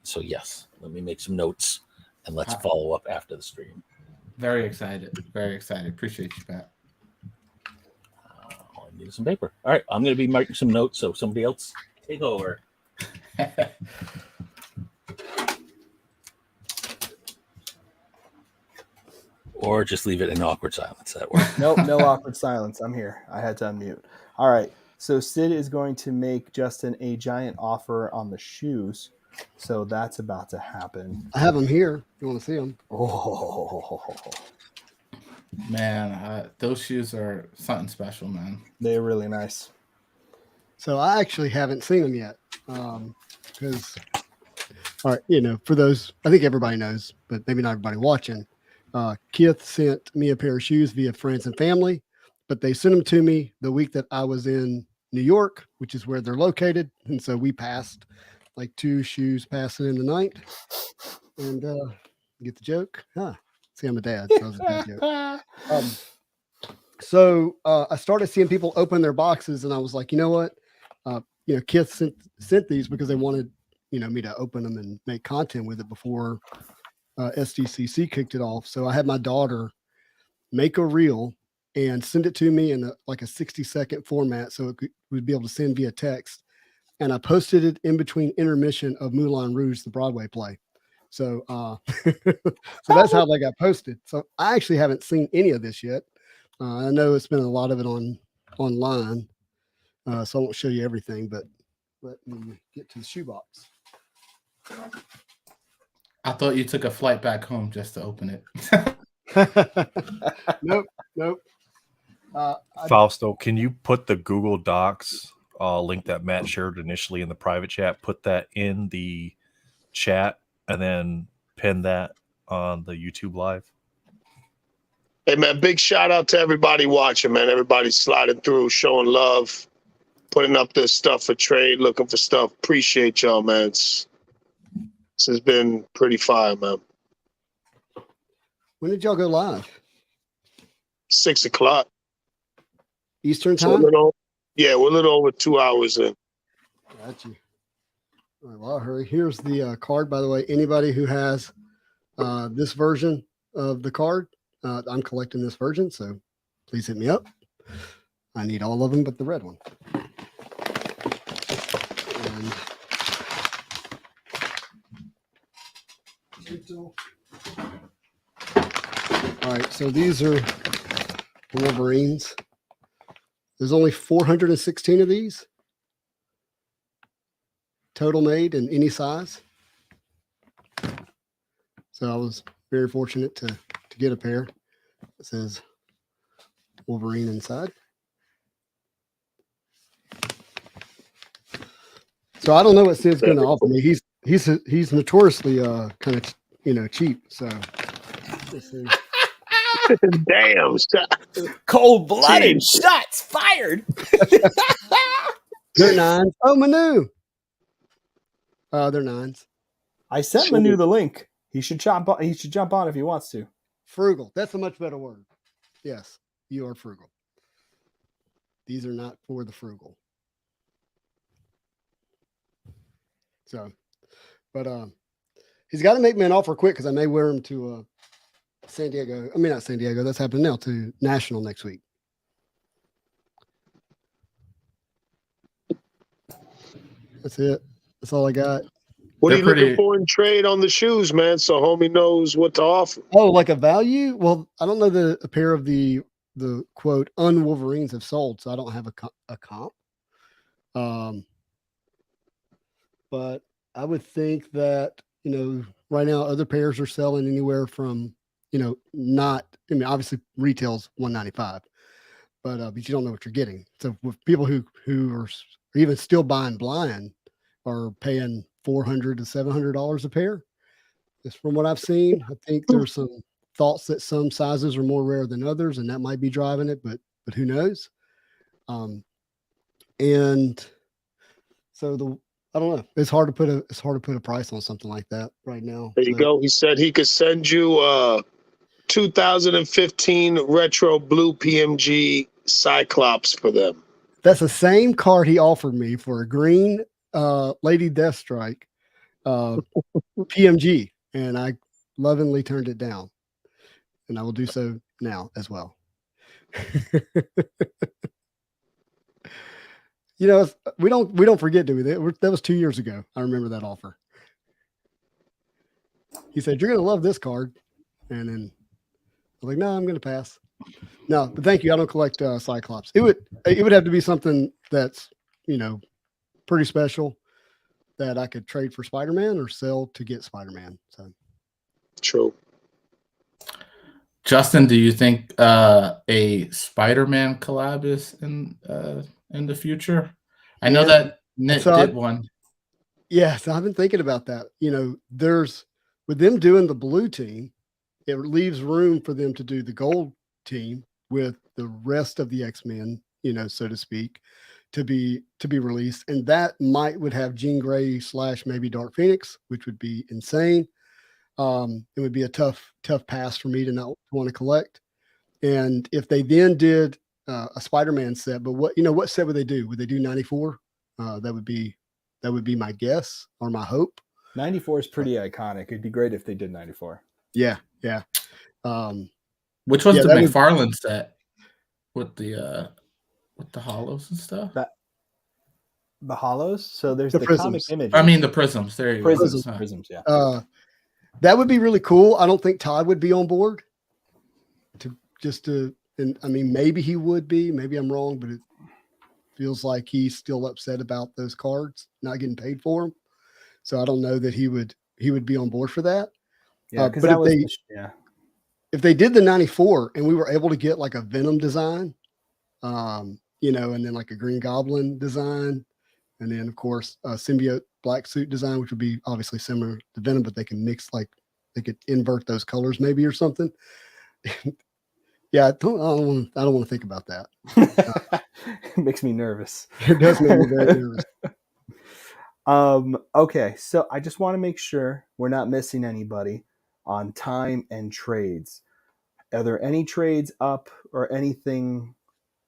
So yes, let me make some notes and let's follow up after the stream. Very excited. Very excited. Appreciate you, Pat. I need some paper. All right, I'm going to be marking some notes, so somebody else take over. Or just leave it in awkward silence. That works. Nope, no awkward silence. I'm here. I had to unmute. All right. So Sid is going to make Justin a giant offer on the shoes. So that's about to happen. I have them here. If you want to see them? Oh, man, those shoes are something special, man. They're really nice. So I actually haven't seen them yet. Because, all right, you know, for those, I think everybody knows, but maybe not everybody watching. Keith sent me a pair of shoes via friends and family, but they sent them to me the week that I was in New York, which is where they're located. And so we passed like 2 shoes passing in the night. And get the joke? Huh. See, I'm a dad. So that was a good joke. So I started seeing people open their boxes, and I was like, you know what? You know, Keith sent these because they wanted, you know, me to open them and make content with it before SDCC kicked it off. So I had my daughter make a reel and send it to me in like a 60-second format, so it would be able to send via text. And I posted it in between intermission of Moulin Rouge, the Broadway play. So, so that's how they got posted. So I actually haven't seen any of this yet. I know it's been a lot of it online, so I won't show you everything. But let me get to the shoebox. I thought you took a flight back home just to open it. Nope. Fausto, can you put the Google Docs link that Matt shared initially in the private chat, put that in the chat, and then pin that on the YouTube live? Hey, man, big shout out to everybody watching, man. Everybody sliding through, showing love, putting up this stuff for trade, looking for stuff. Appreciate y'all, man. This has been pretty fire, man. When did y'all go live? 6 o'clock. Eastern So time? we're a little over 2 hours in. Got you. All right, well, I'll hurry. Here's the card, by the way. Anybody who has this version of the card, I'm collecting this version, so please hit me up. I need all of them but the red one. And all right, so these are Wolverines. There's only 416 of these total made in any size. So I was very fortunate to get a pair. It says Wolverine inside. So I don't know what Sid's going to offer me. He's notoriously kind of, you know, cheap. So let's see. Damn. Cold-blooded shots fired. They're 9s. Oh, Manu. They're 9s. I sent Manu the link. He should jump on if he wants to. Frugal. That's a much better word. Yes, you are frugal. These are not for the frugal. So, but he's got to make me an offer quick because I may wear him to San Diego. I mean, not San Diego. That's happening now, to National next week. That's it. That's all I got. What are They're you looking pretty- for in trade on the shoes, man? So homie knows what to offer. Oh, like a value? Well, I don't know that a pair of the quote un-Wolverines have sold, so I don't have a comp. But I would think that, right now other pairs are selling anywhere from, obviously retail's $195, but you don't know what you're getting. So with people who are even still buying blind are paying $400 to $700 a pair. Just from what I've seen, I think there's some thoughts that some sizes are more rare than others, and that might be driving it, but who knows? And so I don't know. It's hard to put a price on something like that right now. There you go. He said he could send you 2015 retro blue PMG Cyclops for them. That's the same card he offered me for a green Lady Deathstrike PMG, and I lovingly turned it down, and I will do so now as well. We don't forget, do we? That was 2 years ago. I remember that offer. He said, "You're going to love this card," and then I was like, "No, I'm going to pass." No, but thank you. I don't collect Cyclops. It would have to be something that's pretty special that I could trade for Spider-Man or sell to get Spider-Man. So true. Justin, do you think a Spider-Man collab is in the future? I know that Nick did one. Yeah, so I've been thinking about that. There's with them doing the blue team, it leaves room for them to do the gold team with the rest of the X-Men, so to speak, to be released, and that would have Jean Grey / maybe Dark Phoenix, which would be insane. It would be a tough pass for me to not want to collect. And if they then did a Spider-Man set, but what set would they do? Would they do 94? That would be my guess or my hope. 94 is pretty iconic. It'd be great if they did 94. Yeah. Which was yeah, the that McFarlane set with the hollows and stuff? The hollows. So there's The the prisms. comic image. I mean the prisms. There you prisms. go. Prisms. Yeah. That would be really cool. I don't think Todd would be on board and I mean, maybe he would be, maybe I'm wrong, but it feels like he's still upset about those cards not getting paid for them. So I don't know that he would be on board for that. Yeah. Because but that was if they did the 94 and we were able to get like a Venom design, and then like a Green Goblin design, and then of course a symbiote black suit design, which would be obviously similar to Venom, but they can mix, like they could invert those colors maybe or something. Yeah, I don't want to think about that. It makes me nervous. It does make me very nervous. Okay, so I just want to make sure we're not missing anybody on time and trades. Are there any trades up or anything?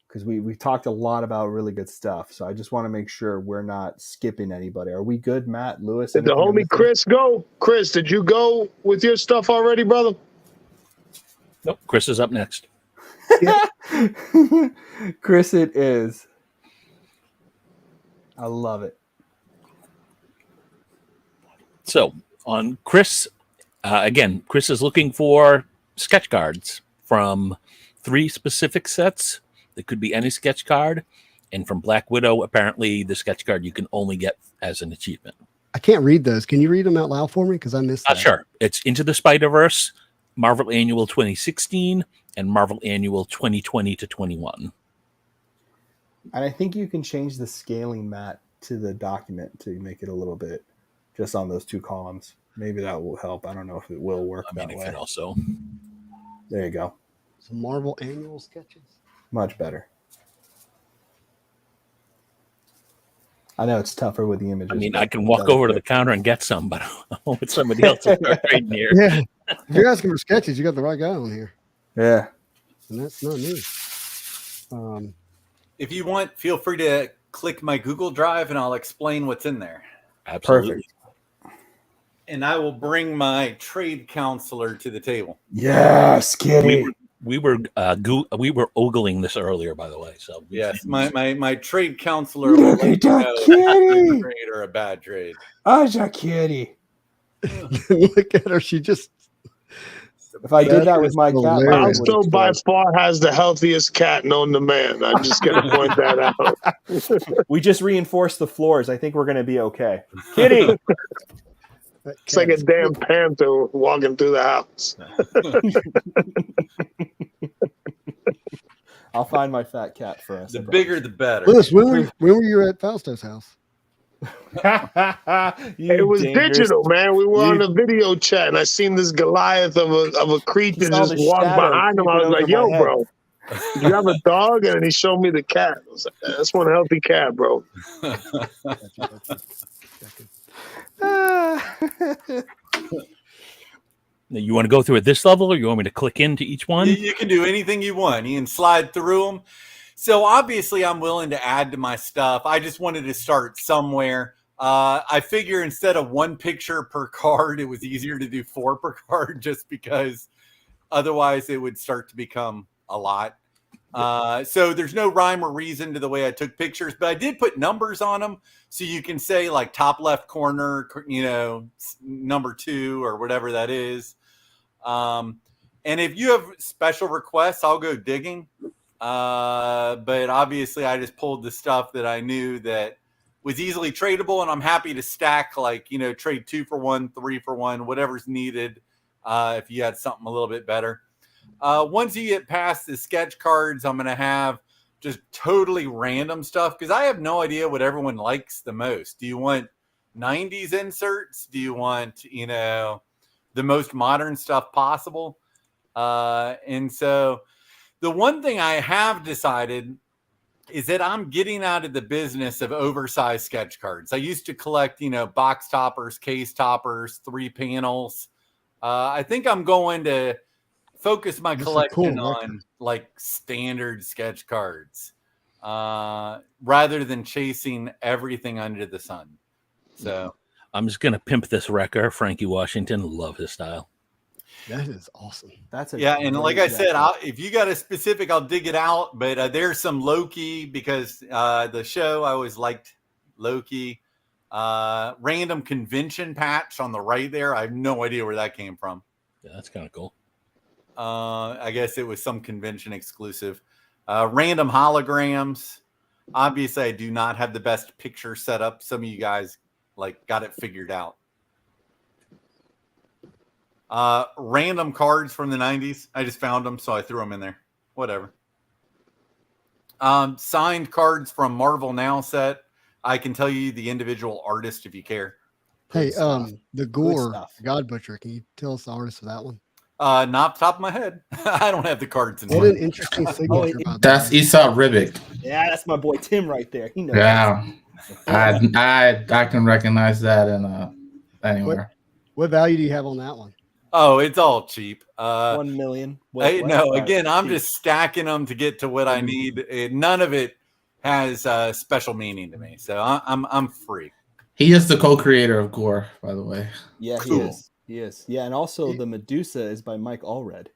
Because we talked a lot about really good stuff, so I just want to make sure we're not skipping anybody. Are we good, Matt, Lewis? Did the homie Chris go? Chris, did you go with your stuff already, brother? Nope. Chris is up next. Chris, it is. I love it. So on Chris, again, Chris is looking for sketch cards from 3 specific sets. It could be any sketch card. And from Black Widow, apparently the sketch card you can only get as an achievement. I can't read those. Can you read them out loud for me? Because I missed that. Sure. It's Into the Spider-Verse, Marvel Annual 2016, and Marvel Annual 2020 to 21. And I think you can change the scaling, Matt, to the document to make it a little bit just on those 2 columns. Maybe that will help. I don't know if it will work that way. It also. There you go. Some Marvel annual sketches. Much better. I know it's tougher with the images. I mean, I can walk over to the counter and get some, but I hope it's somebody else to start trading here. Yeah. If you're asking for sketches, you got the right guy on here. Yeah. And that's not me. If you want, feel free to click my Google Drive and I'll explain what's in there. Absolutely. Perfect. And I will bring my trade counselor to the table. Yes, Kitty. We were we were ogling this earlier, by the way. So yes, my trade counselor will let you know if it's a good trade or a bad trade. Oh, kitty. Look at her. She just. If I did that with is my cat, hilarious. my Fausto by far has the healthiest cat known to man. I'm just going to point that out. we just reinforced the floors. I think we're going to be okay. Kitty. It's like a damn panther walking through the house. I'll find my fat cat for us. The bigger, the better. Lewis, when were you at Fausto's house? It was digital, man. We were on a video chat, and I seen this Goliath of a creature just walk behind him. I was like, "Yo, bro, do you have a dog?" And then he showed me the cat. I was like, "That's one healthy cat, bro." You want to go through at this level, or you want me to click into each one? You can do anything you want. You can slide through them. So obviously, I'm willing to add to my stuff. I just wanted to start somewhere. I figure instead of 1 picture per card, it was easier to do 4 per card, just because otherwise it would start to become a lot. So there's no rhyme or reason to the way I took pictures, but I did put numbers on them. So you can say like top left corner, number 2 or whatever that is. And if you have special requests, I'll go digging. But obviously I just pulled the stuff that I knew that was easily tradable, and I'm happy to stack, trade 2 for 1, 3 for 1, whatever's needed. If you had something a little bit better. Once you get past the sketch cards, I'm going to have just totally random stuff, because I have no idea what everyone likes the most. Do you want 90s inserts? Do you want, the most modern stuff possible? And so the one thing I have decided is that I'm getting out of the business of oversized sketch cards. I used to collect, box toppers, case toppers, 3 panels. I think I'm going to focus my collection on like standard sketch cards, rather than chasing everything under the sun. So I'm just gonna pimp this wrecker, Frankie Washington. Love his style. That is awesome. And like I said, if you got a specific, I'll dig it out. But there's some Loki, because the show, I always liked Loki. Random convention patch on the right there. I have no idea where that came from. Yeah, that's kind of cool. I guess it was some convention exclusive. Random holograms. Obviously, I do not have the best picture set up. Some of you guys got it figured out. Random cards from the 90s. I just found them, so I threw them in there. Whatever. Signed cards from Marvel Now set. I can tell you the individual artist if you care. Hey, the Gore God Butcher. Can you tell us the artist of that one? Not off the top of my head. I don't have the cards in What an interesting signature. That's Esau Ribic. Yeah, that's my boy Tim right there. He knows. Yeah, I can recognize that in anywhere. What value do you have on that one? Oh, it's all cheap. 1 million. Again, I'm just stacking them to get to what I need. None of it has special meaning to me, so I'm free. He is the co-creator of Gore, by the way. Yeah, Cool. He is. Yeah, and also the Medusa is by Mike Allred.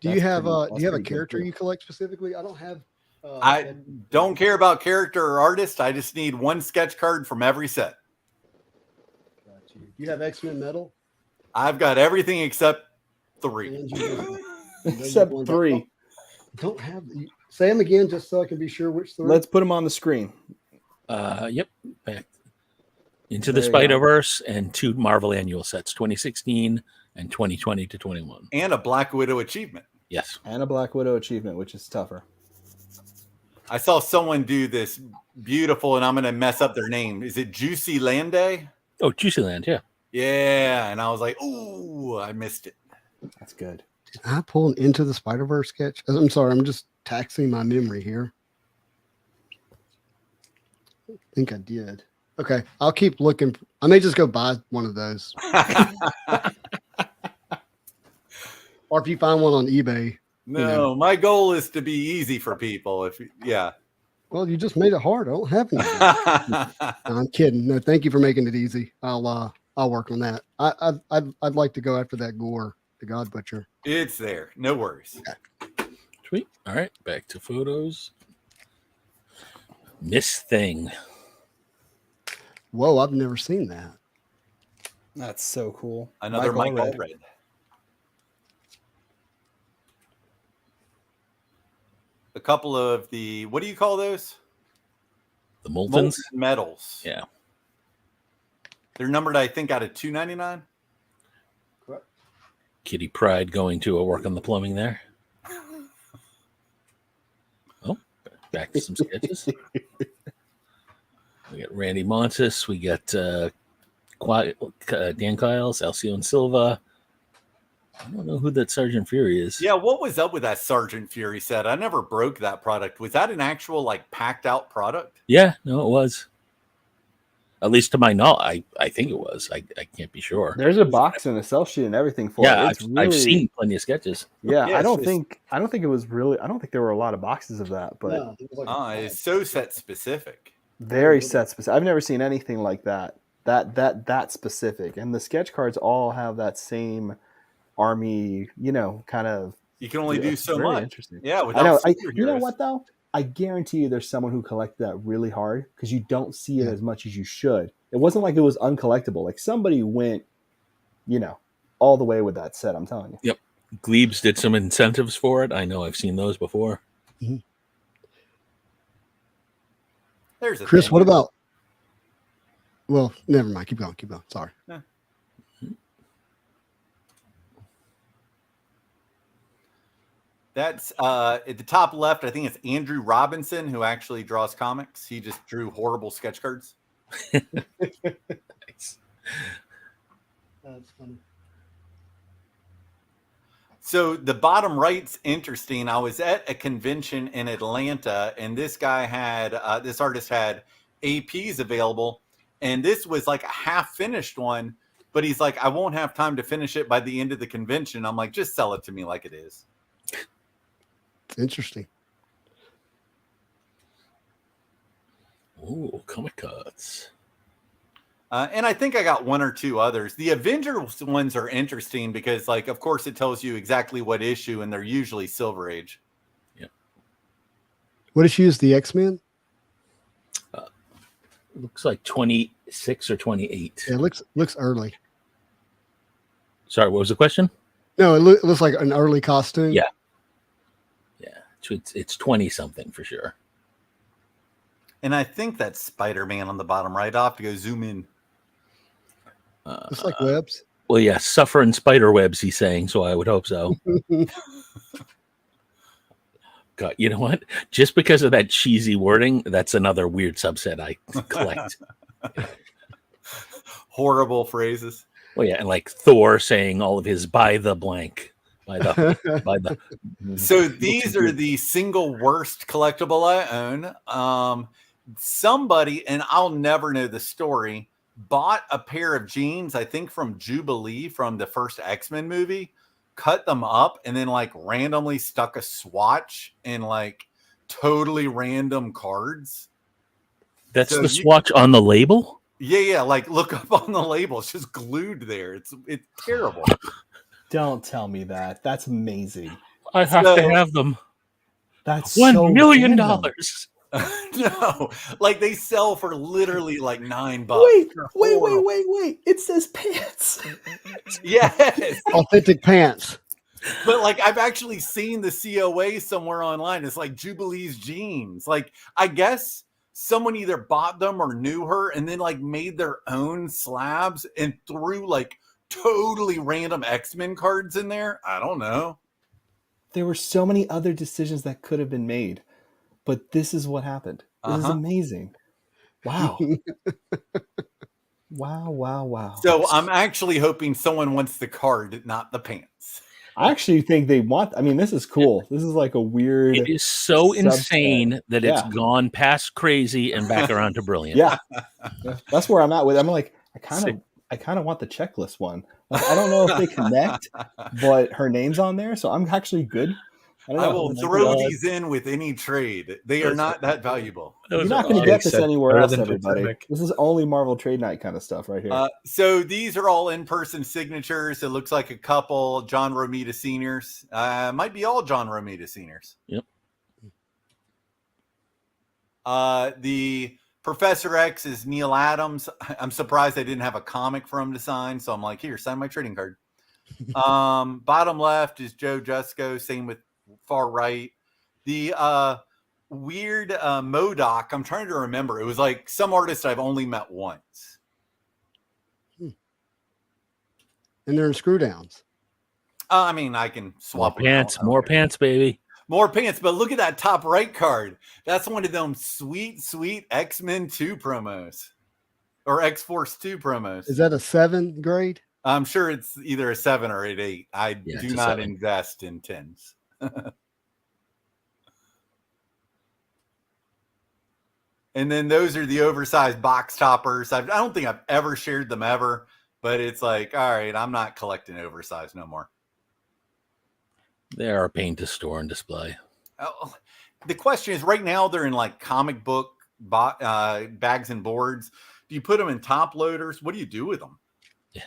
Do you have a character you collect specifically? I don't have. I don't care about character or artist. I just need 1 sketch card from every set. Got you. You have X-Men metal? I've got everything except 3. Except 3. Don't have. Say them again, just so I can be sure which 3. Let's put them on the screen. Yep. Back into the Spider-Verse and 2 Marvel annual sets, 2016 and 2020 to 21. And a Black Widow achievement. Yes. And a Black Widow achievement, which is tougher. I saw someone do this beautiful, and I'm going to mess up their name. Is it Juicy Lande? Oh, Juicy Land, yeah. Yeah, and I was like, ooh, I missed it. That's good. Did I pull an Into the Spider-Verse sketch? I'm sorry, I'm just taxing my memory here. I think I did. Okay, I'll keep looking. I may just go buy one of those. Or if you find one on eBay. No, my goal is to be easy for people. Yeah. Well, you just made it hard. I don't have any. No, I'm kidding. No, thank you for making it easy. I'll work on that. I'd like to go after that Gore, the God Butcher. It's there. No worries. Okay. Sweet. All right, back to photos. Miss Thing. Whoa, I've never seen that. That's so cool. Another Mike Allred. Allred. A couple of the, what do you call those? The Molten Moltons. metals. Yeah. They're numbered, I think, out of $2.99. Kitty Pride going to a work on the plumbing there. Oh, back to some sketches. We got Randy Montes. We got Dan Kyles, Alcione Silva. I don't know who that Sergeant Fury is. Yeah, what was up with that Sergeant Fury set? I never broke that product. Was that an actual like packed out product? Yeah, no, it was. At least to my knowledge, I think it was. I can't be sure. There's a box and a sell sheet and everything for Yeah, it. It's I've seen plenty of sketches. Yeah, Yeah, I don't it's- think it was really. I don't think there were a lot of boxes of that, but No, it was like a It's so set specific. very set specific. I've never seen anything like that. That specific, and the sketch cards all have that same army, kind of. You can only Yeah, do it's so very much. interesting. Yeah, I without know. You know superheroes. what though? I guarantee you, there's someone who collected that really hard because you don't see it Yeah. as much as you should. It wasn't like it was uncollectible. Like somebody went, all the way with that set. I'm telling you. Glebes did some incentives for it. I know I've seen those before. There's a Chris, thing. what about? Well, never mind. Keep going. Keep going. Sorry. That's at the top left. I think it's Andrew Robinson who actually draws comics. He just drew horrible sketch cards. Nice. That's funny. So the bottom right's interesting. I was at a convention in Atlanta, and this guy had this artist had APs available, and this was like a half finished one. But he's like, I won't have time to finish it by the end of the convention. I'm like, just sell it to me like it is. Interesting. Ooh, comic cards. And I think I got one or two others. The Avengers ones are interesting because, like, of course, it tells you exactly what issue, and they're usually Silver Age. What issue is the X-Men? Looks like 26 or 28. Yeah, it looks early. Sorry, what was the question? No, it looks like an early costume. Yeah. It's 20 something for sure. And I think that's Spider-Man on the bottom right. I'll have to go zoom in. Looks like webs. Well, yeah, suffering spider webs, he's saying, so I would hope so. God, you know what? Just because of that cheesy wording, that's another weird subset I collect. Horrible phrases. Well, yeah, and like Thor saying all of his by the blank. By the So these are the single worst collectible I own. Somebody, and I'll never know the story, bought a pair of jeans, I think from Jubilee from the first X-Men movie, cut them up, and then like randomly stuck a swatch in like totally random cards. That's So the you- swatch on the label? Yeah, like look up on the label. It's just glued there. It's terrible. Don't tell me that. That's amazing. I have So- to have them. That's $1 so million. random. No, like they sell for literally like $9. Wait, They're wait, horrible. wait. It says pants. Yes. Authentic pants. But like I've actually seen the COA somewhere online. It's like Jubilee's jeans. Like I guess someone either bought them or knew her and then like made their own slabs and threw like totally random X-Men cards in there. I don't know. There were so many other decisions that could have been made, but this is what happened. This is Uh-huh. amazing. Wow. Wow. So I'm actually hoping someone wants the card, not the pants. I actually think they want. I mean, this is cool. This is like a weird. It is so subset. insane that it's Yeah. gone past crazy and back around to brilliant. Yeah, that's where I'm at with. I'm like, I kind of want the checklist one. Like, I don't know if they connect, but her name's on there, so I'm actually good. don't I know. will Oh my throw God. these in with any trade. They are not that valuable. You're Those not are going to get awesome. this anywhere Better else, than everybody. Totemic. This is only Marvel Trade Night kind of stuff right here. So these are all in-person signatures. It looks like a couple John Romita seniors. Might be all John Romita seniors. Yep. The Professor X is Neil Adams. I'm surprised I didn't have a comic for him to sign. So I'm like, here, sign my trading card. Bottom left is Joe Jusko. Same with far right. The weird MODOK. I'm trying to remember. It was like some artist I've only met once. And they're in screw downs. I mean, I can More swap them pants, out. more pants, baby. More pants, but look at that top right card. That's one of them sweet X-Men 2 promos or X-Force 2 promos. Is that a 7 grade? I'm sure it's either a 7 or an 8. I Yeah, do it's a not 7. invest in 10s. And then those are the oversized box toppers. I don't think I've ever shared them ever, but it's like, all right, I'm not collecting oversized no more. They are a pain to store and display. Oh, the question is, right now they're in like comic book bags and boards. Do you put them in top loaders? What do you do with them? Yeah.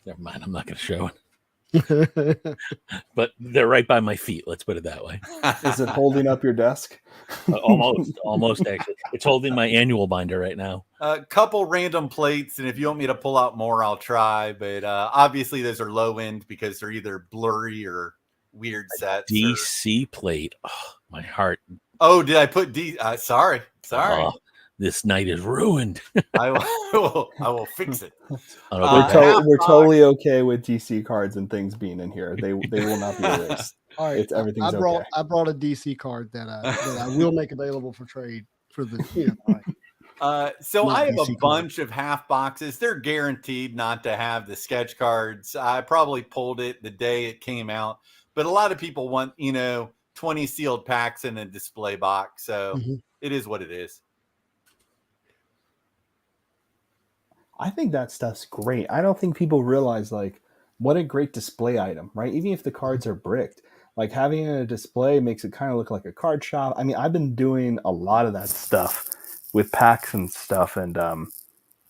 Never mind. I'm not going to show it. But they're right by my feet. Let's put it that way. Is it holding up your desk? Almost actually. It's holding my annual binder right now. A couple random plates, and if you want me to pull out more, I'll try. But obviously, those are low end because they're either blurry or weird sets. DC plate. Oh, my heart. Oh, did I put D? Sorry. Oh, this night is ruined. I will fix it. We're totally okay with DC cards and things being in here. They will not be erased. All right, Everything's I brought okay. I brought a DC card that I will make available for trade for the So Not I have DC a bunch of half boxes. They're guaranteed not to have the sketch cards. I probably pulled it the day it came out, but a lot of people want 20 sealed packs in a display box. So it is what it is. I think that stuff's great. I don't think people realize like what a great display item, right? Even if the cards are bricked, like having a display makes it kind of look like a card shop. I mean, I've been doing a lot of that stuff with packs and stuff, and I don't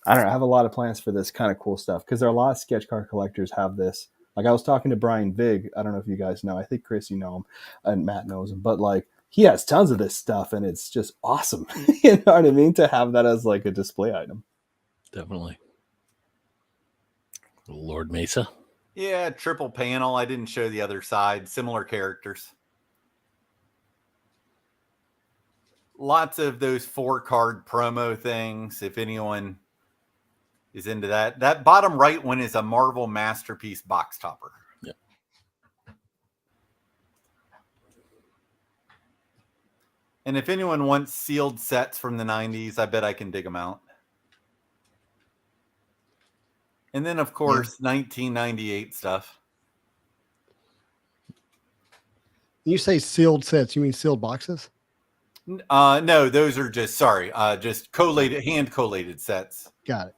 know. I have a lot of plans for this kind of cool stuff because there are a lot of sketch card collectors have this. Like I was talking to Brian Vig. I don't know if you guys know. I think Chris, you know him, and Matt knows him. But like he has tons of this stuff, and it's just awesome. You know what I mean? To have that as like a display item. Definitely. Lord Mesa. Yeah, triple panel. I didn't show the other side. Similar characters. Lots of those 4-card promo things. If anyone is into that. That bottom right one is a Marvel Masterpiece box topper. Yep. And if anyone wants sealed sets from the 90s, I bet I can dig them out. And then, of course, 1998 stuff. You say sealed sets, you mean sealed boxes? No, those are just just collated, hand collated sets. Got it.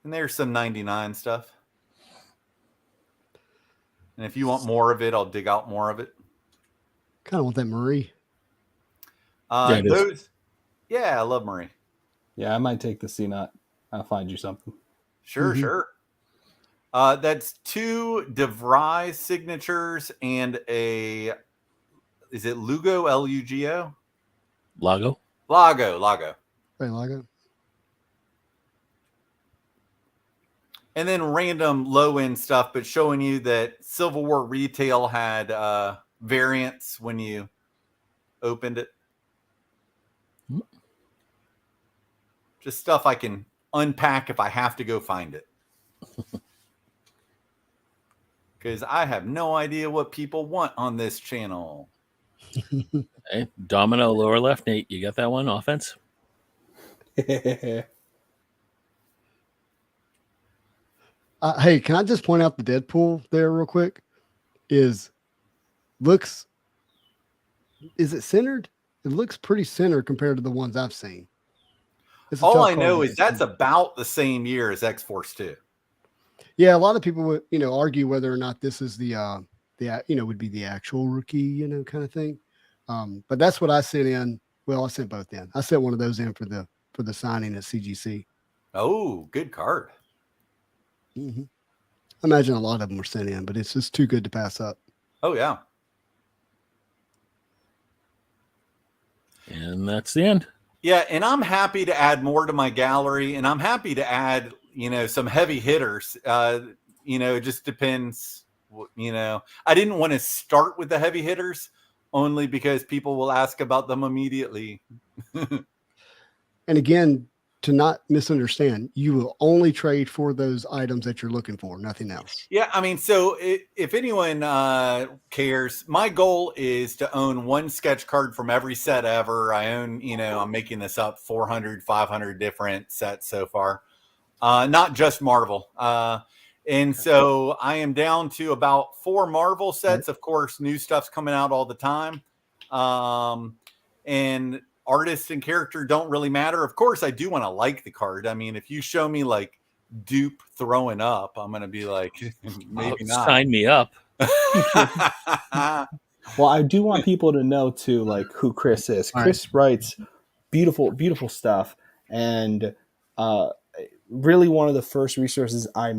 And there's some 99 stuff. And if you want more of it, I'll dig out more of it. Kind of want that Marie. Yeah, it is. Yeah, I love Marie. Yeah, I might take the C-Nut. I'll find you something. Sure, sure. That's 2 DeVry signatures and is it Lugo, L-U-G-O? Lago. Lago. Right, Lago. And then random low-end stuff, but showing you that Civil War Retail had variants when you opened it. Just stuff I can unpack if I have to go find it. Because I have no idea what people want on this channel. Hey, Domino lower left. Nate, you got that one? Offense? Hey, can I just point out the Deadpool there real quick? Is it centered? It looks pretty centered compared to the ones I've seen. All I know is that's about the same year as X-Force 2. Yeah, a lot of people would, argue whether or not this is would be the actual rookie, kind of thing. But that's what I sent in. Well, I sent both in. I sent one of those in for the signing at CGC. Oh, good card. Mm-hmm. I imagine a lot of them were sent in, but it's just too good to pass up. Oh yeah. And that's the end. Yeah, and I'm happy to add more to my gallery, and I'm happy to add, some heavy hitters. It just depends. I didn't want to start with the heavy hitters only because people will ask about them immediately. And again, to not misunderstand, you will only trade for those items that you're looking for, nothing else. Yeah, I mean, so if anyone cares, my goal is to own one sketch card from every set ever. I own, I'm making this up, 400, 500 different sets so far. Not just Marvel. And so I am down to about 4 Marvel sets. Of course, new stuff's coming out all the time. And artist and character don't really matter. Of course, I do want to like the card. I mean, if you show me like Dupe throwing up, I'm going to be like, maybe not. Sign me up. Well, I do want people to know too, like who Chris is. Chris writes beautiful, beautiful stuff. And really one of the first resources I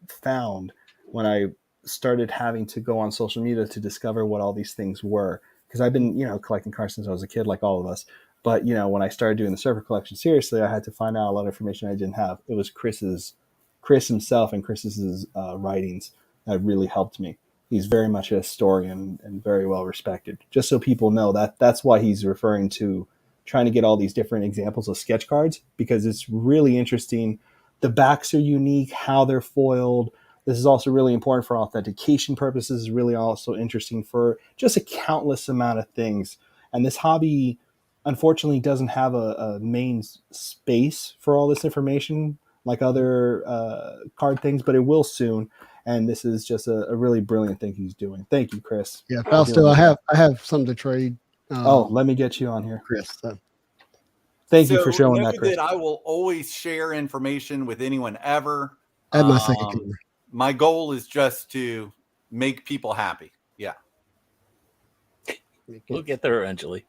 found when I started having to go on social media to discover what all these things were. Because I've been, collecting cards since I was a kid, like all of us. But, when I started doing the Surfer collection seriously, I had to find out a lot of information I didn't have. It was Chris himself and Chris's writings that really helped me. He's very much a historian and very well respected. Just so people know that's why he's referring to trying to get all these different examples of sketch cards, because it's really interesting. The backs are unique, how they're foiled. This is also really important for authentication purposes. It's really also interesting for just a countless amount of things. And this hobby, unfortunately, doesn't have a main space for all this information like other card things, but it will soon. And this is just a really brilliant thing he's doing. Thank you, Chris. Yeah, Fausto, I have something to trade. Let me get you on here, Chris. Thank you for showing that, Chris. That I will always share information with anyone ever. Add my second camera. My goal is just to make people happy. Yeah. We'll get there eventually.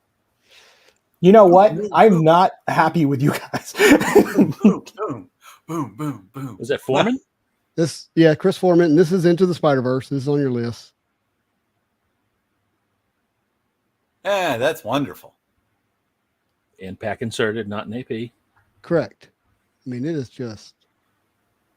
You know what? I'm not happy with you guys. Boom, boom, boom, boom, boom. Was that Foreman? Chris Foreman. And this is Into the Spider-Verse. This is on your list. Yeah, that's wonderful. And pack inserted, not an AP. Correct. I mean, it is just.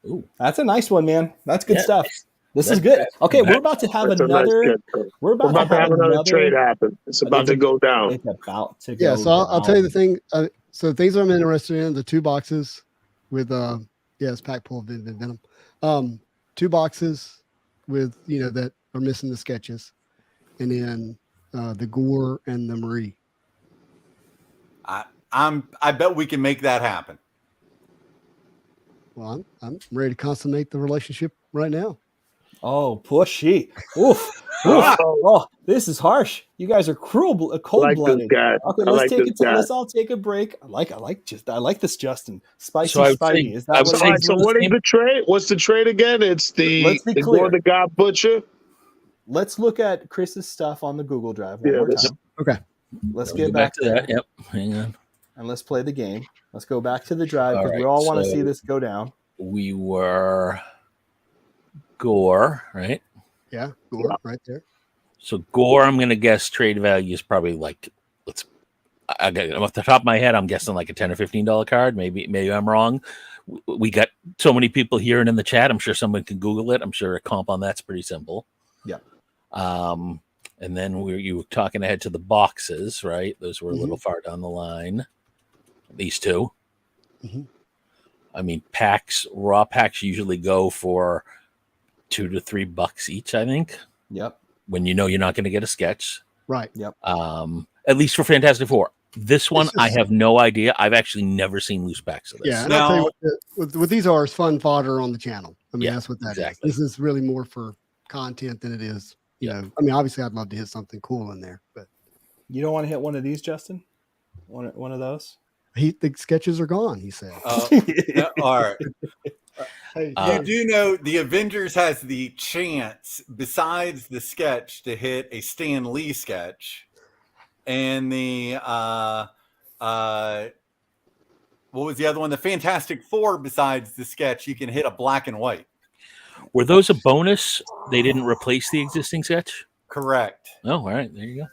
Ooh, that's a nice one, man. That's good stuff. This is good. Okay, we're about to have another. We're about to have another trade happen. It's about to go down. It's about to go. Yeah, so I'll tell you the thing. So things I'm interested in: the 2 boxes with it's pack pull of Venom. 2 boxes with that are missing the sketches, and then the Gore and the Marie. I bet we can make that happen. Well, I'm ready to consummate the relationship right now. Oh, pushy. Oof. Oh, this is harsh. You guys are cold-blooded. Okay, let's all take a break. I like this, Justin. Spicy Spidey. Is that what so what is the trade? What's the trade again? It's the Gore the God Butcher. Let's look at Chris's stuff on the Google Drive one more time. Okay. Let's get back to that. Yep. Hang on. And let's play the game. Let's go back to the drive because we all want to see this go down. We were Gore, right? Yeah, Gore right there. So Gore, I'm going to guess trade value is probably like, off the top of my head, I'm guessing like a $10 or $15 card. Maybe I'm wrong. We got so many people here and in the chat. I'm sure someone can Google it. I'm sure a comp on that's pretty simple. Yeah. And then you were talking ahead to the boxes, right? Those were a little far down the line. These 2. Mm-hmm. I mean, raw packs usually go for $2 to $3 each, I think. Yep. When you're not going to get a sketch. Right. Yep. At least for Fantastic Four. This one, I have no idea. I've actually never seen loose packs of this. Yeah, and I'll tell you what these are is fun fodder on the channel. I mean, that's what that is. This is really more for content than it is. I mean, obviously, I'd love to hit something cool in there, but you don't want to hit one of these, Justin? One of those? The sketches are gone. He said. All right. Hey, Uh, You do know the Avengers has the chance, besides the sketch, to hit a Stan Lee sketch, and the what was the other one? The Fantastic Four. Besides the sketch, you can hit a black and white. Were those a bonus? They didn't replace the existing sketch? Correct. Oh, all right. There you go.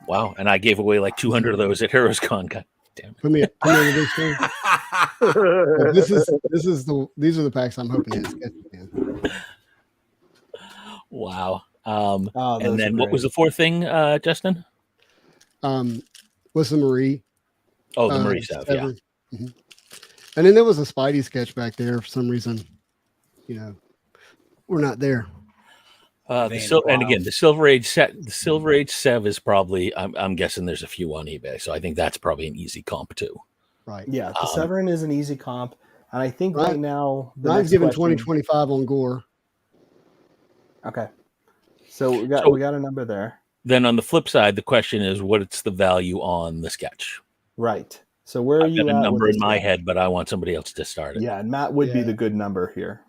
Wow. And I gave away like 200 of those at Heroes Con. God damn it. put me into this thing. Well, these are the packs I'm hoping to get. Wow. Oh, those And then are what great. was the fourth thing, Justin? What's the Marie? Oh, the Marie stuff. Yeah. hmm And then there was a Spidey sketch back there for some reason. We're not there. And again, the Silver Age Sev is probably. I'm guessing there's a few on eBay, so I think that's probably an easy comp too. Right. Yeah, the Severin is an easy comp, and I think right now Ryan's giving 2025 on Gore. Okay, so we got a number there. Then on the flip side, the question is, what's the value on the sketch? Right. So where are I've you got at a number with in this my one? head, but I want somebody else to start it. Yeah, and Matt would be Yeah. the good number here.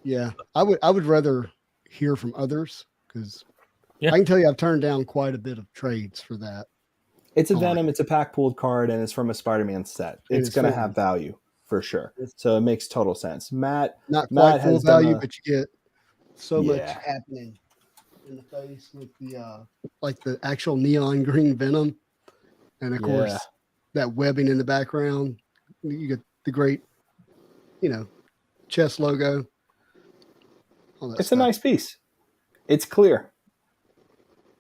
Yeah, I would rather hear from others because Yeah. I can tell you I've turned down quite a bit of trades for that. It's a Oh, Venom, it's a pack pooled card, and it's from a Spider-Man set. It It's is going to full. have value for sure. It's- So it makes total sense. Matt Not Matt quite full has done value, a- but you get so much Yeah. happening in the face with the like the actual neon green Venom, and of course Yeah. that webbing in the background. You get the great, chest logo. All that It's stuff. a nice piece. It's clear.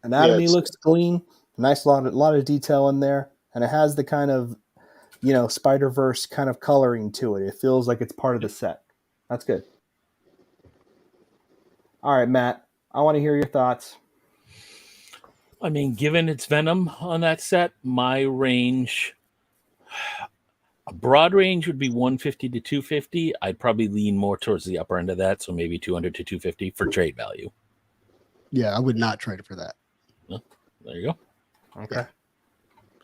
Anatomy it's- looks clean. Nice lot of detail in there, and it has the kind of Spider-Verse kind of coloring to it. It feels like it's part of the set. That's good. All right, Matt, I want to hear your thoughts. I mean, given it's Venom on that set, my range, a broad range would be 150 to 250. I'd probably lean more towards the upper end of that, so maybe 200 to 250 for trade value. Yeah, I would not trade it for that. There you go. Okay.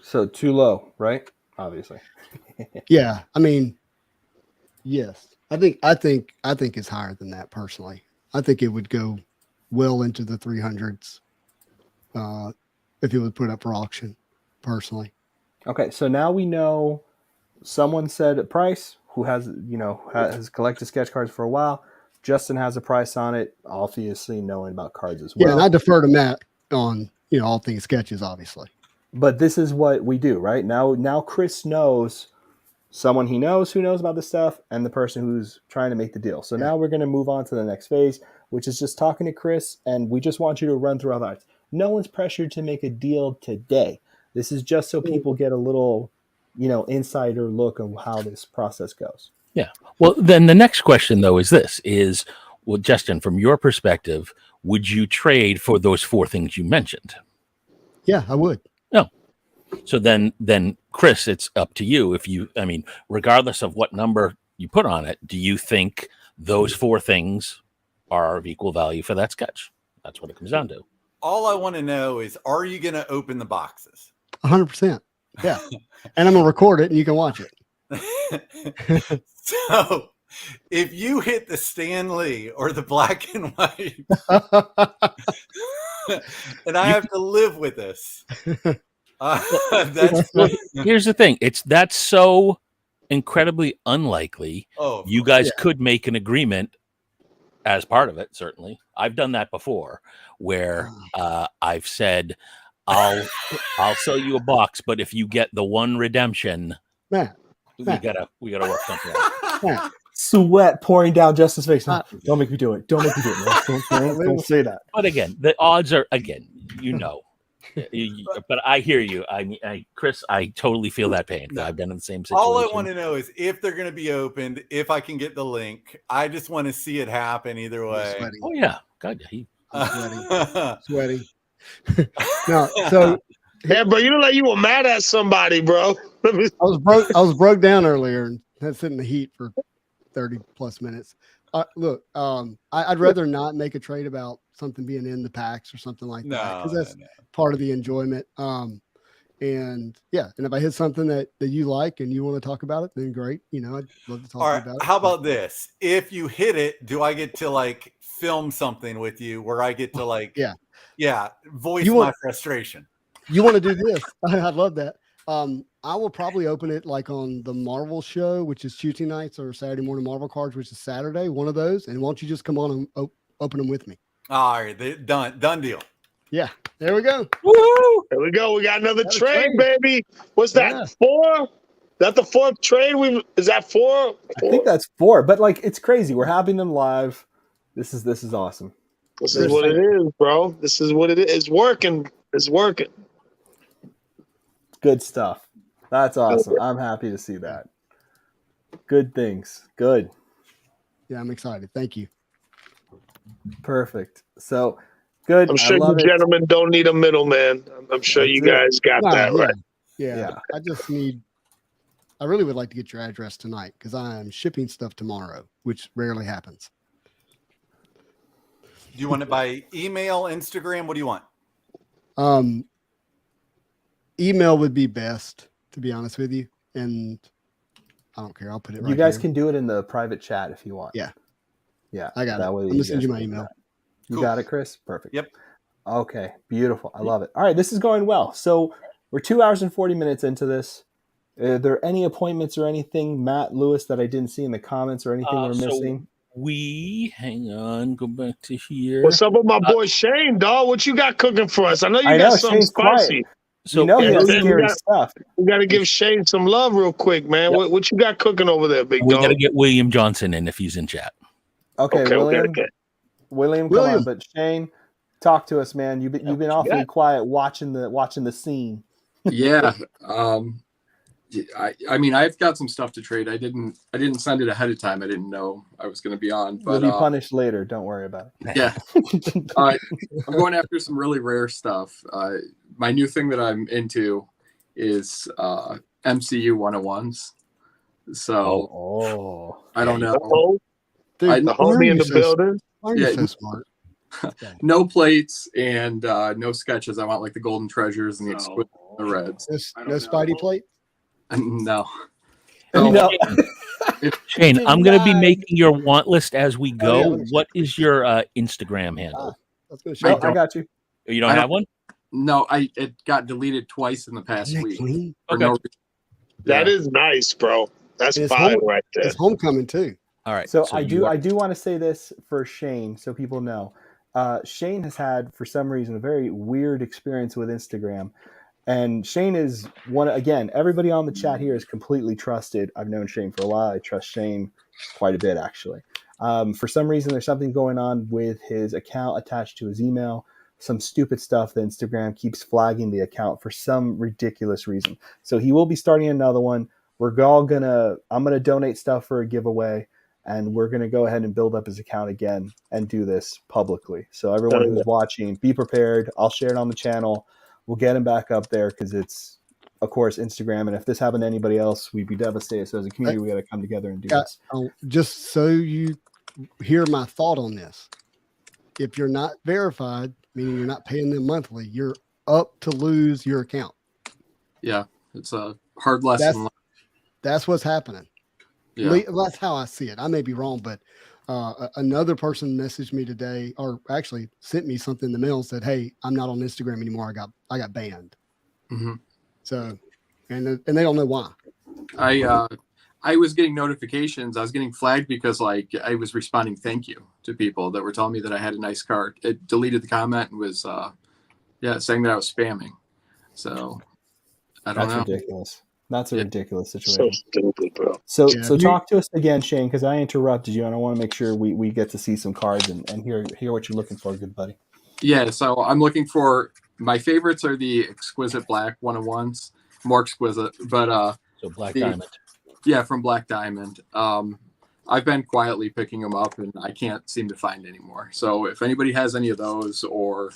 So too low, right? Obviously. Yeah, I mean, yes, I think it's higher than that personally. I think it would go well into the 300s if it was put up for auction. Personally, Okay, so now we know someone said a price who has collected sketch cards for a while. Justin has a price on it, obviously knowing about cards as well. yeah, and I defer to Matt on all things sketches, obviously. But this is what we do, right? Now Chris knows someone he knows who knows about this stuff and the person who's trying to make the deal. So now we're going to move on to the next phase, which is just talking to Chris, and we just want you to run through all that. No one's pressured to make a deal today. This is just so people get a little, insider look of how this process goes. Yeah. Well, then the next question, though, is this: well, Justin, from your perspective, would you trade for those four things you mentioned? Yeah, I would. So then, Chris, it's up to you. Regardless of what number you put on it, do you think those four things are of equal value for that sketch? That's what it comes down to. All I want to know is, are you going to open the boxes? 100%. Yeah, and I'm gonna record it, and you can watch it. So, if you hit the Stan Lee or the black and white, and I have to live with this, that's Here's the thing: that's so incredibly unlikely. oh, You guys could make an agreement as part of it. Certainly, I've done that before, where I've said, "I'll sell you a box, but if you get the one redemption, Matt, we gotta work something out." Matt, Sweat pouring down Justin's face. No, don't make me do it. Don't make me do it. Don't say that. But again, the odds are but I hear you. Chris, I totally feel that pain. I've been in the same situation. all I want to know is if they're going to be opened, if I can get the link. I just want to see it happen either way. sweating. Oh yeah, God, he. Sweating. No, so Yeah, bro, you look like you were mad at somebody, bro. I was broke down earlier and had sit in the heat for 30 plus minutes. Look, I'd rather not make a trade about something being in the packs or something like that, because that's part of the enjoyment. And yeah, and if I hit something that you like and you want to talk about it, then great. You know, I'd love to talk All to you right. about it. How about this? If you hit it, do I get to like film something with you where I get to like, voice my frustration? You want to do this? I love that. I will probably open it like on the Marvel show, which is Tuesday nights, or Saturday morning Marvel cards, which is Saturday. One of those. And won't you just come on and open them with me? All right. Done deal. Yeah. There we go. Woo! There we go. We got another trade, baby. What's that? Yeah. 4? That the 4th trade? Is that 4? I think that's 4, but like it's crazy. We're having them live. This is awesome. This is what it is, bro. This is what it is. It's working. It's working. Good stuff. That's awesome. I'm happy to see that. Good things. Good. Yeah, I'm excited. Thank you. Perfect. So good. I'm sure you gentlemen don't need a middleman. I'm sure you guys got that right. Yeah. I really would like to get your address tonight because I'm shipping stuff tomorrow, which rarely happens. Do you want it by email, Instagram? What do you want? Email would be best, to be honest with you. And I don't care. I'll put it right You guys here. can do it in the private chat if you want. Yeah. Yeah. I got that it. way I'm you going to send guys you my can do email. that. You Cool. got it, Chris? Perfect. Yep. Okay. Beautiful. I love it. All right. This is going well. So we're 2 hours and 40 minutes into this. Are there any appointments or anything, Matt, Lewis, that I didn't see in the comments or anything we're missing? Hang on, go back to here. What's up with my boy Shane, dog? What you got cooking for us? I know you got something Shane's spicy. quiet. So he has scary stuff. We got to give Shane some love real quick, man. Yep. What you got cooking over there, big We dog? got to get William Johnson in if he's in chat. Okay, William. okay. William, come on. But Shane, talk to us, man. You've been awfully quiet watching the scene. Yeah. I mean, I've got some stuff to trade. I didn't send it ahead of time. I didn't know I was going to be on. But You'll be punished later. Don't worry about it. Yeah. I'm going after some really rare stuff. My new thing that I'm into is MCU 101s. So I don't know. Dude, the homie in the building. Why are you so smart? No plates and no sketches. I want like the golden treasures and the exquisite the reds. No Spidey plate? No. No. Shane, I'm going to be making your want list as we go. What is your Instagram handle? I got you. You don't have one? No, it got deleted twice in the past week. Okay. That is nice, bro. That's fire right there. It's homecoming too. All right. So I do want to say this for Shane so people know. Shane has had, for some reason, a very weird experience with Instagram. And Shane is everybody on the chat here is completely trusted. I've known Shane for a while. I trust Shane quite a bit, actually. For some reason, there's something going on with his account attached to his email. Some stupid stuff that Instagram keeps flagging the account for some ridiculous reason. So he will be starting another one. I'm going to donate stuff for a giveaway. And we're going to go ahead and build up his account again and do this publicly. So everyone who's watching, be prepared. I'll share it on the channel. We'll get him back up there because it's, of course, Instagram. And if this happened to anybody else, we'd be devastated. So as a community, we got to come together and do this. Just so you hear my thought on this. If you're not verified, meaning you're not paying them monthly, you're up to lose your account. Yeah, it's a hard lesson. That's what's happening. Yeah. That's how I see it. I may be wrong, but another person messaged me today, or actually sent me something in the mail and said, "Hey, I'm not on Instagram anymore. I got banned." Mm-hmm. So, and they don't know why. I was getting notifications. I was getting flagged because like I was responding thank you to people that were telling me that I had a nice card. It deleted the comment and was saying that I was spamming. So I don't know. That's ridiculous. That's a ridiculous situation. So stupid, bro. So talk to us again, Shane, because I interrupted you, and I want to make sure we get to see some cards and hear what you're looking for, good buddy. Yeah, so I'm looking for my favorites are the exquisite black 101s, more exquisite, but so Black Diamond. Yeah, from Black Diamond. I've been quietly picking them up, and I can't seem to find any more. So if anybody has any of those or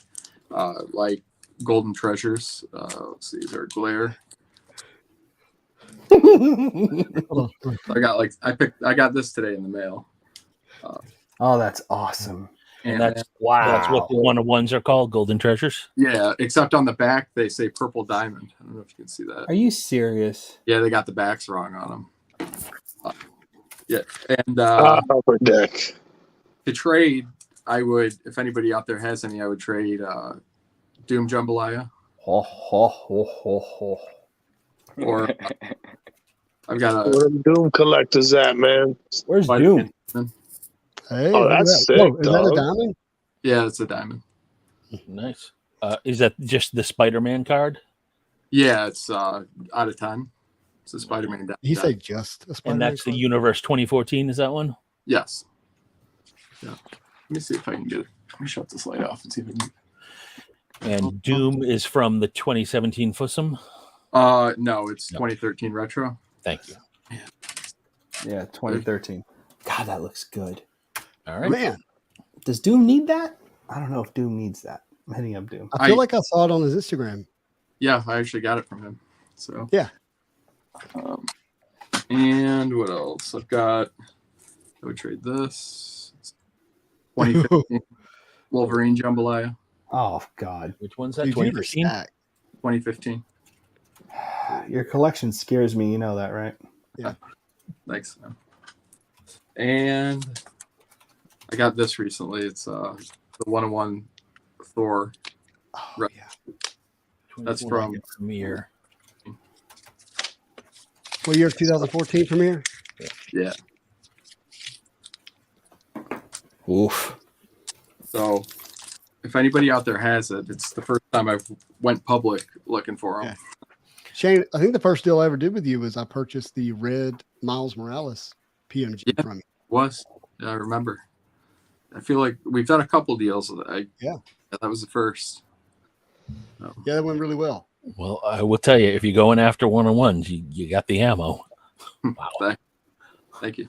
like golden treasures, let's see, they're glare. I got this today in the mail. Oh, that's awesome. And And that's Wow. that's what the 1-on-1s are called, golden treasures. yeah, except on the back they say purple diamond. I don't know if you can see that. Are you serious? Yeah, they got the backs wrong on them. Yeah, and Upper deck. to trade, I would, if anybody out there has any, I would trade Doom Jambalaya, Ho, ho, ho, ho, ho. or I've got Where them Doom collectors at, man? Where's a Doom? Hey, Oh, look at that's that. Whoa, sick, is that a dog. diamond? Yeah, it's a diamond. Nice. Is that just the Spider-Man card? Yeah, it's out of 10. It's a Spider-Man diamond. He said just a Spider-Man And that's the card? Universe 2014. Is that one? Yes. Yeah. Let me see if I can get it. Let me shut this light off and see if I can. And Doom is from the 2017 Fussum. No, it's No. 2013 retro. Thank you. Yeah, 2013. God, that looks good. All right. Man, Does Doom need that? I don't know if Doom needs that. I'm hitting up Doom. I feel like I saw it on his Instagram. Yeah, I actually got it from him. So Yeah. And what else? I've got. I would trade this. 2015 Wolverine Jambalaya. Oh God, Which one's that? Dude, you were 2015? stacked. 2015. your collection scares me. You know that, right? Thanks, man. And I got this recently. It's the 1-on-1 Thor. Oh, Right. yeah. That's from Premiere. What year? 2014 premiere? Yeah. Oof. So if anybody out there has it, it's the first time I've went public looking for them. Yeah. Shane, I think the first deal I ever did with you was I purchased the red Miles Morales PMG Yeah. from you. Was. Yeah, I remember. I feel like we've done a couple deals. Yeah. That was the first. So, Yeah, that went really well. Well, I will tell you, if you're going after 1-on-1s, you got the ammo. Wow. thank you.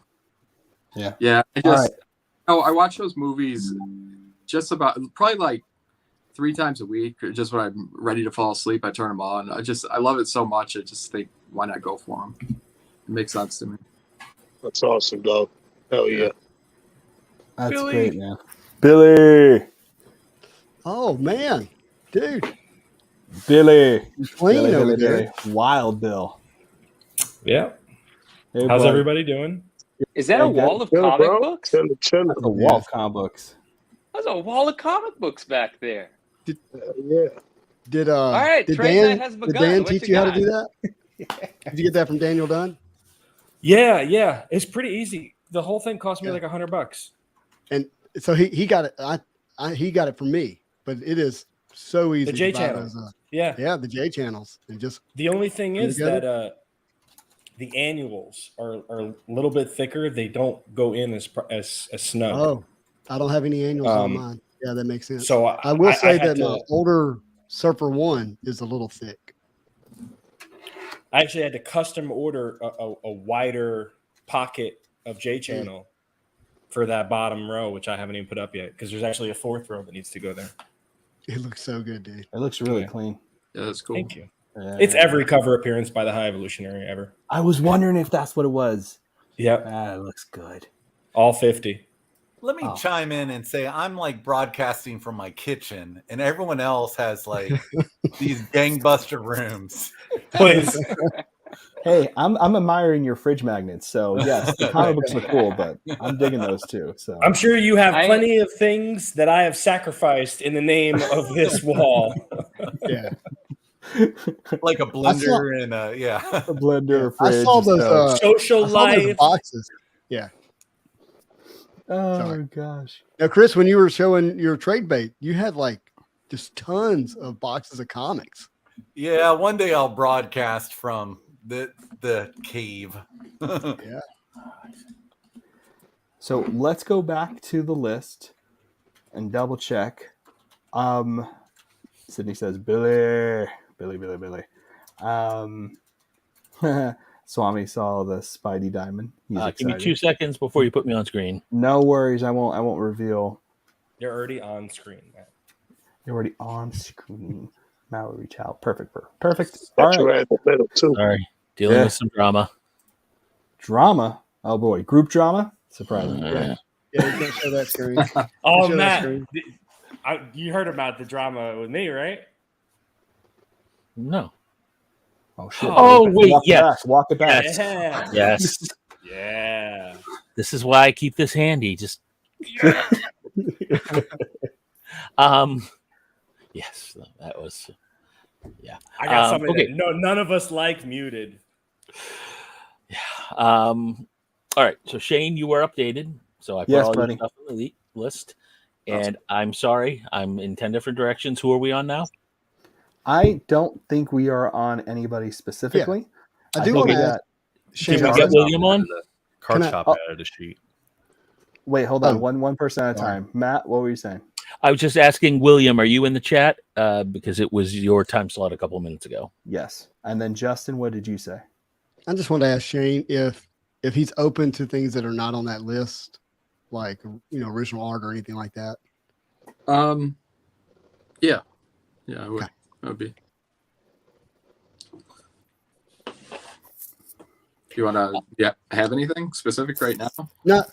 Yeah. Yeah. I All just, I watch those movies just about probably like 3 times a week. Just when I'm ready to fall asleep, I turn them on. I love it so much. I just think, why not go for them? It makes sense to me. That's awesome, dog. Hell yeah. That's Billy. great, man. Billy, Oh man, dude, Billy, he's playing Billy, over Billy, there. Billy. Wild Bill. Yeah. Hey, How's bud. everybody doing? Is that a wall of Chill, comic bro. books? Chill. That's a wall of comic books. There's a wall of comic books back there. Yeah. Did right, did trade Dan night has did begun. Dan What teach you you how to got? do that? Did you get that from Daniel Dunn? Yeah. It's pretty easy. The whole thing cost me Yeah. like $100. And so he got it. He got it from me, but it is so easy. The J to buy channel. those, Yeah. yeah, the J channels, and just The only thing Put it is together? that the annuals are a little bit thicker. They don't go in as snug. oh, I don't have any annuals on Um, mine. Yeah, that makes sense. So I will say had that my older Surfer One is a little thick. I actually had to custom order a wider pocket of J channel for that bottom row, which I haven't even put up yet because there's actually a 4th row that needs to go there. It looks so good, dude. It looks really Yeah. clean. Yeah, that's cool. Thank you. Yeah. It's every cover appearance by the High Evolutionary ever. I was wondering if that's what it was. Yep, Ah, it looks good. all 50. Let me Oh. chime in and say I'm like broadcasting from my kitchen, and everyone else has like these gangbuster rooms. Please. Hey, I'm admiring your fridge magnets. So yes, the comic books are cool, but I'm digging those too. So I'm sure you have I- plenty of things that I have sacrificed in the name of this wall. Yeah, Like a blender and yeah. a blender, a I fridge. saw a those. stove. Social I saw those life. boxes. Oh sorry. gosh. Now, Chris, when you were showing your trade bait, you had like just tons of boxes of comics. Yeah, one day I'll broadcast from the cave. Yeah. So let's go back to the list and double check. Sydney says Billy. Swami saw the Spidey diamond. He's Give me excited. 2 seconds before you put me on screen. No worries. I won't reveal. You're already on screen. Matt. You're already on screen. Now we reach out. Perfect. All That's right. right in the middle, too. Sorry. Dealing with some drama. Drama. Oh boy. Group drama. Surprising. Yeah. Yeah, you can't show that screen. Oh, Show that Matt, screen. you heard about the drama with me, right? No. Oh shit! Oh, wait, walk it yes. back, walk it back. Yeah. Yes. Yeah. This is why I keep this handy. Just yes, that was I got something okay. that none of us like muted. All right. So Shane, you were updated. So I put Yes, all buddy. your stuff on the list. And I'm sorry, I'm in 10 different directions. Who are we on now? I don't think we are on anybody specifically. I do think want we to ask got- Shane. Did we get William on? Card Can I- Shop oh. added a sheet. Wait, hold on. Oh. One person at a Sorry. time. Matt, what were you saying? I was just asking William, are you in the chat? Because it was your time slot a couple of minutes ago. Yes. And then Justin, what did you say? I just want to ask Shane if he's open to things that are not on that list, like original art or anything like that. Yeah, I would. Okay. I would be. Do you want to have anything specific right now?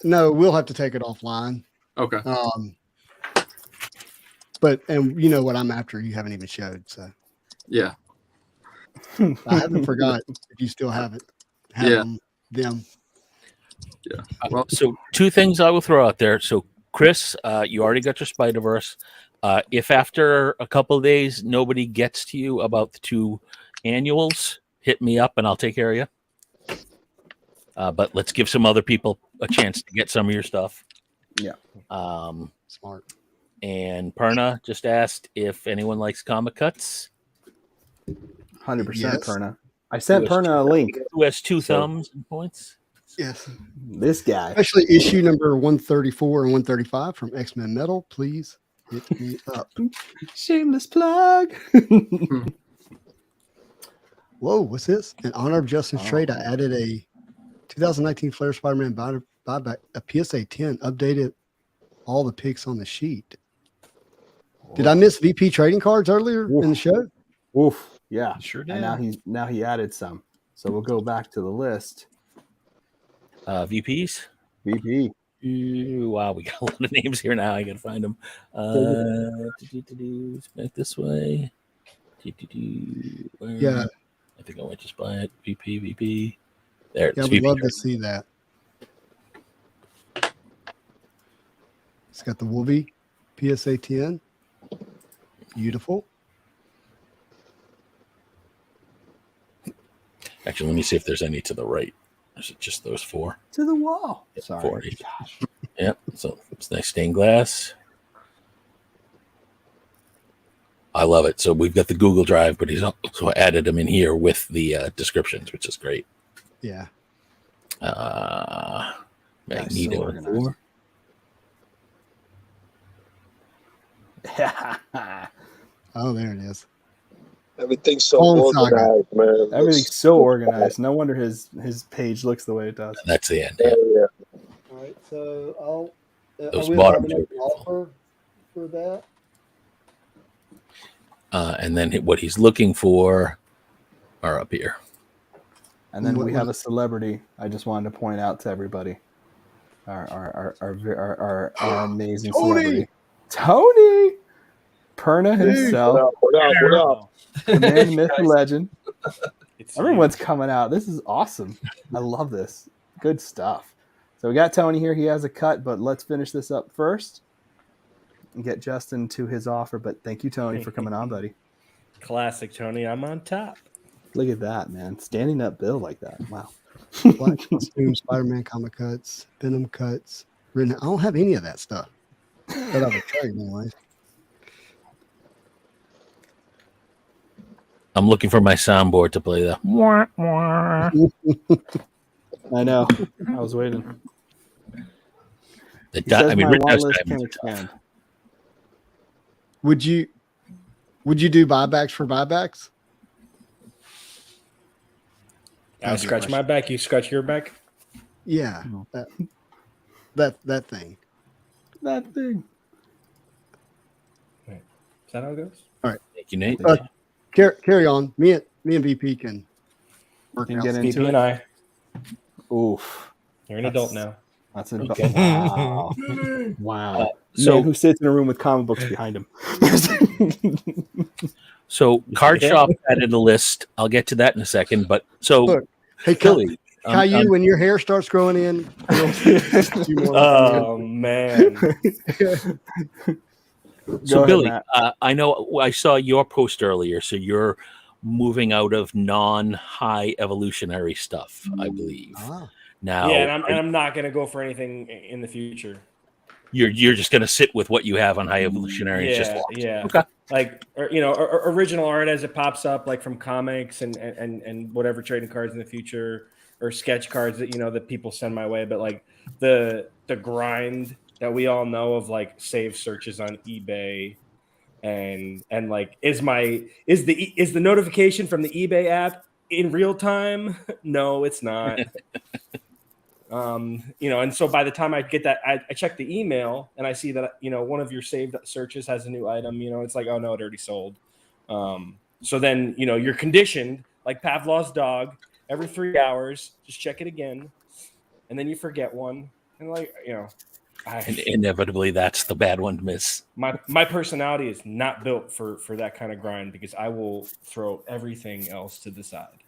No, we'll have to take it offline. Okay. But you know what I'm after, you haven't even showed, so Yeah. I haven't forgot if you still have it. Yeah. Them. Well, So two things I will throw out there. So Chris, you already got your Spider-Verse. If after a couple of days nobody gets to you about the 2 annuals, hit me up and I'll take care of you. But let's give some other people a chance to get some of your stuff. Yeah. Smart. And Perna just asked if anyone likes comic cuts. 100% Yes. Perna. I sent Perna a link. Who has 2 thumbs and points? Yes. This guy. Especially issue number 134 and 135 from X-Men Metal. Please hit me up. Shameless plug. Whoa, what's this? In honor of Justin's trade, I added a 2019 Flair Spider-Man buyback, a PSA 10, updated all the picks on the sheet. Did I miss VP trading cards earlier in the show? Oof. Yeah. Sure And now he added some. So we'll go back to the list. VPs? VP. Ooh, wow, we got a lot of names here now. I gotta find them. Back this way. Where? Yeah. I think I might just buy it. VP. There it Yeah, I is. would VP. love to see that. It's got the Wolvie PSA 10. Beautiful. Actually, let me see if there's any to the right. Is it just those 4? To the wall. Yeah, Sorry. 4. Yep. So it's nice stained glass. I love it. So we've got the Google Drive, but he's also added them in here with the descriptions, which is great. Yeah. Magneto so organized. 4. Oh, there it is. Everything's so Clone Saga. organized, man. Everything's so organized. No wonder his page looks the way it does. That's the end. Yeah, yeah. All right, so I'll. Those bottoms are an beautiful. offer for that. And then what he's looking for are up here. And then What we was have it? a celebrity. I just wanted to point out to everybody, our amazing Tony! celebrity, Tony Perna himself, What up? the man, myth, and legend. It's Everyone's coming out. This is awesome. I love this. Good stuff. So we got Tony here. He has a cut, but let's finish this up first and get Justin to his offer. But thank you, Tony, for coming on, buddy. classic, Tony. I'm on top. Look at that, man. Standing up Bill like that. Wow. Black costume, Spider-Man comic cuts, Venom cuts. Written. I don't have any of that stuff. But I would trade anyway. I'm looking for my soundboard to play the. I know. I was waiting. The He says I mean, my Rittenhouse want list diamonds can are tough. expand. Would you do buybacks for buybacks? I That'd be scratch a my back. You scratch your back. Yeah. No. That thing. That thing. Is that how it goes? Thank you, Nate. Carry on. Me and VP can work Can out get some- into BP it. and I. Oof. You're an That's- adult now. That's Okay. wow. Wow. So Man who sits in a room with comic books behind him. So Card Yeah. Shop added a list. I'll get to that in a second. But so Look, hey, Billy, Caillou, when your hair starts growing in, you'll see a few more Oh man. so Go ahead, Billy, Matt. I know I saw your post earlier. So you're moving out of non-high evolutionary stuff, I believe. Ah. Now, Yeah, and I'm not gonna go for anything in the future. you're just going to sit with what you have on high evolutionary. It's just Yeah, locked. yeah. Okay. Like original art as it pops up, like from comics and whatever trading cards in the future, or sketch cards that that people send my way. But like the grind that we all know of, like save searches on eBay, and like is the notification from the eBay app in real time? No, it's not. And so by the time I get that, I check the email and I see that one of your saved searches has a new item. It's like, oh no, it already sold. So then you're conditioned like Pavlov's dog. Every 3 hours, just check it again, and then you forget one, and like And inevitably, that's the bad one to miss. my personality is not built for that kind of grind, because I will throw everything else to the side.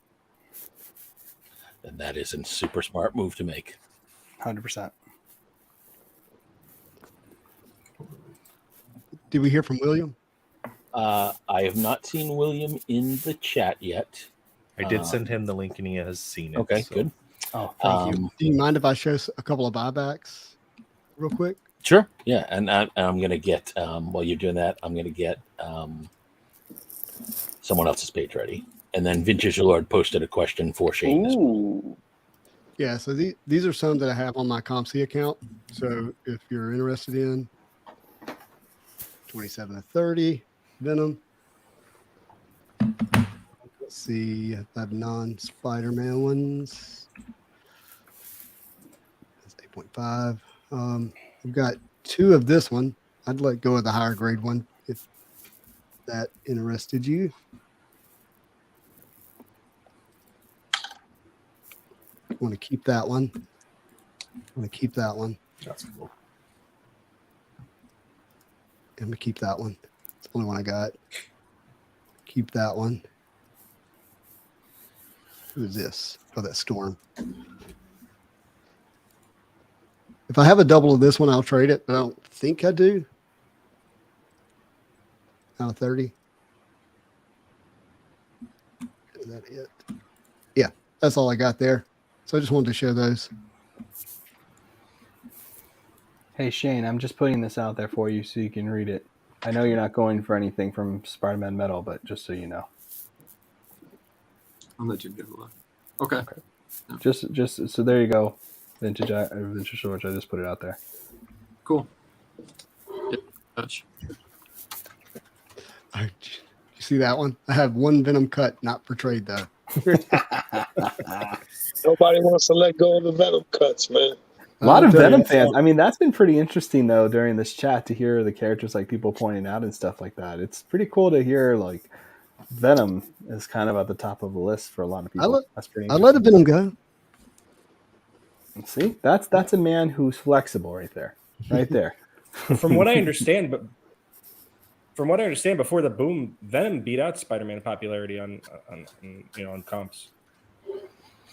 And that is a super smart move to make. 100%. Did we hear from William? I have not seen William in the chat yet. I did send him the link and he has seen it. Okay, so. good. Oh, thank you. Do you mind if I show a couple of buybacks real quick? Sure. Yeah, and I'm going to get while you're doing that, I'm going to get someone else's page ready, and then Vintage Lord posted a question for Shane. Ooh. Yeah, so these are some that I have on my ComC account. So if you're interested in 27 to 30 Venom. Let's see, I have non-Spider-Man ones. That's 8.5. I've got 2 of this one. I'd let go of the higher grade one if that interested you. I want to keep that one. That's cool. I'm gonna keep that one. It's the only one I got. Keep that one. Who's this? Oh, that's Storm. If I have a double of this one, I'll trade it, but I don't think I do. Out of 30. Is that it? Yeah, that's all I got there. So I just wanted to show those. Hey, Shane, I'm just putting this out there for you so you can read it. I know you're not going for anything from Spider-Man Metal, but just so you know. I'll let you give it a look. Okay. Just so there you go. Vintage George, I just put it out there. Cool. Yeah, touch. You see that one? I have one Venom cut, not for trade though. Nobody wants to let go of the Venom cuts, man. A lot I'll of tell you, Venom it's fans. I mean, that's been pretty interesting though during this chat to hear the characters like people pointing out and stuff like that. It's pretty cool to hear like Venom is kind of at the top of the list for a lot of people. That's pretty. I let a Venom go. See, that's a man who's flexible right there, right there. From what I understand, before the boom, Venom beat out Spider-Man in popularity on comps.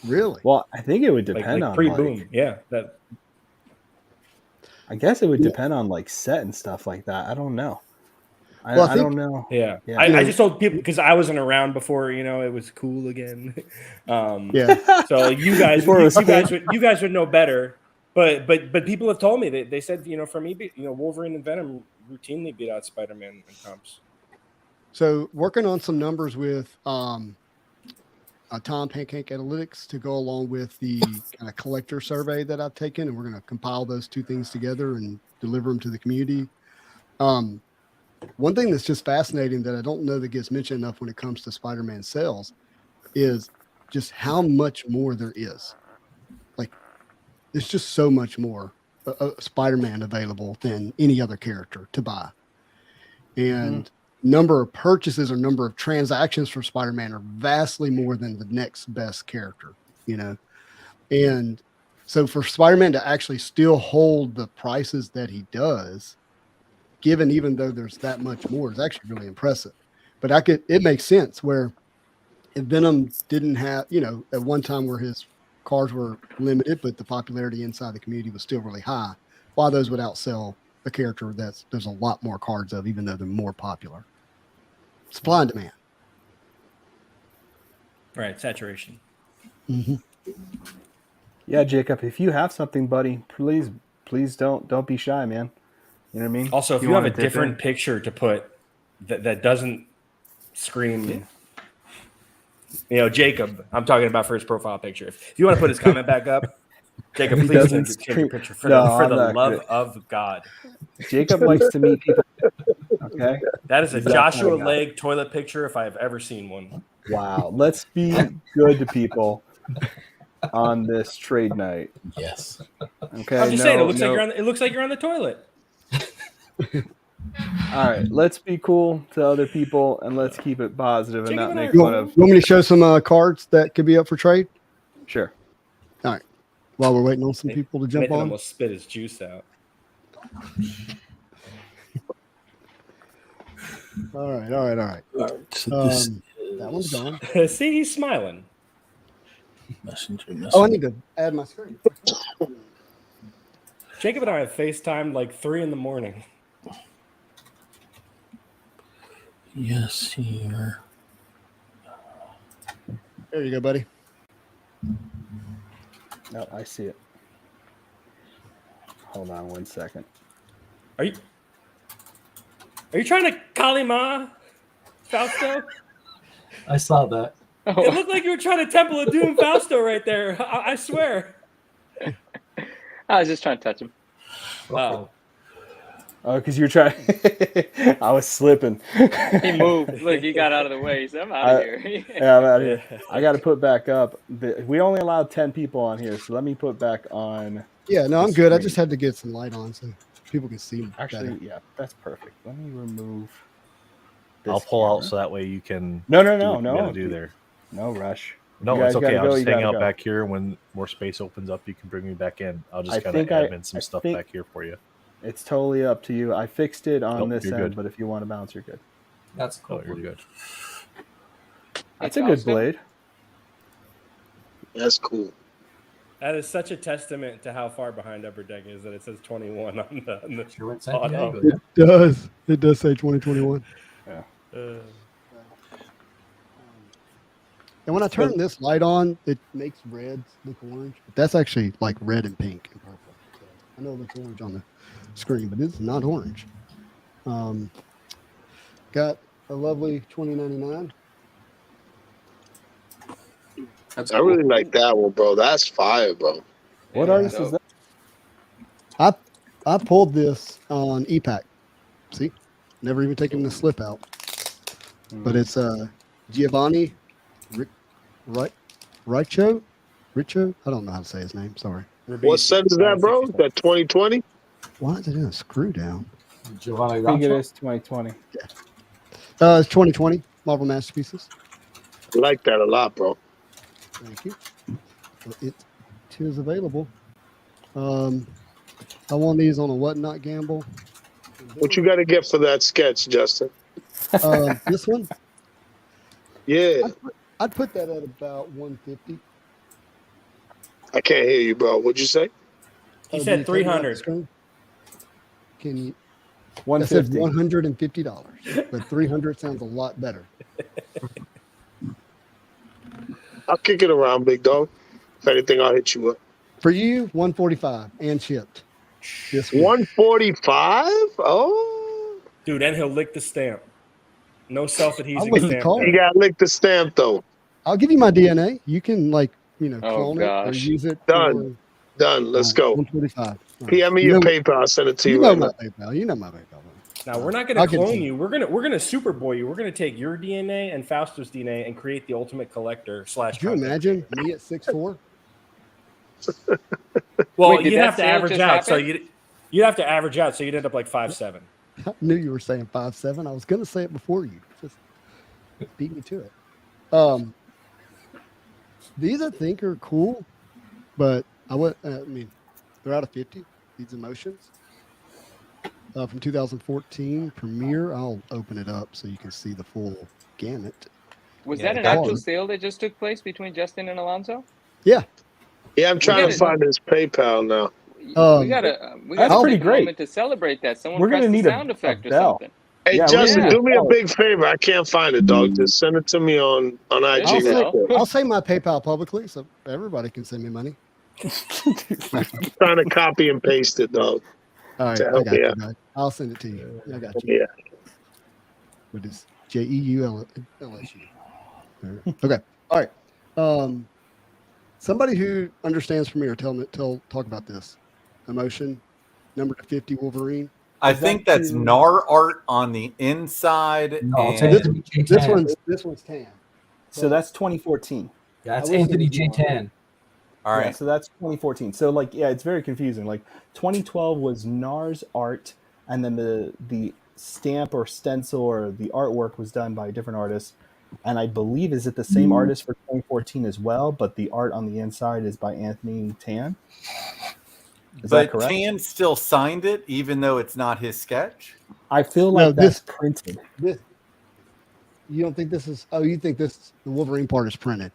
Really? Well, I think it would depend on pre-boom. like, Yeah, that. I guess it would depend on like set and stuff like that. I don't know. I don't know. Yeah, Yeah. I just told people because I wasn't around before. It was cool again. Yeah. So you guys, Before it was you guys would know better. But people have told me that they said for me, Wolverine and Venom routinely beat out Spider-Man in comps. So working on some numbers with Tom Pancake Analytics to go along with the kind of collector survey that I've taken, and we're going to compile those 2 things together and deliver them to the community. One thing that's just fascinating that I don't know that gets mentioned enough when it comes to Spider-Man sales is just how much more there is. Like, there's just so much more Spider-Man available than any other character to buy. And number of purchases or number of transactions for Spider-Man are vastly more than the next best character, And So for Spider-Man to actually still hold the prices that he does, even though there's that much more, is actually really impressive. But it makes sense where if Venom didn't have, at one time where his cars were limited, but the popularity inside the community was still really high, why those would outsell a character there's a lot more cards of, even though they're more popular. Supply and demand. Right, saturation. Mm-hmm. Yeah, Jacob, if you have something, buddy, please don't be shy, man. You know what I mean? Also, if you have wanna a dip in? different picture to put that doesn't scream, Jacob, I'm talking about for his profile picture. If you want to put his comment back up, Jacob, He please doesn't change your scream. picture for No, the I'm not love gonna- of God. Jacob likes to meet people. Okay. That is a He's that kind of Joshua guy. Leg toilet picture if I have ever seen one. Wow. Let's be good to people on this trade night. Yes. Okay. I'm just saying, it looks like you're on the toilet. All right. Let's be cool to other people and let's keep it positive and Jacob not and I make are fun cool. of. You want me to show some cards that could be up for trade? Sure. All right. While we're waiting on some people to jump Nathan on. almost spit his juice out. All right. So this That one's is gone. See, he's smiling. Messenger. Oh, I need to add my screen. Jacob and I have FaceTimed like 3 a.m. Yes, here. There you go, buddy. No, I see it. Hold on 1 second. Are you trying to Kalima, Fausto? I saw that. It looked like you were trying to Temple of Doom Fausto right there. I swear. I was just trying to touch him. Oh, because you're trying. I was slipping. He moved. Look, he got out of the way. He said, I'm out of here. Yeah, I'm out of here. I got to put back up. We only allowed 10 people on here, so let me put back on. Yeah, no, I'm the good. I screen. just had to get some light on so people can see me Actually, better. yeah, that's perfect. Let me remove. I'll this pull out camera. so that way you can. No, do what you no. gotta do there. No rush. No, You it's guys okay. gotta I'll go, just you hang gotta out go. back here. When more space opens up, you can bring me back in. I'll I just kind of think I- admin some I stuff think- back here for you. It's totally up to you. I fixed it on Nope, this you're end, good. but if you want to bounce, you're good. That's cool. Oh, you're good. That's a good Fausto? blade. That's cool. That is such a testament to how far behind Upper Deck is that it says 21 on the Sure went auto. Santiago. It does say 2021. And when I turn this light on, it makes reds look orange. But that's actually like red and pink and purple. So I know it looks orange on the screen, but it's not orange. Got a lovely 2099. That's I cool. really like that one, bro. That's fire, bro. What Yeah, artist is dope. that? I pulled this on EPAC. See, never even taken the slip out. But it's Giovanni Richo. I don't know how to say his name. Sorry. What set is that, bro? Is that 2020? Why is it in a screw down? Giovanni I think it Rancho. is 2020. It's 2020 Marvel Masterpieces. I like that a lot, bro. Thank you. So it is available. I won these on a Whatnot gamble. What you got to get for that sketch, Justin? This one, Yeah, I'd put that at about 150. I can't hear you, bro. What'd you say? He Do said you take it off the 300. screen? Can you? I said $150. $150, but 300 sounds a lot better. I'll kick it around, big dog. If anything, I'll hit you up. For you, 145 and shipped. This week. 145? Oh, Dude, and he'll lick the stamp. No I self-adhesing wouldn't stamp. call there. you got to lick the stamp, though. I'll give you my DNA. You can Oh, clone it or gosh. use it. Done. Done. Let's go. 145. All right. PM me You your know- PayPal. I'll send it to You you know right my now. PayPal. You know my PayPal. Now we're not going I'll to give it to clone you. you. We're gonna Superboy you. We're gonna take your DNA and Fausto's DNA and create the ultimate collector / Could you content. imagine me at 6'4"? Well, Wait, did you'd that have to sale average just out, so happen? you'd have to average out, so you'd end up like 5'7". I knew you were saying 5'7". I was going to say it before you. Just beat me to it. These I think are cool, but I mean, they're out of 50. These emotions from 2014 premiere. I'll open it up so you can see the full gamut. Was Yeah, that an that actual just- sale that just took place between Justin and Alonso? Yeah. Yeah, I'm trying to find his PayPal now. We Um, gotta that's pretty take a great. moment to celebrate that. Someone We're gonna pressed the need a sound effect or bell. something. Hey, Yeah, we're Justin, gonna do me a big favor. I can't find it, dog. Just send it to me on IG There's real a bell. quick. I'll say my PayPal publicly so everybody can send me money. Trying to copy and paste it, dog. All right, To I help got me you, out. guys. I'll send it to you. I got you. Yeah. What is JEULSU? Okay. All right. Somebody who understands Premiere, talk about this. Emotion, number to 50 Wolverine. I Is that think that's to- NAR art on the inside. No, it's and Anthony J. This Tan. one's tan. So that's 2014. That's I wish it Anthony was J. more. Tan. all right. Yeah, so that's 2014. So like, yeah, it's very confusing. Like 2012 was NAR's art, and then the stamp or stencil or the artwork was done by a different artist. And I believe is it the same artist for 2014 as well, but the art on the inside is by Anthony Tan. Is that But correct? Tan still signed it, even though it's not his sketch. I feel No, like that's printed. You don't think this is? Oh, you think this the Wolverine part is printed?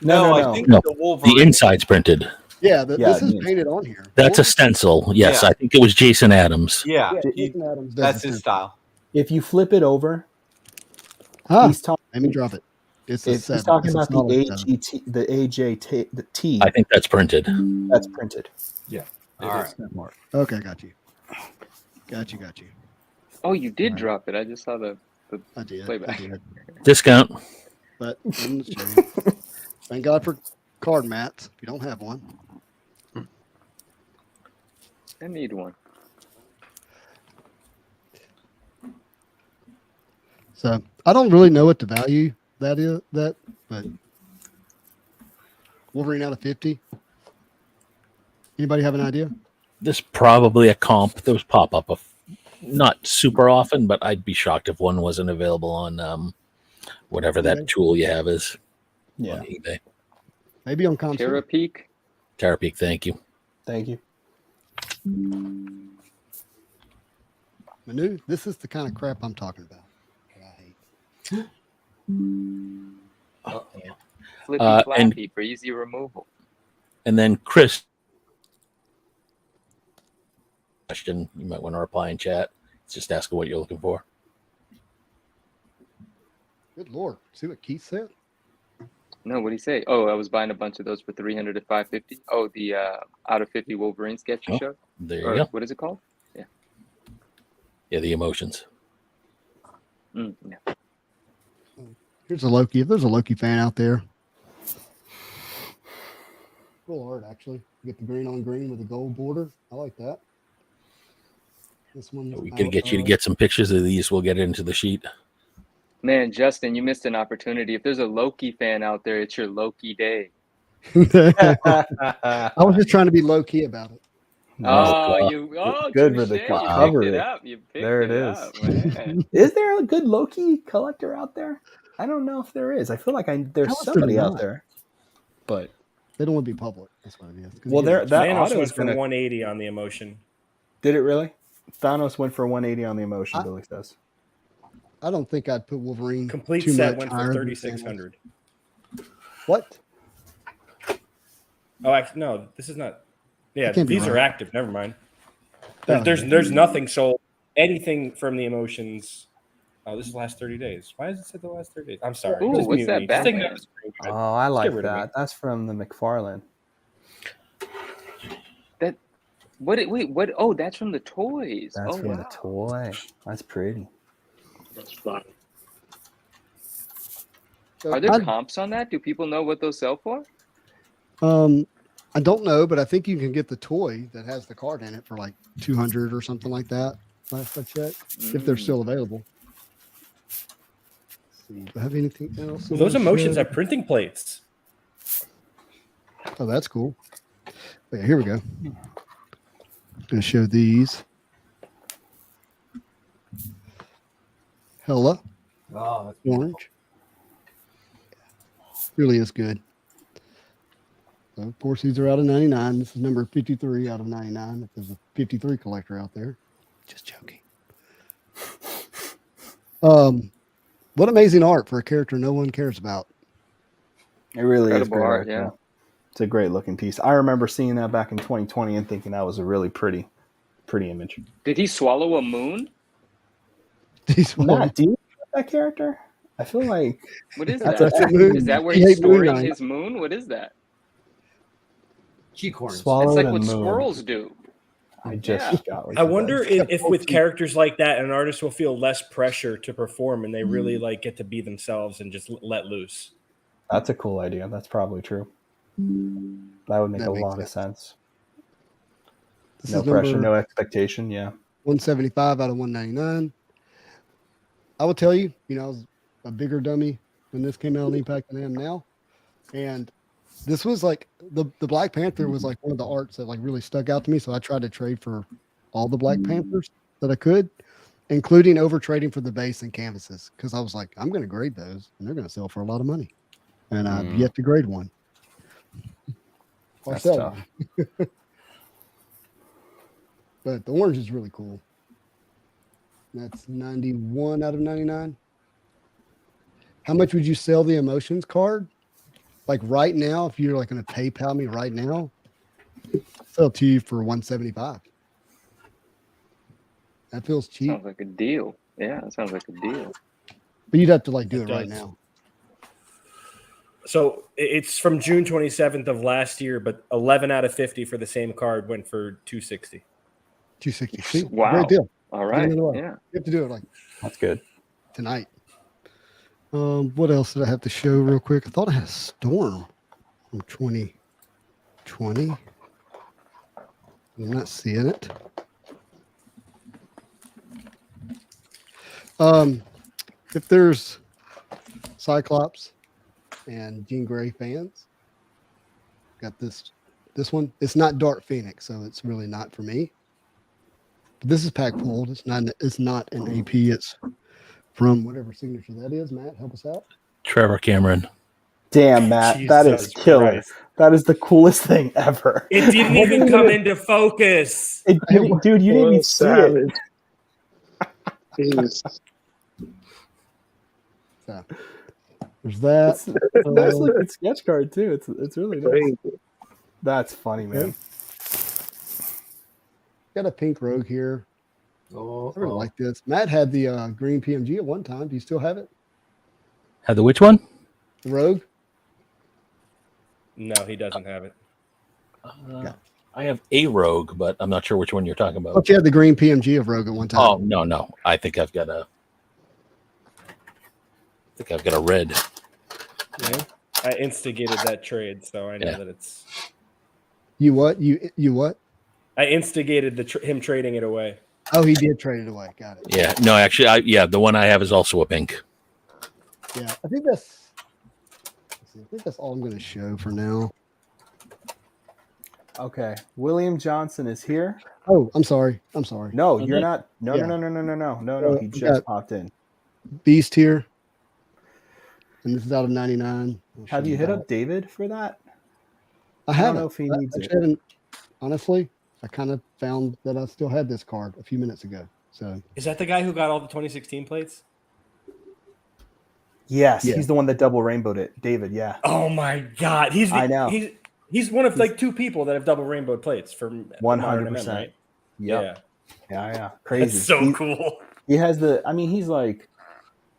No, No. I think No, the Wolverine. The inside's printed. Yeah, Yeah, this is it is. painted on here. That's a stencil. Yes, Yeah. I think it was Jason Adams. Yeah, Yeah, he- Jason Adams does that's the his stencil. style. If you flip it over, Ah, he's talking. let me drop it. It's a He's 7. talking It's a about the solid 7. AGT, the AJ, the T. I think that's printed. That's printed. All right. Okay, got you. Got you. Oh, you did Right. drop it. I just saw the I did. playback. I did. Discount. But I'm just showing you. Thank God for card mats. If you don't have one, I need one. so I don't really know what the value that is. But Wolverine out of 50. Anybody have an idea? This probably a comp. Those pop up not super often, but I'd be shocked if one wasn't available on whatever that eBay? tool you have is Yeah. on eBay. Maybe on console. Terapeak. Terapeak, thank you. Thank you. Manu, this is the kind of crap I'm talking about. That I hate. Flippy and- flappy for easy removal. And then Chris, question you might want to reply in chat. It's just asking what you're looking for. Good Lord. See what Keith said? No, what do you say? Oh, I was buying a bunch of those for 300 to 550. Oh, the out of 50 Wolverine sketch you Oh, showed. There you Or go. what is it called? Yeah, the emotions. Yeah. Here's a Loki. If there's a Loki fan out there, cool art actually. You get the green on green with the gold border. I like that. This one. We could get you to get some pictures of these. We'll get it into the sheet. Man, Justin, you missed an opportunity. If there's a Loki fan out there, it's your Loki day. I was just trying to be low key about it. Oh, Good for touche. the You cover. picked it up. You picked There it it is. up, man. Is there a good Loki collector out there? I don't know if there is. I feel like there's How is there somebody out not? there, but They don't want to be public. That's what it is. 'Cause well, you there know, that Thanos auto went is for gonna. 180 on the emotion. Did it really? Thanos went for 180 on the emotion. Billy says. I don't think I'd put Wolverine Complete too set much went higher for than 3,600. Thanos. What? Oh, actually, no, this is not. Yeah, can't be these are right. active. Never mind. Oh, There's nothing sold. Anything from the emotions. Oh, this is the last 30 days. Why does it say the last 30 days? I'm sorry. Ooh, Just what's mute that me. Just take Batman? another screenshot. Oh, I Just like get rid of me. that. That's from the McFarlane. What? Oh, that's from the toys. That's oh, from wow. the toy. That's pretty. That's fine. So Are there I'd- comps on that? Do people know what those sell for? I don't know, but I think you can get the toy that has the card in it for like 200 or something like that. Last I checked, if they're still available. Let's see, do I have anything else? Well, those on my emotions shed? have printing plates. Oh, that's cool. Yeah, here we go. Going to show these. Hella Oh, that's orange. Really is good. So of course, these are out of 99. This is number 53 out of 99. If there's a 53 collector out there, just joking. What amazing art for a character no one cares about. It really is Incredible great art, art, yeah. though. It's a great looking piece. I remember seeing that back in 2020 and thinking that was a really pretty image. Did he swallow a moon? Matt, do you know that character? I feel like What is that's that? a moon. Is that where He he's ate moon storing eye. his moon? What is that? Key corners. swallowed It's like a what moon. squirrels do. I just Yeah. got like I wonder that. if with characters like that, an artist will feel less pressure to perform, and they really like get to be themselves and just let loose. That's a cool idea. That's probably true. That would make That a makes lot of sense. This No is pressure, number no expectation. Yeah. 175 out of 199. I will tell you, I was a bigger dummy when this came out on Impact than I am now. And this was like the Black Panther was like one of the arts that like really stuck out to me. So I tried to trade for all the Black Panthers that I could, including over trading for the base and canvases. Cause I was like, I'm going to grade those and they're going to sell for a lot of money. And I've yet to grade one. Or That's sell tough. one. But the orange is really cool. That's 91 out of 99. How much would you sell the emotions card? Like right now, if you're like going to PayPal me right now, sell to you for 175. That feels cheap, Sounds like a deal. Yeah, that sounds like a deal. but you'd have to like do It it right does. now. So it's from June 27th of last year, but 11 out of 50 for the same card went for 260. 260. See, Wow. great deal. All right. Yeah. Yeah. You have to do it like That's good. tonight. What else did I have to show real quick? I thought I had a Storm from 2020. I'm not seeing it. If there's Cyclops and Jean Grey fans, got this one. It's not Dark Phoenix, so it's really not for me. But this is pack pulled. It's not an AP. It's from whatever signature that is. Matt, help us out. Trevor Cameron. Damn, Matt, that is Jesus killer. Christ. That is the coolest thing ever. It didn't even come into focus. Dude, you didn't even see it. Savage. Jesus. So there's that. It's a nice looking sketch card too. It's really nice. Crazy. That's funny, man. Got a pink Rogue here. Oh, I really like this. Matt had the green PMG at one time. Do you still have it? Had the which one? The Rogue? No, he doesn't have it. I have a Rogue, but I'm not sure which one you're talking I about. thought you had the green PMG of Rogue at one time. Oh no! I think I've got a red. Yeah. I instigated that trade, so I know Yeah. that it's. You what? You what? I instigated him trading it away. Oh, he did trade it away. Got it. Yeah, no, actually, the one I have is also a pink. Yeah, I think that's all I'm going to show for now. Okay, William Johnson is here. Oh, I'm sorry. No, you're Okay. not. No. He we just got- popped in. Beast here, and this is out of 99. I'll show Have you hit that. up David for that? I I don't haven't. know if he I needs actually it. haven't- honestly, I kind of found that I still had this card a few minutes ago. So Is that the guy who got all the 2016 plates? Yes, Yeah. he's the one that double rainbowed it. David, yeah. Oh my God, I know. He's one of like two people that have double rainbow plates from 100%. right? Yep. Yeah, Yeah. Crazy. that's so He- cool. He has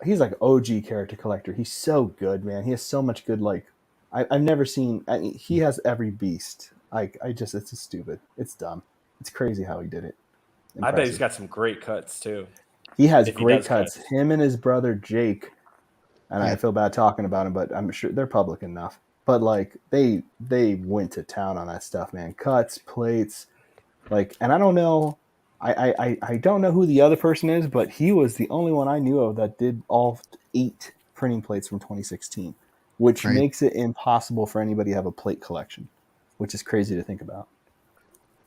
he's like OG character collector. He's so good, man. He has so much good, I've never seen, he has every beast. It's just stupid. It's dumb. It's crazy how he did it. I bet he's Impressive. got some great cuts too. He has if he great does cuts. cuts. Him and his brother Jake, and I Yeah. feel bad talking about him, but I'm sure they're public enough. But they went to town on that stuff, man. Cuts, plates, and I don't know. I don't know who the other person is, but he was the only one I knew of that did all 8 printing plates from 2016, which Right. makes it impossible for anybody to have a plate collection, which is crazy to think about.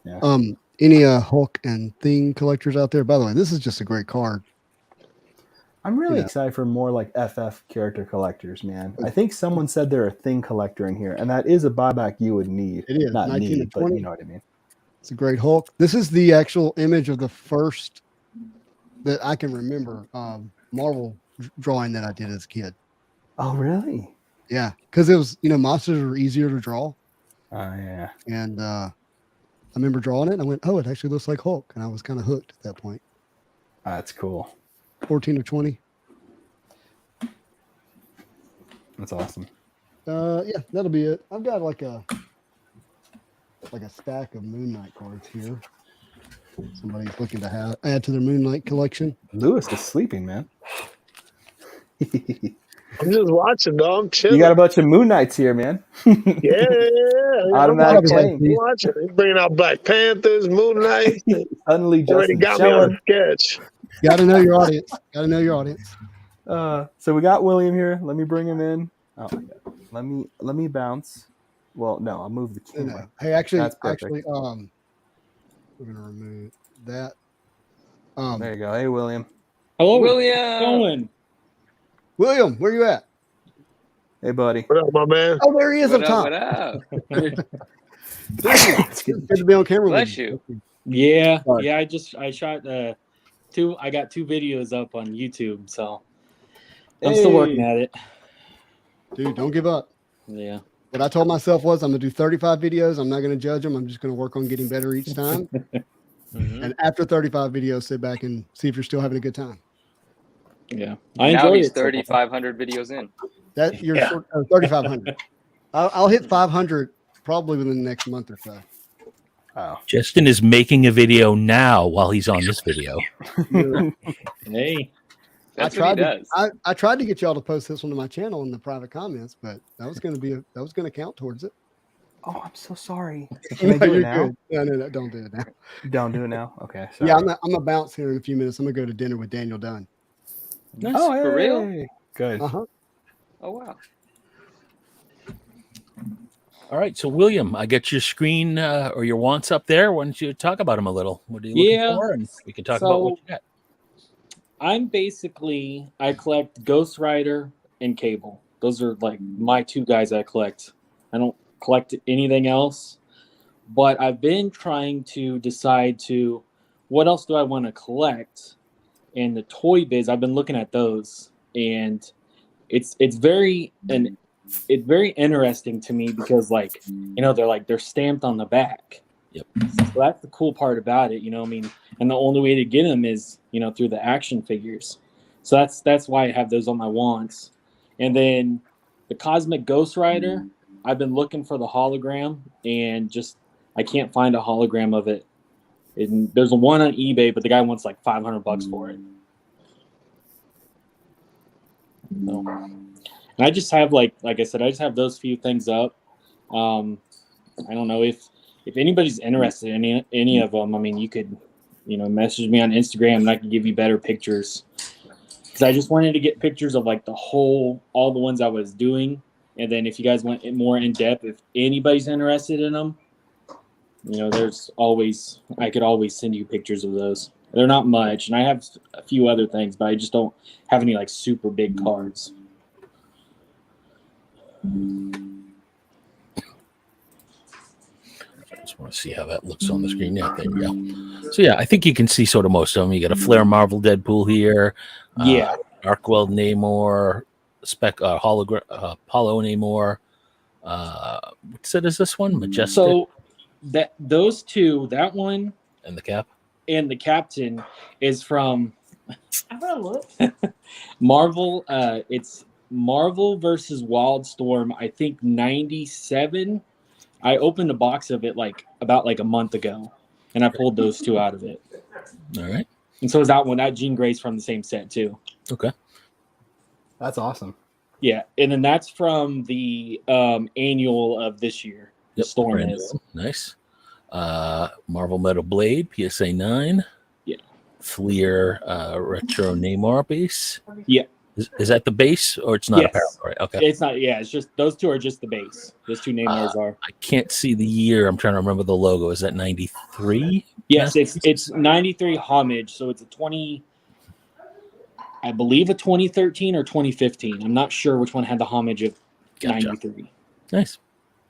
Yeah. Any Hulk and Thing collectors out there? By the way, this is just a great card. I'm really you know. excited for more like FF character collectors, man. I think someone said they're a thing collector in here, and that is a buyback you would need. It is Not 19 to need, but 20. you know what I mean. It's a great Hulk. This is the actual image of the first that I can remember Marvel drawing that I did as a kid. Oh, really? Yeah, because it was, monsters were easier to draw. Oh, yeah. And I remember drawing it and I went, oh, it actually looks like Hulk. And I was kind of hooked at that point. That's cool. 14 or 20. That's awesome. Yeah, that'll be it. I've got like a stack of Moon Knight cards here. Somebody's looking to add to their Moon Knight collection. Lewis is sleeping, man. I'm just watching, dog. I'm chilling. You got a bunch of Moon Knights here, man. Yeah. Automatic claim. I'm watching. He's bringing out Black Panthers, Moon Knight. Suddenly, Already Justin got me on chilling. a sketch. Got to know your audience. Got to know your audience. So we got William here. Let me bring him in. Oh my god. Let me bounce. Well, no, I'll move the camera. Hey, actually, That's perfect. we're gonna remove that. There you go. Hey, William. Hello, William. William, where you at? Hey, buddy. What up, my man? Oh, there he is What up up? top. What up? It's Good to be on camera. Bless with you. Yeah, Sorry. yeah. I shot I got 2 videos up on YouTube, so I'm still working at it. Dude, don't give up. Yeah. What I told myself was I'm gonna do 35 videos. I'm not gonna judge them. I'm just gonna work on getting better each time. And after 35 videos, sit back and see if you're still having a good time. Yeah, I Now enjoy he's it. so far. 3,500 videos in. That you're 3,500. I'll hit 500 probably within the next month or so. Oh. Justin is making a video now while he's on this video. Hey, That's what he does. I tried to get y'all to post this one to my channel in the private comments, but that was gonna count towards it. Oh, I'm so sorry. Can I do it You're now? good. No, don't do it now. Don't do it now. Okay. Sorry. Yeah, I'm gonna bounce here in a few minutes. I'm gonna go to dinner with Daniel Dunn. nice. Oh, For real? hey. Good. Uh-huh. Oh wow. All right, so William, I got your screen or your wants up there. Why don't you talk about them a little? What are you looking Yeah. for? And we can talk about what you got. I collect Ghost Rider and Cable. Those are like my 2 guys I collect. I don't collect anything else, but I've been trying to decide to what else do I want to collect. And the Toy Biz, I've been looking at those, and it's very interesting to me because they're stamped on the back. Yep. So that's the cool part about it, I mean, and the only way to get them is, through the action figures. So that's why I have those on my wants. And then the Cosmic Ghost Rider, I've been looking for the hologram and I can't find a hologram of it. And there's one on eBay, but the guy wants like $500 for it. So, and I just have like I said, I just have those few things up. I don't know if anybody's interested in any of them. I mean, you could, message me on Instagram and I can give you better pictures. Because I just wanted to get pictures of like all the ones I was doing. And then if you guys want it more in depth, if anybody's interested in them, I could always send you pictures of those. They're not much. And I have a few other things, but I just don't have any like super big cards. I just want to see how that looks on the screen. Yeah, there we go. So yeah, I think you can see sort of most of them. You got a Flair Marvel Deadpool here. Yeah. Arkwell Namor, hologram Apollo Namor. What set is this one? Majestic. So those 2, that one and the cap and the captain is from Marvel. It's Marvel versus Wildstorm. I think 97. I opened a box of it about a month ago, and I pulled those 2 out of it. All right. And so is that one. That Jean Grey's from the same set too. Okay. That's awesome. Yeah, and then that's from the annual of this year. The Storm brand is new. Nice. Marvel Metal Blade PSA 9. Yeah. Fleer Retro Namor base. Yeah. Is that the base or it's not Yes. apparel? Right. Okay. It's not. Yeah, it's just those 2 are just the base. Those 2 Namors are. I can't see the year. I'm trying to remember the logo. Is that 93? Yes, it's 93 homage, so it's a 20. I believe a 2013 or 2015. I'm not sure which one had the homage of Gotcha. 93. Nice.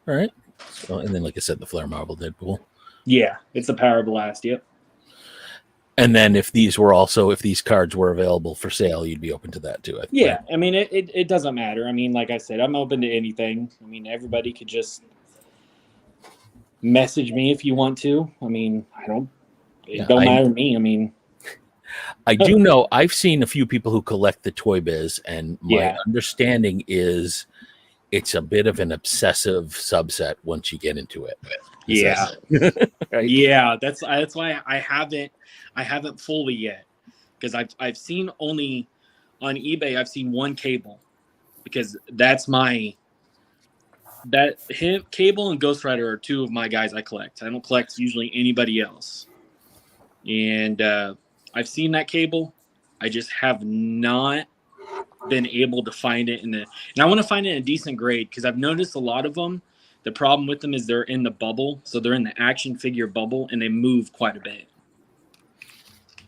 All right. So, and then, like I said, the Flare Marble Deadpool. Yeah, it's the Power Blast. Yep. And then if these cards were available for sale, you'd be open to that too. Yeah, I mean, it doesn't matter. I mean, like I said, I'm open to anything. I mean, everybody could just message me if you want to. I mean, it don't matter to me. I mean, I do know I've seen a few people who collect the Toy Biz, and my understanding is it's a bit of an obsessive subset once you get into it. Yeah. Right? Yeah, that's why I haven't fully yet, because I've seen only on eBay. I've seen one Cable, because that's Cable and Ghost Rider are two of my guys I collect. I don't collect usually anybody else, and I've seen that Cable. I just have not been able to find it and I want to find it in a decent grade, because I've noticed a lot of them. The problem with them is they're in the bubble, so they're in the action figure bubble, and they move quite a bit.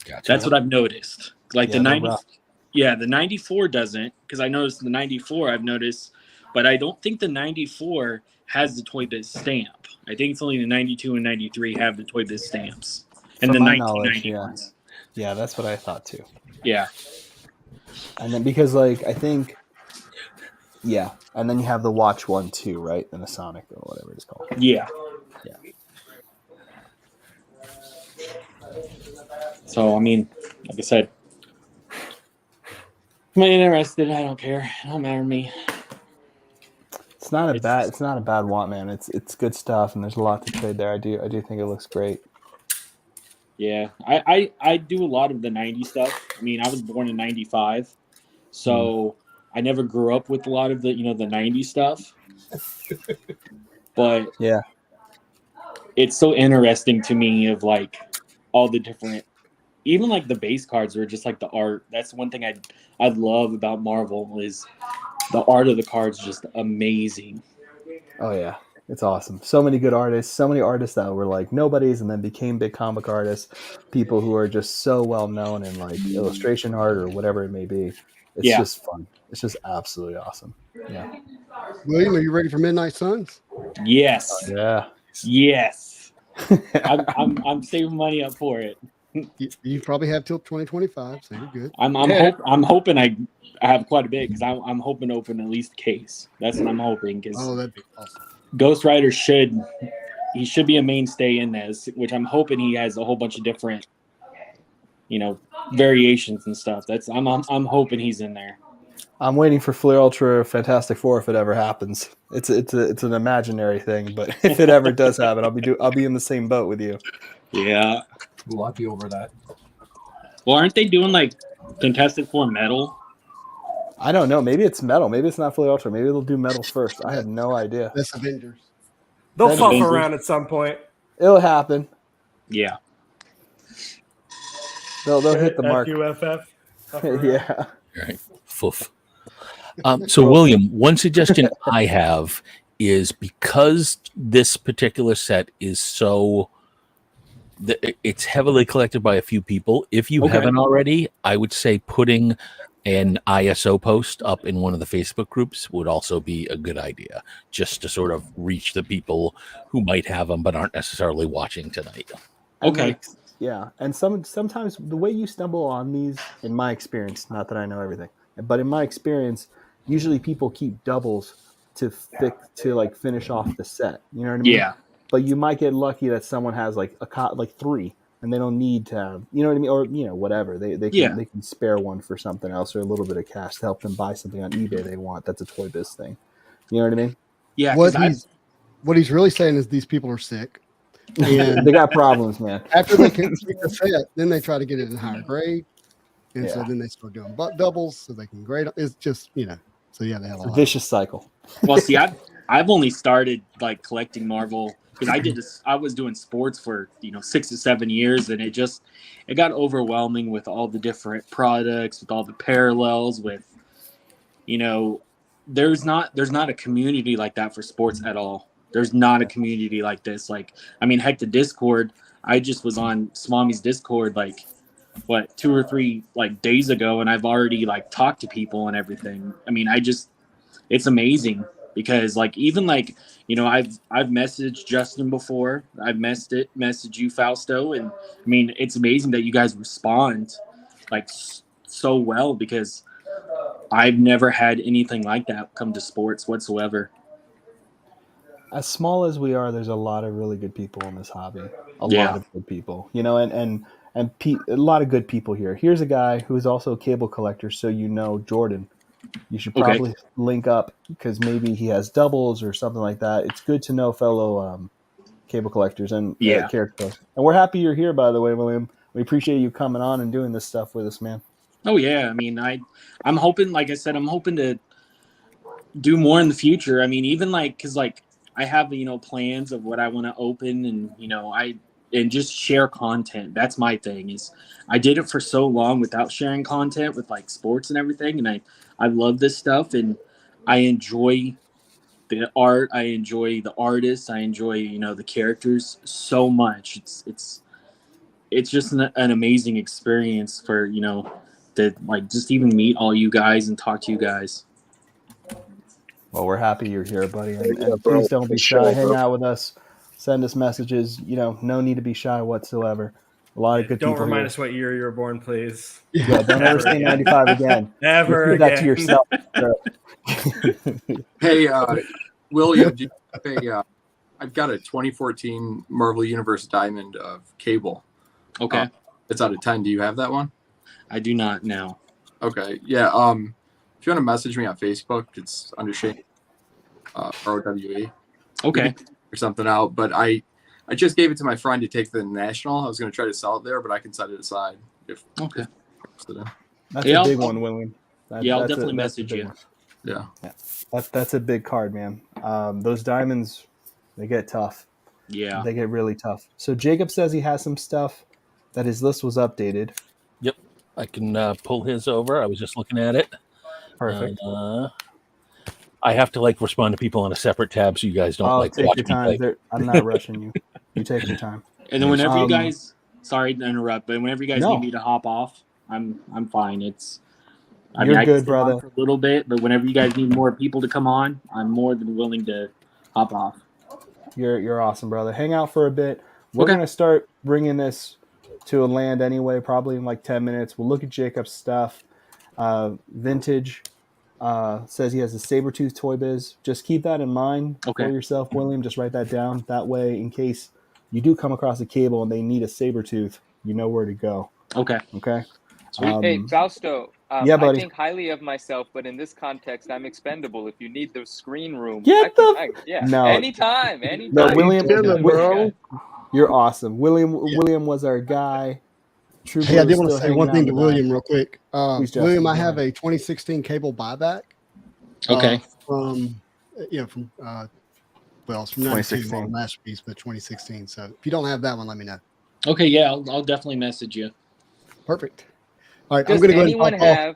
Gotcha. That's what I've noticed. Like Yeah, the they're 90, rough. the 94 doesn't, because I noticed the 94. I've noticed, but I don't think the 94 has the Toy Biz stamp. I think it's only the 92 and 93 have the Toy Biz stamps, and From the my 1990 knowledge, ones. Yeah, that's what I thought too. Yeah. And then because like I think, yeah, and then you have the Watch one too, right? And the Sonic or whatever it's called. Yeah. Yeah. So I mean, like I said, I'm interested. I don't care. It don't matter to me. It's not a bad want, man. It's good stuff, and there's a lot to trade there. I do think it looks great. Yeah, I do a lot of the 90s stuff. I mean, I was born in 95, so I never grew up with a lot of the, the 90s stuff. But yeah, it's so interesting to me of like all the different, even like the base cards are just like the art. That's one thing I love about Marvel is the art of the cards, just amazing. Oh yeah, it's awesome. So many good artists. So many artists that were like nobodies and then became big comic artists. People who are just so well known in like illustration art or whatever it may be. It's just fun. It's just absolutely awesome. Yeah. William, are you ready for Midnight Suns? Yes. Yeah. Yes. I'm saving money up for it. You probably have till 2025, so you're good. I'm hoping I have quite a bit, because I'm hoping to open at least a case. That's what I'm hoping. Oh, that'd be awesome. Ghost Rider should be a mainstay in this, which I'm hoping he has a whole bunch of different, variations and stuff. I'm hoping he's in there. I'm waiting for Flair Ultra Fantastic Four if it ever happens. It's an imaginary thing, but if it ever does happen, I'll be in the same boat with you. Yeah. Well, I'd be over that. Well, aren't they doing like Fantastic Four metal? I don't know. Maybe it's metal. Maybe it's not Flair Ultra. Maybe they'll do metal first. I have no idea. That's Avengers. They'll That's fluff Avengers. around at some point. It'll happen. Yeah. They'll hit the mark. FUFF. Yeah. Right. Foof. So, William, one suggestion I have is, because this particular set is so, it's heavily collected by a few people. If you haven't already, I would say putting an ISO post up in one of the Facebook groups would also be a good idea, just to sort of reach the people who might have them but aren't necessarily watching tonight. Okay. Like, yeah, and sometimes the way you stumble on these, in my experience, not that I know everything, but in my experience, usually people keep doubles to finish off the set. You know what I mean? Yeah. But you might get lucky that someone has like three, and they don't need to have, you know what I mean, or whatever. They can spare one for something else, or a little bit of cash to help them buy something on eBay they want. That's a Toy Biz thing. You know what I mean? Yeah. What he's really saying is these people are sick. And they got problems, man. After they complete the set, then they try to get it in higher grade, and so then they start doing butt doubles so they can grade. It's just so yeah, they have a vicious cycle. Well, see, I've only started like collecting Marvel because I was doing sports for 6 to 7 years, and it got overwhelming with all the different products, with all the parallels, with there's not a community like that for sports at all. There's not a community like this. Like, I mean, heck, the Discord, I just was on Swami's Discord like what 2 or 3 like days ago, and I've already like talked to people and everything. I mean, it's amazing because like even like I've messaged Justin before. I've messaged you, Fausto, and I mean it's amazing that you guys respond like so well because I've never had anything like that come to sports whatsoever. As small as we are, there's a lot of really good people in this hobby. A Yeah. lot of good people, and a lot of good people here. Here's a guy who's also a cable collector, so Jordan. You should Okay. probably link up because maybe he has doubles or something like that. It's good to know fellow cable collectors and Yeah. characters. And we're happy you're here, by the way, William. We appreciate you coming on and doing this stuff with us, man. Oh yeah, I mean, I'm hoping, like I said, I'm hoping to do more in the future. I mean, even like, cause like I have plans of what I want to open, and and just share content. That's my thing. Is I did it for so long without sharing content with like sports and everything, and I love this stuff, and I enjoy the art. I enjoy the artists. I enjoy the characters so much. It's just an amazing experience for to like just even meet all you guys and talk to you guys. Well, we're happy you're here, buddy. And Yeah, bro, please don't be for shy. sure, Hang bro. out with us. Send us messages. No need to be shy whatsoever. A lot of good Don't people remind here. us what year you were born, please. Yeah, don't ever say 95 again. Never You do that to again. yourself. Hey, William, do you have I've got a 2014 Marvel Universe Diamond of Cable. Okay. It's out of 10. Do you have that one? I do not now. Okay. Yeah. If you want to message me on Facebook, it's under Shane ROWE. Okay. Or something out. But I just gave it to my friend to take to the National. I was going to try to sell it there, but I can set it aside if Okay. That's Yeah, a big I'll- one, William. I'll that's a definitely big message you. one. Yeah. That's a big card, man. Those diamonds, they get tough. Yeah. They get really tough. So Jacob says he has some stuff that his list was updated. Yep. I can pull his over. I was just looking at it. Perfect. I have to like respond to people on a separate tab so you guys don't like take watch your me time. type. I'm not rushing you. You take your time. And then whenever you Um, guys, sorry to interrupt, but whenever you guys No. need me to hop off, I'm fine. I You're can good, stay on brother. for a little bit, but whenever you guys need more people to come on, I'm more than willing to hop off. You're awesome, brother. Hang out for a bit. We're Okay. gonna start bringing this to a land anyway, probably in like 10 minutes. We'll look at Jacob's stuff. Vintage says he has a Sabretooth Toy Biz. Just keep that in mind Okay. for yourself, William. Just write that down. That way, in case you do come across a cable and they need a Sabretooth, you know where to go. Okay. Okay. Hey, Fausto. Yeah, buddy. I think highly of myself, but in this context, I'm expendable. If you need the screen room, Get No. anytime. No, William, bro. you're awesome. William was our guy. True Hey, I Blue did is want to still say hanging one out thing in to the William back. real quick. Please, Justin, William, I go have ahead. a 2016 cable buyback. Okay. From it's from 92 2016. on Masterpiece, but 2016. So if you don't have that one, let me know. Okay. Yeah, I'll definitely message you. Perfect. All right, Does I'm going to go ahead anyone and hop off. have?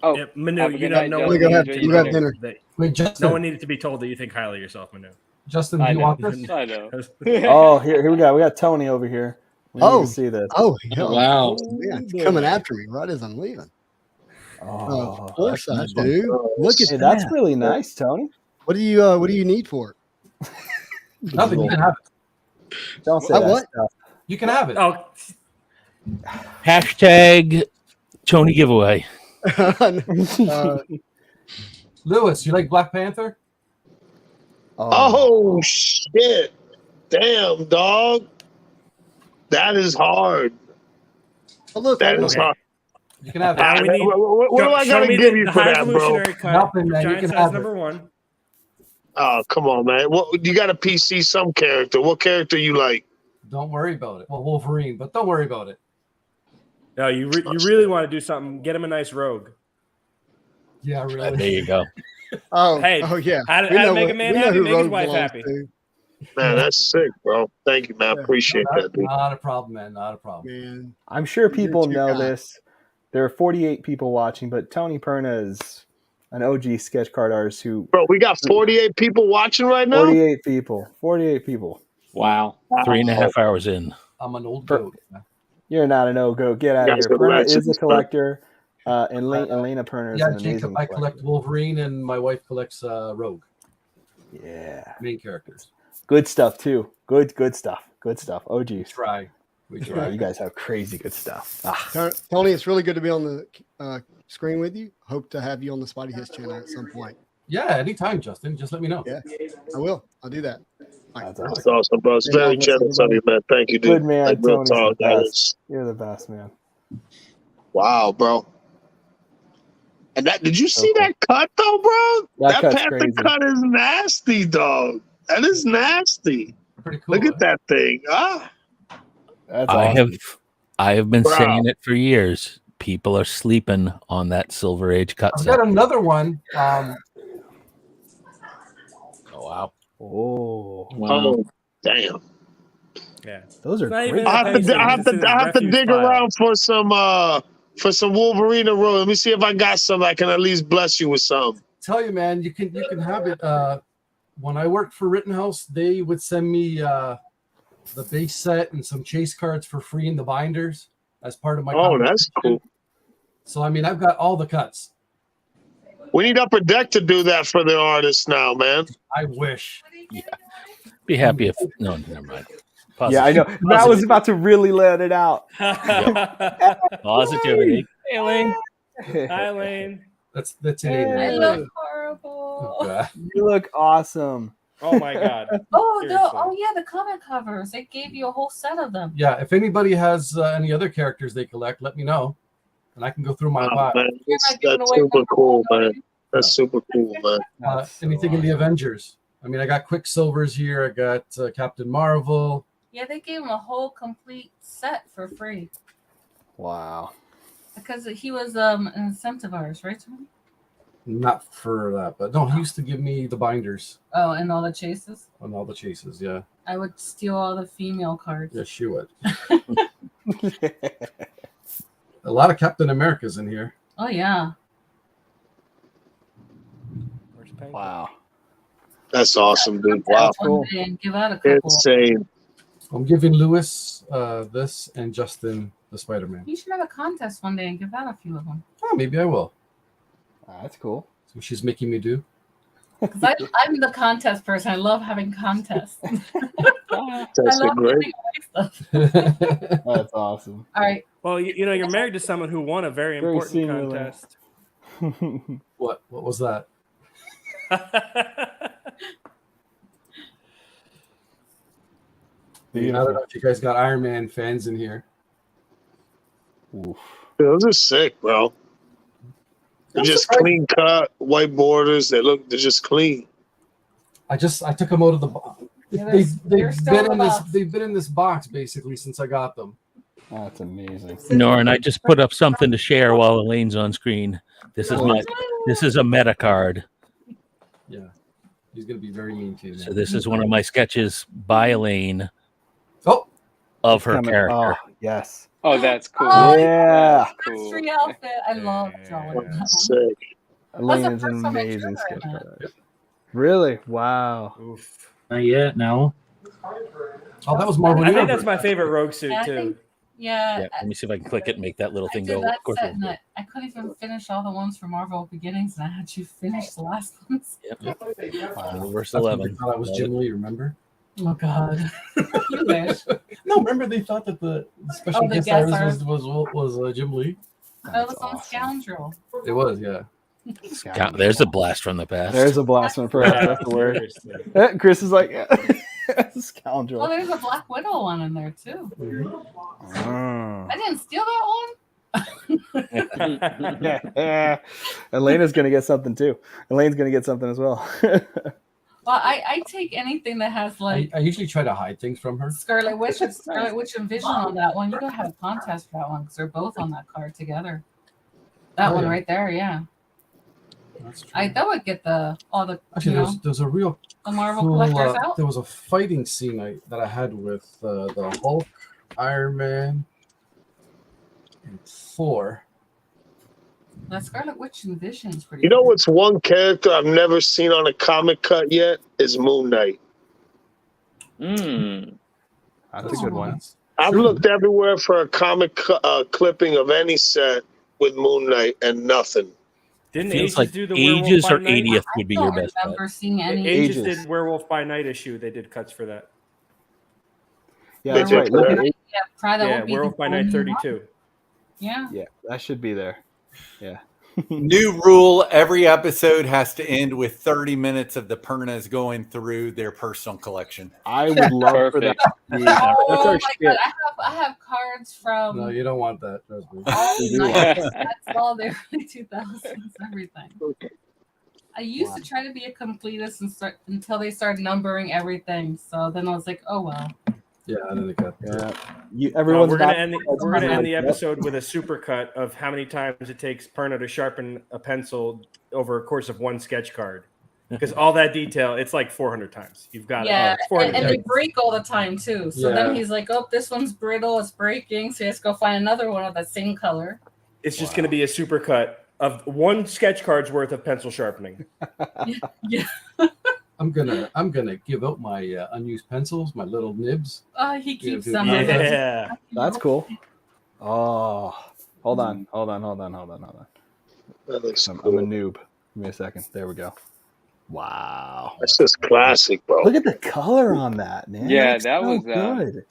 Oh, Yeah, Manu, have a you good know, night, no Justin. one Go ahead. needed You to have know dinner. that- Wait, Justin. No one needed to be told that you think highly of yourself, Manu. Justin, I do you know. want this? I know. Oh, here we go. We got Tony over here. We need to see this. Oh, yeah. Wow. Yeah, it's coming after me right as I'm leaving. Oh, Of course I that's nice. do. Look at Hey, that. that's really nice, Tony. What do you need for it? Nothing. You can have it. Don't say I that what? stuff. You can have it. Oh, Hashtag Tony giveaway. Lewis, you like Black Panther? Oh shit! Damn, dog. That is hard. Oh, look, That is okay. hard. You can have it. Now we need- What do I show gotta me give the you for high that, bro? evolutionary cut. Nothing, man. You Giant can size have it. number 1. Oh, come on, man. What you got to PC some character? What character you like? Don't worry about it. Well, Wolverine, but don't worry about it. No, you really want to do something. Get him a nice rogue. Yeah, really. There you go. Hey, oh yeah. how to We know make a what- man we know happy, who make his Rogue wife belongs happy. to. Man, that's sick, bro. Thank you, man. I appreciate that, dude. Not a problem, man. Not a problem. Man, I'm sure people too know kind. this. There are 48 people watching, but Tony Perna is an OG sketch card artist who. Bro, we got 48 people watching right now. 48 people. 48 people. Wow. 3.5 hours in. I'm an old goat. Man. You're not a no-go. Get out of Guys here. are Perna is a legends, bro. collector. And Elena Perner is Yeah, an amazing Jacob, I collector. collect Wolverine, and my wife collects Rogue. Yeah. Main characters. Good stuff, too. Good stuff. Good stuff. Oh, geez. We Yeah, try. you guys have crazy good stuff. Ah. Tony, it's really good to be on the screen with you. Hope to have you on the Spotty Hits channel at some point. Yeah, anytime, Justin. Just let me know. Yeah, I will. I'll do that. That's awesome, bro. It's very generous of you, man. Thank you, dude. Good man, Like, real Tony's talk, the that best. is- You're the best, man. Wow, bro. And that, did you see that cut though, bro? That cut's Panther crazy. cut is nasty, dog. That is nasty. Pretty cool. Look at that thing. That's I have been Bro. saying it for years. People are sleeping on that Silver Age cut I've set. got another one. Oh wow. Oh. Oh, damn. Yeah. Those are Not great. even I have to refuse dig pile. around for some Wolverine roll. Let me see if I got some. I can at least bless you with some. Tell you, man, you can have it. When I worked for Rittenhouse, they would send me the base set and some chase cards for free in the binders as part of my. Oh, that's cool. So I mean, I've got all the cuts. We need Upper Deck to do that for the artists now, man. I wish. Be happy if no, never mind. Yeah, I know. Matt was about to really let it out. Positivity. Hey, Elaine. Hi, Elaine. That's it. Hey. I look horrible. You look awesome. Oh my god. Oh no! Seriously. Oh yeah, the comic covers. They gave you a whole set of them. Yeah, if anybody has any other characters they collect, let me know, and I can go through my Oh, pile. man, that's super cool, man. That's super cool, man. Anything in the Avengers. I mean, I got Quicksilver's here. I got Captain Marvel. Yeah, they gave him a whole complete set for free Wow. because he was an incentive artist, right, Tony? Not for that, but no, he used to give me the binders Oh, and all the chases. on all the chases. Yeah, I would steal all the female cards. yes, you would. A lot of Captain Americas in here. Oh yeah. Wow. That's awesome, dude. Wow. That's one day and give out a couple. Insane. I'm giving Lewis this and Justin the Spider-Man. You should have a contest one day and give out a few of them. Oh, maybe I will. That's cool. So she's making me do. Because I'm the contest person. I love having contests. I That's love great. giving away stuff. That's awesome. All right. Well, you know, you're married to someone who won a very Very important senior contest. What was that? I don't know if you guys got Iron Man fans in here. Oof. Those are sick, bro. They're just clean cut, white borders. They're just clean. I took them out of the box. Yeah, They've they're still been in in the this. box. They've been in this box basically since I got them. That's amazing. Norrin, I just put up something to share while Elaine's on screen. This is a meta card. Yeah, he's gonna be very mean to you. So this is one of my sketches by Elaine. Oh, of her Coming- character. Oh, yes. Oh, that's cool. Oh, Yeah. That's cool. Free outfit. I love drawing that one. Sick. Elaine the is an first time I drew amazing her in sketch that. artist. Really? Wow. Oof. Not yet. No. Oh, that was Marvel I think Universe. that's my favorite Rogue suit Yeah, I too. think, yeah, Yeah, let me see if I can click it and make that little I thing did go. that Of course, set it and will. I couldn't even finish all the ones for Marvel Beginnings, and I had you finish the last ones. Yep. Verse That's when 11. they thought I was Jim Lee. Remember? Oh God. You wish. No, remember they thought that the special Oh, the guest guest artist was Jim Lee. That was on Scoundrel. It was, yeah. God, there's a blast from the past. There's a blast one for Yeah, that's the word. seriously. Chris is like, scoundrel. Oh, there's a Black Widow one in there too. Oh. I didn't steal that one. Elena's gonna get something too. Elaine's gonna get something as well. Well, I take anything that has like I usually try to hide things from her. Scarlet Witch and Vision on that one. You gotta have a contest for that one because they're both on that card together. That Oh, one yeah. right there, yeah. That's true. That would get all the Actually, there's a real the Marvel cool, collectors out. there was a fighting scene that I had with the Hulk, Iron Man, and Thor. That Scarlet Witch and Vision's pretty. You know good. what's one character I've never seen on a comic cut yet? Is Moon Knight. Mm. That's a good one. I've looked everywhere for a comic clipping of any set with Moon Knight and nothing. Didn't Feels Ages like do the Werewolf Ages by or Night? 80th would be I your don't best bet. remember seeing any. Ages Ages. did Werewolf by Night issue. They did cuts for that. Yeah, They that's did right. for Look that? at Yeah, probably that Yeah, would be Werewolf the by Night only 32. one. Yeah. Yeah, that should be there. Yeah. New rule: every episode has to end with 30 minutes of the Pernas going through their personal collection. I would love for that. Perfect. to be- That's Oh our my shit. god, I have cards from No, you don't want that. Trust me. all We do. nights. That's all the early 2000s, everything. I used to try to be a completist until they started numbering everything. So then I was like, oh well. Yeah, I didn't get Yeah. Everyone's we're gonna about- end the Yep. episode with a supercut of how many times it takes Perna to sharpen a pencil over a course of one sketch card. Because all that detail, it's like 400 times. You've got Yeah, it. 400 and they times. break all the time too. So Yeah. then he's like, oh, this one's brittle, it's breaking. So he has to go find another one of that same color. It's just going to be a supercut of one sketch card's worth of pencil sharpening. Yeah. I'm gonna give out my unused pencils, my little nibs. He keeps Yeah, them. Yeah. That's cool. Oh, hold on. That looks I'm cool. a noob. Give me a second. There we go. Wow. That's just classic, bro. Look at the color on that, man. Yeah, looks that so was, good.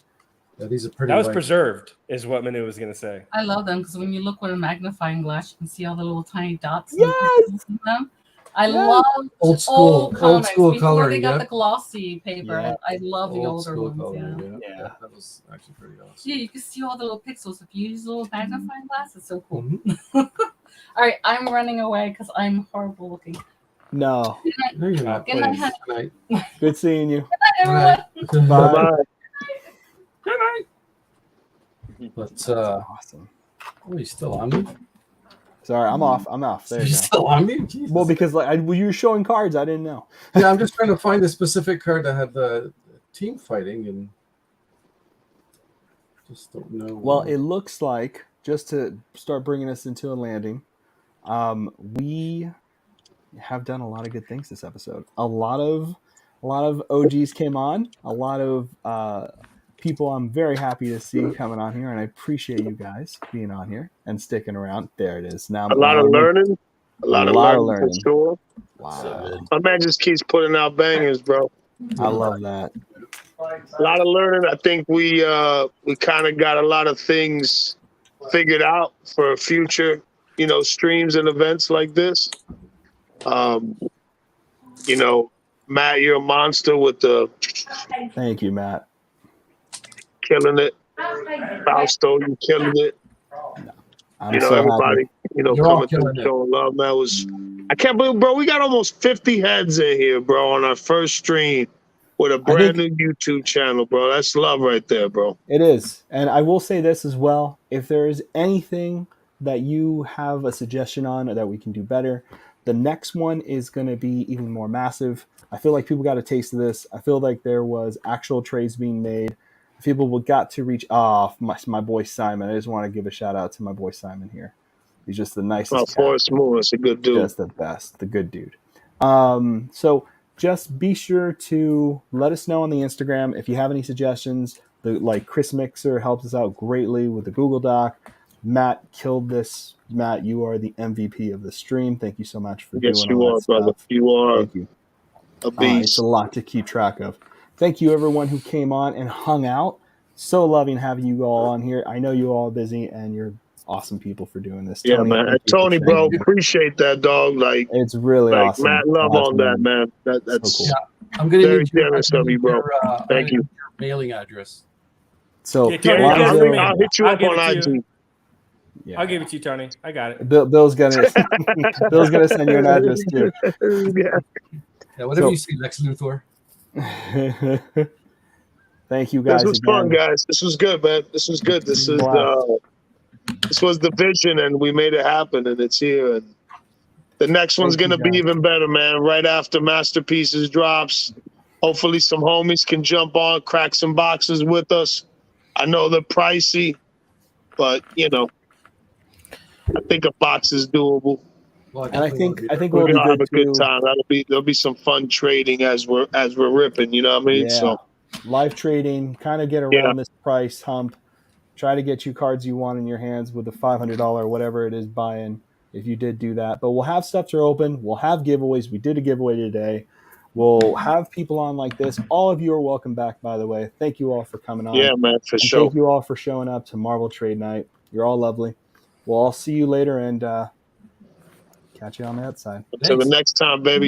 Yeah, these are pretty. That was light. preserved, is what Manu was going to say. I love them because when you look with a magnifying glass, you can see all the little tiny dots. Yes! In them. I Yes! love Old school- old old comics school before coloring, they got yeah. the glossy paper. Yeah. I love the Old older school ones. color, Yeah. Yeah. That was actually pretty awesome. Yeah, you can see all the little pixels. If you use a little magnifying glass, it's so cool. Mhm. All right, I'm running away because I'm horrible looking. No. No, you're not. Good night, Please. honey. Good night. Good seeing you. Good night, everyone. Bye. Bye. Good night. But Awesome. oh, you still on me? Sorry, I'm off. There You you go. still on me? Jesus. Well, because you were showing cards, I didn't know. Yeah, I'm just trying to find the specific card that had the team fighting and just don't know. Well, it looks like, just to start bringing us into a landing, we have done a lot of good things this episode. A lot of OGs came on. A lot of people I'm very happy to see coming on here, and I appreciate you guys being on here and sticking around. There it is. Now A lot of learning. A lot of learning. For sure. Wow, My man just keeps putting out bangers, bro. I love that. A lot of learning. I think we kind of got a lot of things figured out for future, streams and events like this. Matt, you're a monster with the Thank you, Matt. killing it. Fausto, you killing it. I'm so everybody, happy. You're all coming through killing it. showing love. I can't believe, bro, we got almost 50 heads in here, bro, on our first stream with a brand new YouTube channel, bro. That's love right there, bro. It is. And I will say this as well. If there is anything that you have a suggestion on or that we can do better, the next one is going to be even more massive. I feel like people got a taste of this. I feel like there was actual trades being made. People got to reach my boy Simon. I just want to give a shout out to my boy Simon here. He's just the nicest. Oh, Forrest Moore is a good dude. Just the best, the good dude. So just be sure to let us know on the Instagram if you have any suggestions. Chris Mixer helps us out greatly with the Google Doc. Matt killed this. Matt, you are the MVP of the stream. Thank you so much for Yes, doing you all are, that brother. stuff. You are Thank you. a beast. It's a lot to keep track of. Thank you, everyone who came on and hung out. So loving having you all on here. I know you all are busy, and you're awesome people for doing this. Yeah, Tony, man. thank you for Tony, sharing. bro, appreciate that, dog. It's really awesome. Matt, love Lots on of that, love. man. That's So cool. Yeah, I'm gonna very need your, generous of you, bro. Thank you. your mailing address. So Yeah, Tony, Lonzo- just bring me- I'll hit you I'll up give on it to you. IG. Yeah. I'll give it to you, Tony. I got it. Bill's gonna send you an address too. Yeah. Yeah, whatever So- you see, Lex Luthor. Thank you guys. This was again. fun, guys. This was good, man. This was good. This was the vision, and we made it happen, and it's here. And the next one's Thank you, gonna be guys. even better, man. Right after Masterpieces drops, hopefully some homies can jump on, crack some boxes with us. I know they're pricey, but I think a box is doable. Well, And I think We're we'll be gonna have good a good too. time. There'll be some fun trading as we're ripping. You know what I mean? Yeah. So live trading, kind of get around this price hump. Try to get you cards you want in your hands with the $500, whatever it is, buy-in, if you did do that. But we'll have stuff to open. We'll have giveaways. We did a giveaway today. We'll have people on like this. All of you are welcome back, by the way. Thank you all for coming on. Yeah, man, for and sure. Thank you all for showing up to Marvel Trade Night. You're all lovely. We'll all see you later and catch you on the outside. Until the next time, baby.